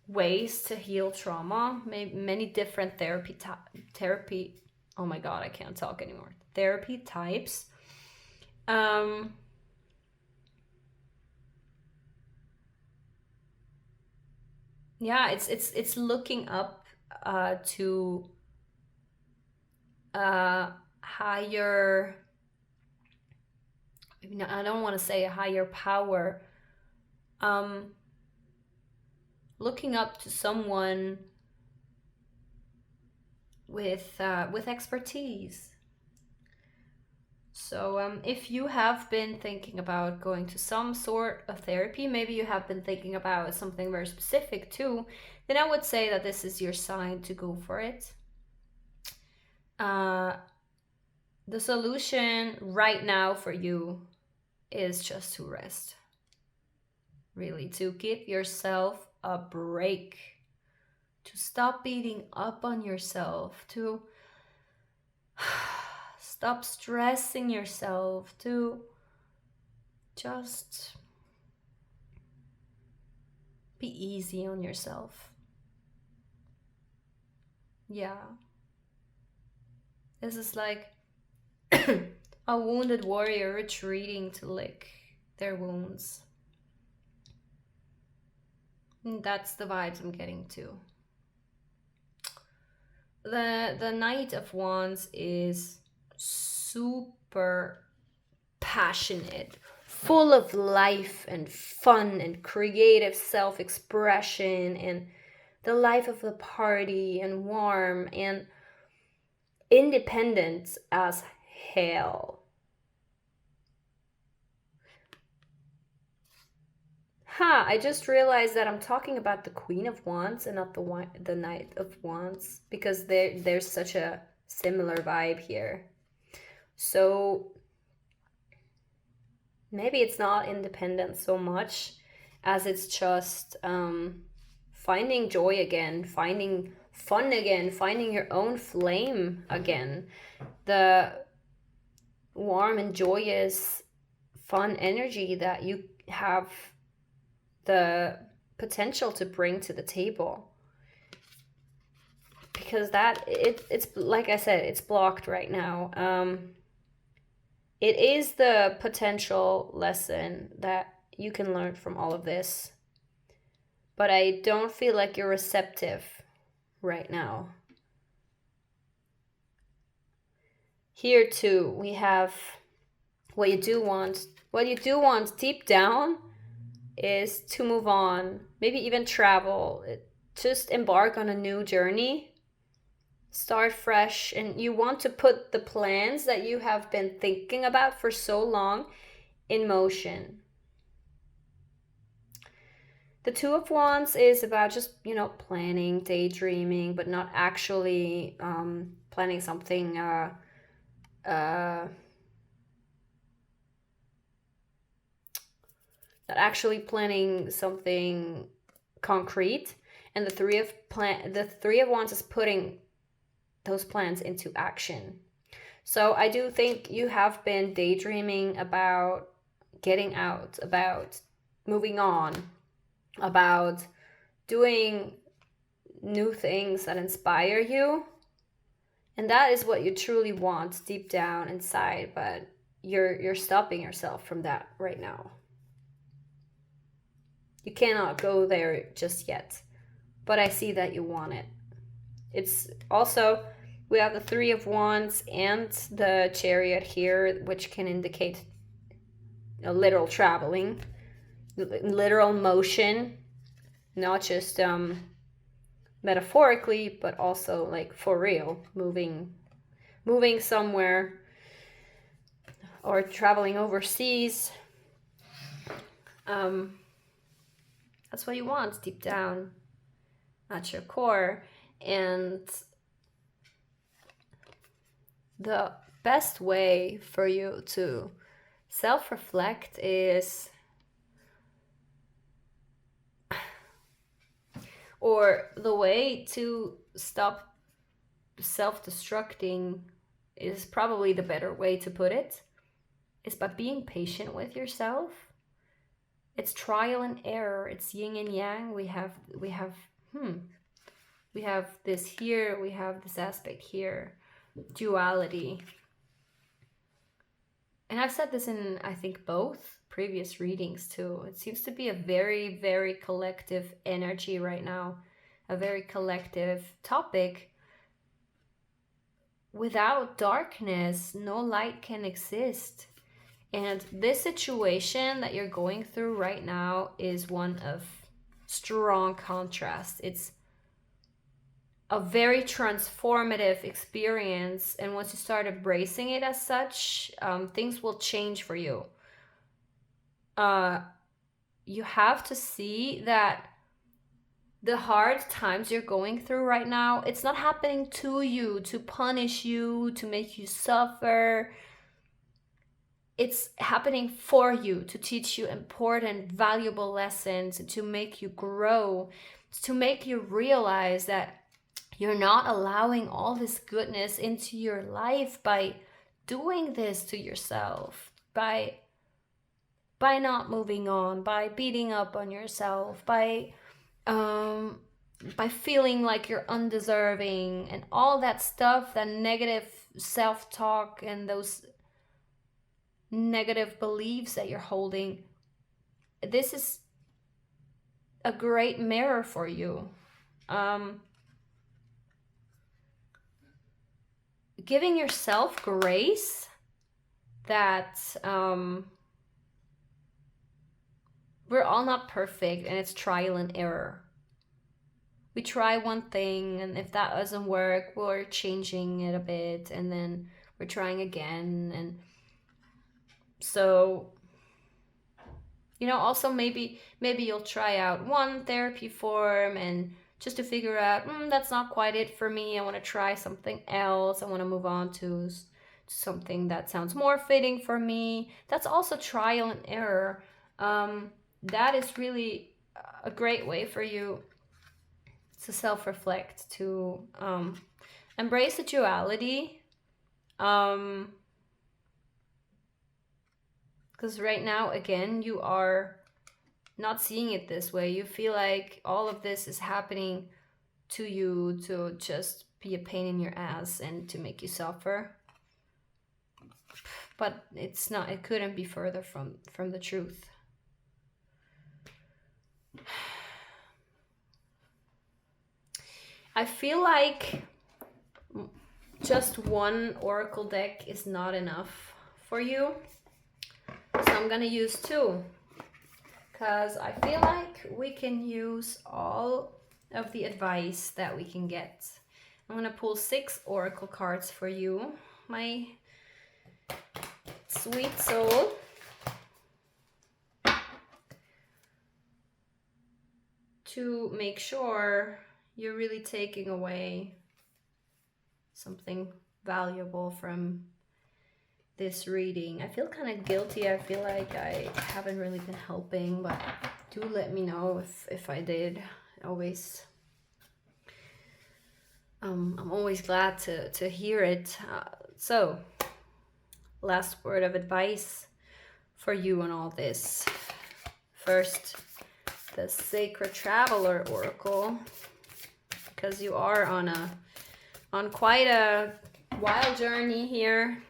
Speaker 1: ways to heal trauma, many different therapy, oh my god, I can't talk anymore, therapy types. Yeah, it's looking up to higher, I don't want to say a higher power, looking up to someone with expertise. So if you have been thinking about going to some sort of therapy, maybe you have been thinking about something very specific too, then I would say that this is your sign to go for it. The solution right now for you is just to rest. Really, to give yourself a break, to stop beating up on yourself, to stop stressing yourself, to just be easy on yourself. Yeah. This is like a wounded warrior retreating to lick their wounds. And that's the vibes I'm getting to. The Knight of Wands is super passionate, full of life and fun and creative self-expression and the life of the party, and warm and independent as hell. I just realized that I'm talking about the Queen of Wands and not the Knight of Wands, because there's such a similar vibe here. So maybe it's not independent so much as it's just finding joy again, finding fun again, finding your own flame again. The warm and joyous, fun energy that you have the potential to bring to the table, because it's like I said, it's blocked right now. It is the potential lesson that you can learn from all of this, but I don't feel like you're receptive right now. Here too, we have what you do want deep down is to move on, maybe even travel, just embark on a new journey, start fresh, and you want to put the plans that you have been thinking about for so long in motion. The Two of Wands is about just, planning, daydreaming, but not actually planning something not actually planning something concrete. And the Three of Wands is putting those plans into action. So I do think you have been daydreaming about getting out, about moving on, about doing new things that inspire you. And that is what you truly want deep down inside, but you're stopping yourself from that right now. You cannot go there just yet. but I see that you want it. It's also, we have the Three of Wands and the Chariot here, which can indicate a literal traveling, literal motion, not just metaphorically, but also like for real, moving somewhere, or traveling overseas. That's what you want deep down at your core. And the best way for you to self-reflect is, or the way to stop self-destructing is probably the better way to put it, is by being patient with yourself. It's trial and error. It's yin and yang. We have this here, we have this aspect here, duality. And I've said this in, I think, both previous readings too. It seems to be a very, very collective energy right now, a very collective topic. Without darkness, no light can exist. And this situation that you're going through right now is one of strong contrast. It's a very transformative experience, and once you start embracing it as such, things will change for you. You have to see that the hard times you're going through right now, it's not happening to you to punish you, to make you suffer. It's happening for you to teach you important, valuable lessons, to make you grow, to make you realize that you're not allowing all this goodness into your life by doing this to yourself, by not moving on, by beating up on yourself, by feeling like you're undeserving, and all that stuff, that negative self-talk and those negative beliefs that you're holding. This is a great mirror for you. Giving yourself grace that we're all not perfect, and it's trial and error. We try one thing, and if that doesn't work, we're changing it a bit, and then we're trying again. And so, also maybe you'll try out one therapy form, and just to figure out, that's not quite it for me. I want to try something else. I want to move on to something that sounds more fitting for me. That's also trial and error. That is really a great way for you to self-reflect, to embrace the duality. Because right now, again, you are not seeing it this way. You feel like all of this is happening to you to just be a pain in your ass and to make you suffer. But it's not, it couldn't be further from the truth. I feel like just one oracle deck is not enough for you. So I'm gonna use two, because I feel like we can use all of the advice that we can get. I'm gonna pull 6 oracle cards for you, my sweet soul. To make sure you're really taking away something valuable from this reading. I feel kind of guilty. I feel like I haven't really been helping, but do let me know if I did. Always, I'm always glad to hear it. So, last word of advice for you on all this. First, the Sacred Traveler Oracle, because you are on quite a wild journey here.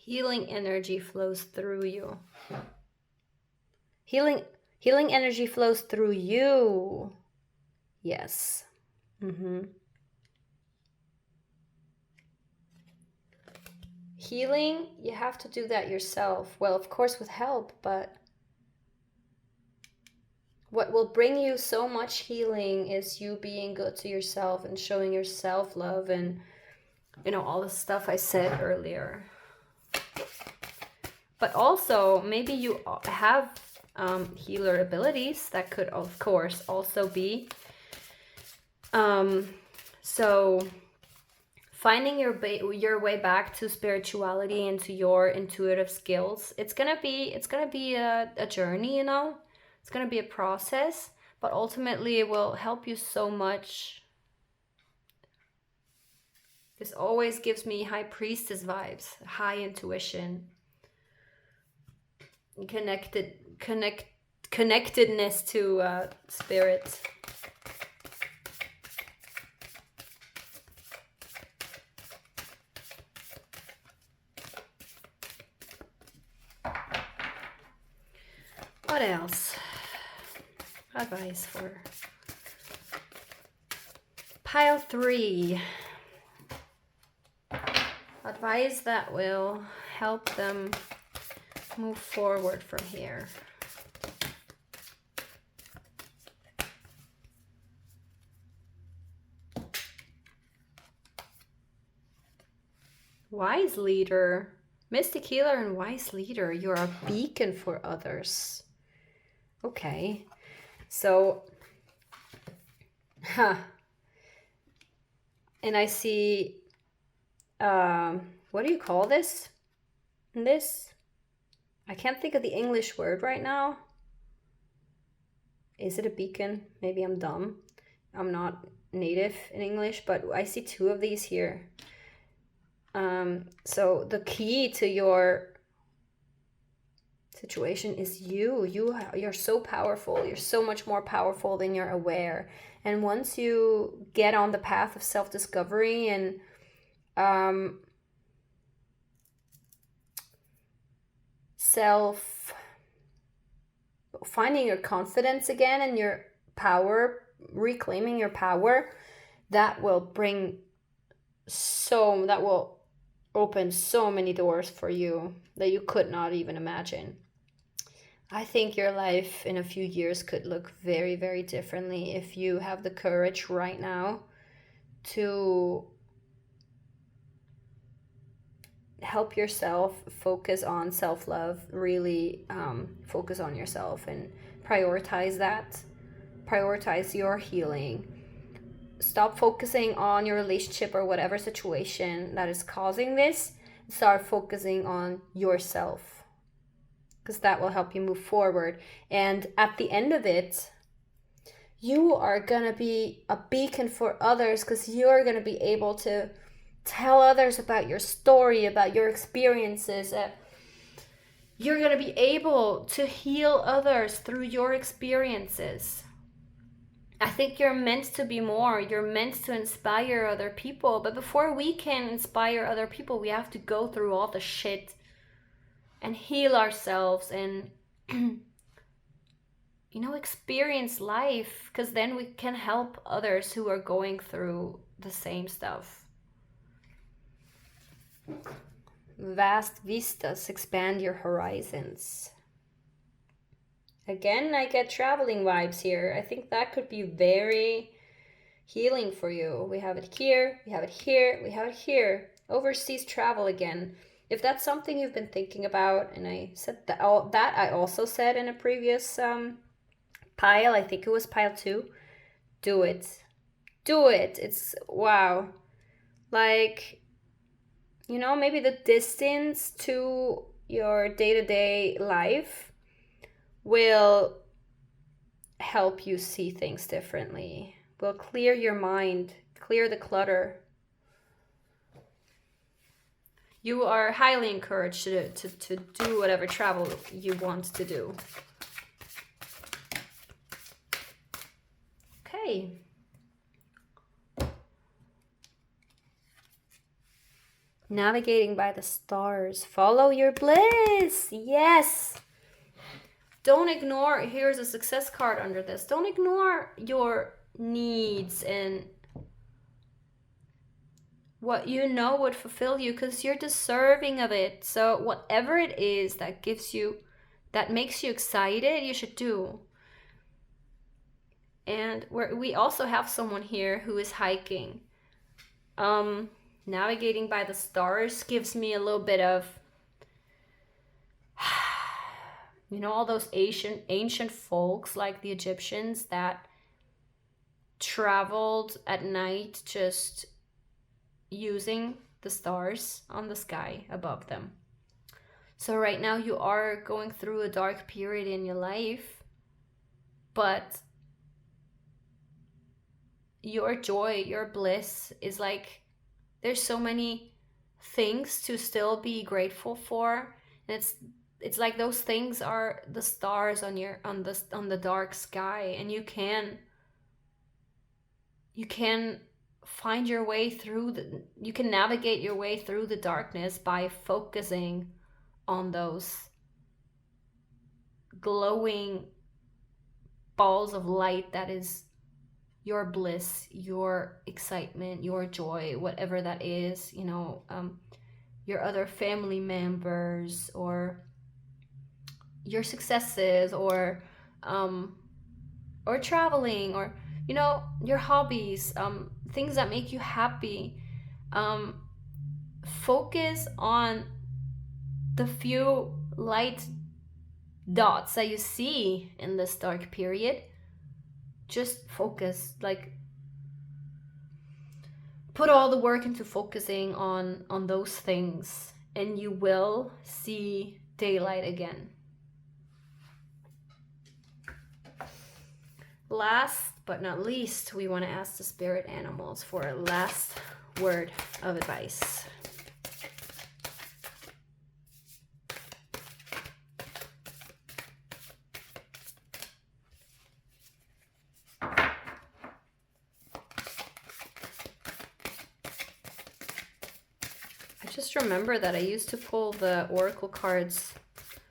Speaker 1: Healing energy flows through you. Healing energy flows through you. Yes. Healing, you have to do that yourself. Well, of course with help, but what will bring you so much healing is you being good to yourself and showing yourself love and, you know, all the stuff I said earlier. But also, maybe you have healer abilities. That could, of course, also be. So finding your way back to spirituality and to your intuitive skills, it's gonna be a journey, you know. It's gonna be a process, but ultimately it will help you so much. This always gives me high priestess vibes, high intuition, connectedness to spirit. What else? Advice for pile 3. Advice that will help them move forward from here. Wise leader. Mystic healer and wise leader. You're a beacon for others. Okay. So, and I see, what do you call this? I can't think of the English word right now. Is it a beacon? Maybe I'm dumb. I'm not native in English, but I see 2 of these here. So the key to your situation is you're so powerful. You're so much more powerful than you're aware. And once you get on the path of self-discovery and finding your confidence again and your power, reclaiming your power, that will open so many doors for you that you could not even imagine. I think your life in a few years could look very, very differently if you have the courage right now to help yourself focus on self-love, really focus on yourself and prioritize that. Prioritize your healing. Stop focusing on your relationship or whatever situation that is causing this. Start focusing on yourself, because that will help you move forward. And at the end of it, you are gonna be a beacon for others, because you're gonna be able to tell others about your story, about your experiences. You're gonna be able to heal others through your experiences. I think you're meant to be more. You're meant to inspire other people. But before we can inspire other people, we have to go through all the shit and heal ourselves and, experience life. Because then we can help others who are going through the same stuff. Vast vistas, expand your horizons. Again, I get traveling vibes here. I think that could be very healing for you. We have it here, we have it here, we have it here. Overseas travel again. If that's something you've been thinking about, and I said that I also said in a previous pile, I think it was pile 2, do it. Do it. It's wow. Like, maybe the distance to your day-to-day life will help you see things differently, will clear your mind, clear the clutter. You are highly encouraged to do whatever travel you want to do. Okay. Navigating by the stars. Follow your bliss. Yes. Don't ignore, here's a success card under this. Don't ignore your needs and what you know would fulfill you, because you're deserving of it. So whatever it is that gives you, that makes you excited, you should do. And we also have someone here who is hiking. Navigating by the stars gives me a little bit of, you know, all those ancient folks like the Egyptians that traveled at night just using the stars on the sky above them. So right now you are going through a dark period in your life, but your joy, your bliss is like, there's so many things to still be grateful for, and it's like those things are the stars on the dark sky, and you can find your way through you can navigate your way through the darkness by focusing on those glowing balls of light that is your bliss, your excitement, your joy, whatever that is, you know, your other family members, or your successes, or traveling, or, you know, your hobbies, things that make you happy. Focus on the few light dots that you see in this dark period. Just focus, like, put all the work into focusing on those things, and you will see daylight again. Last but not least, we want to ask the spirit animals for a last word of advice. Just remember that I used to pull the oracle cards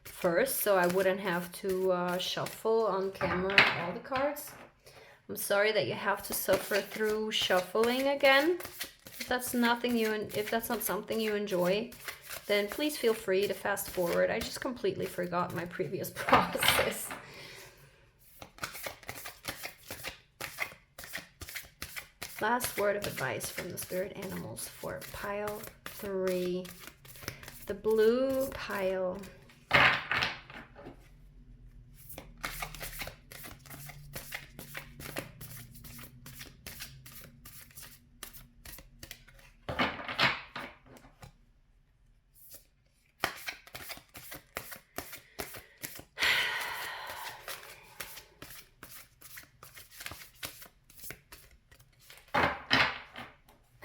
Speaker 1: first, so I wouldn't have to shuffle on camera all the cards. I'm sorry that you have to suffer through shuffling again. If that's not something you enjoy, then please feel free to fast forward. I just completely forgot my previous process. Last word of advice from the spirit animals for pile 3, the blue pile.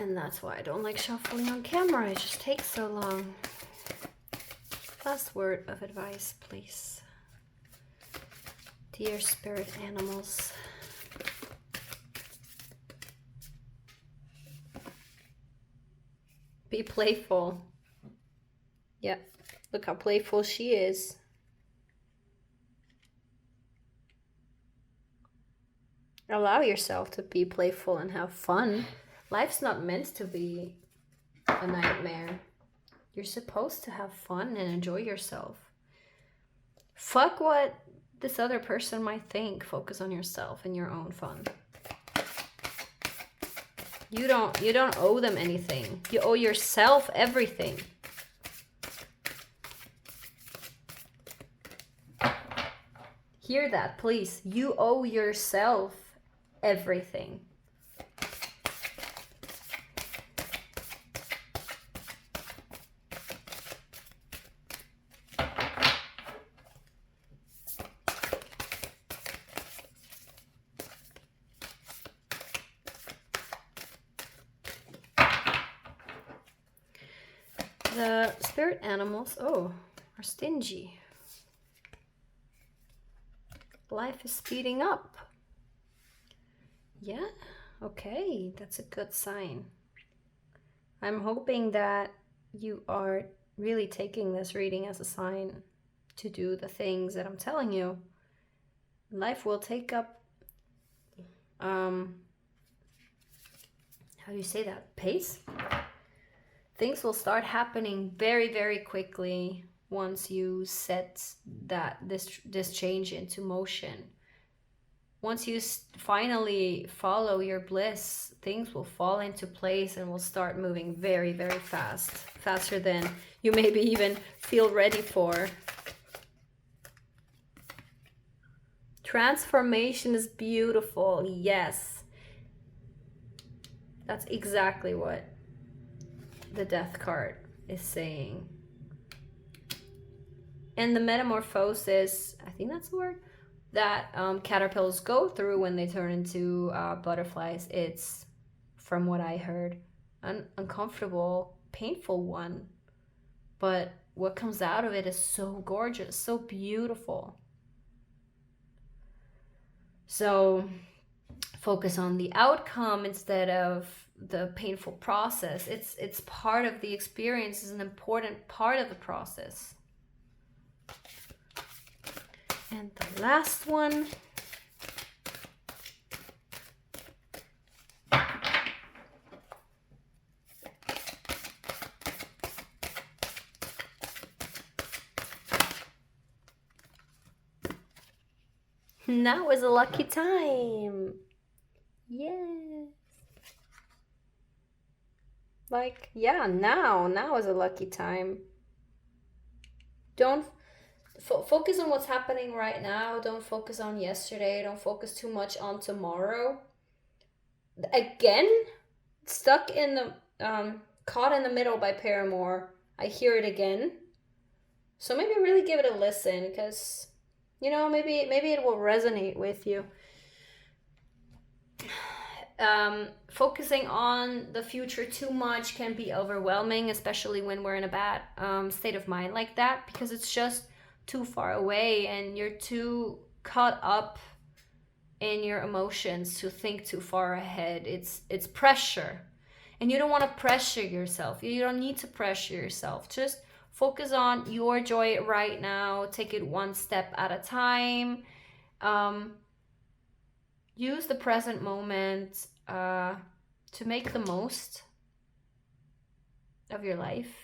Speaker 1: And that's why I don't like shuffling on camera. It just takes so long. Last word of advice, please. Dear spirit animals. Be playful. Yeah, look how playful she is. Allow yourself to be playful and have fun. Life's not meant to be a nightmare. You're supposed to have fun and enjoy yourself. Fuck what this other person might think. Focus on yourself and your own fun. You don't owe them anything. You owe yourself everything. Hear that, please. You owe yourself everything. The spirit animals, are stingy. Life is speeding up. Yeah, okay, that's a good sign. I'm hoping that you are really taking this reading as a sign to do the things that I'm telling you. Life will take up, how do you say that? Pace? Things will start happening very, very quickly once you set this change into motion. Once you finally follow your bliss, things will fall into place and will start moving very, very fast. Faster than you maybe even feel ready for. Transformation is beautiful. Yes. That's exactly what the Death card is saying. And the metamorphosis, I think that's the word, that caterpillars go through when they turn into butterflies, it's, from what I heard, an uncomfortable, painful one. But what comes out of it is so gorgeous, so beautiful. So focus on the outcome instead of the painful process. It's part of the experience, it's an important part of the process. And the last one. Now is a lucky time. Yes. Like, yeah, now is a lucky time. Don't focus on what's happening right now. Don't focus on yesterday. Don't focus too much on tomorrow. Again, stuck in the Caught in the Middle by Paramore. I hear it again. So maybe really give it a listen, because, you know, maybe it will resonate with you. Focusing on the future too much can be overwhelming, especially when we're in a bad state of mind like that, because it's just too far away and you're too caught up in your emotions to think too far ahead. It's pressure, and you don't want to pressure yourself. You don't need to pressure yourself. Just focus on your joy right now. Take it one step at a time. Use the present moment to make the most of your life.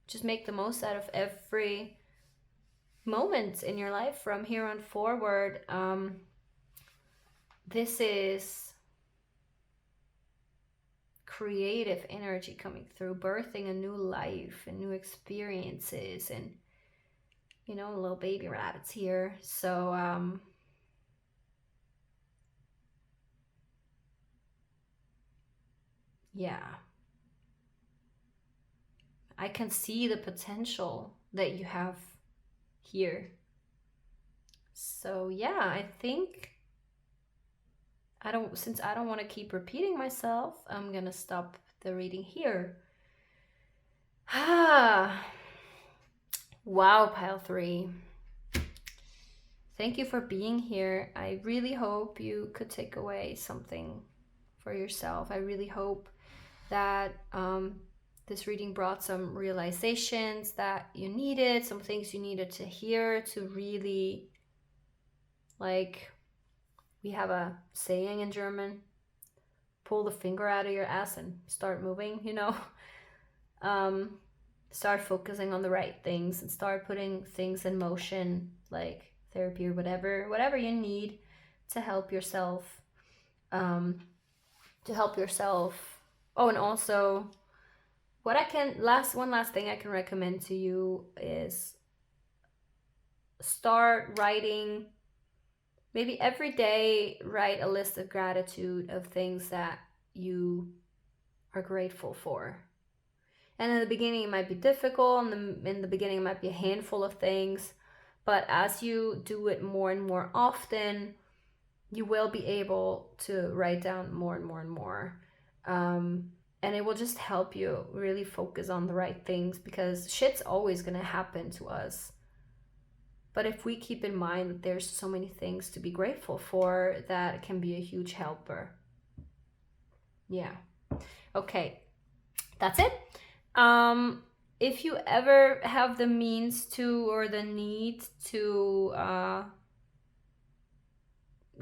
Speaker 1: Just make the most out of every moment in your life from here on forward. This is creative energy coming through, birthing a new life and new experiences, and, you know, little baby rabbits here. So yeah, I can see the potential that you have here. So yeah, I think since I don't want to keep repeating myself, I'm gonna stop the reading here. Wow, pile 3. Thank you for being here. I really hope you could take away something for yourself. I really hope that this reading brought some realizations that you needed, some things you needed to hear to really, like, we have a saying in German, pull the finger out of your ass and start moving, you know. Start focusing on the right things and start putting things in motion, like therapy or whatever you need to help yourself. Oh, and also, one last thing I can recommend to you is start writing. Maybe every day, write a list of gratitude of things that you are grateful for. And in the beginning, it might be difficult. In the beginning, it might be a handful of things. But as you do it more and more often, you will be able to write down more and more and more. And it will just help you really focus on the right things, because shit's always going to happen to us. But if we keep in mind that there's so many things to be grateful for, that can be a huge helper. Yeah. Okay. That's it. if you ever have the means to, or the need to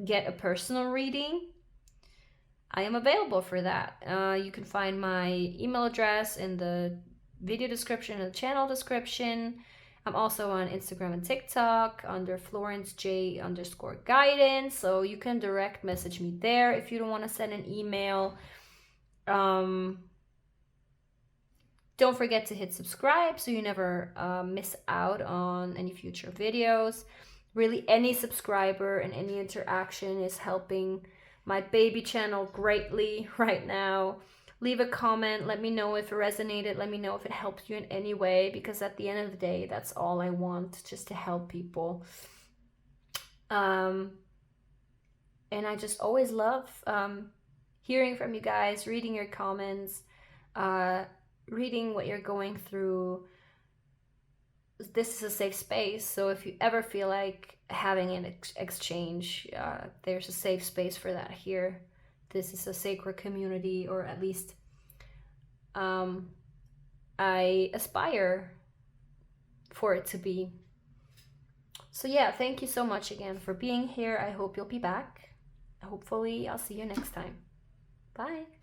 Speaker 1: get a personal reading, I am available for that. You can find my email address in the video description and the channel description. I'm also on Instagram and TikTok under florencej_guidance, so you can direct message me there if you don't want to send an email. Don't forget to hit subscribe so you never miss out on any future videos. Really, any subscriber and any interaction is helping my baby channel greatly right now. Leave a comment, let me know if it resonated, let me know if it helped you in any way, because at the end of the day, that's all I want, just to help people. And I just always love hearing from you guys, reading your comments, reading what you're going through. This is a safe space, so if you ever feel like having an exchange, there's a safe space for that here. This is a sacred community, or at least I aspire for it to be. So yeah, thank you so much again for being here. I hope you'll be back. Hopefully I'll see you next time. Bye.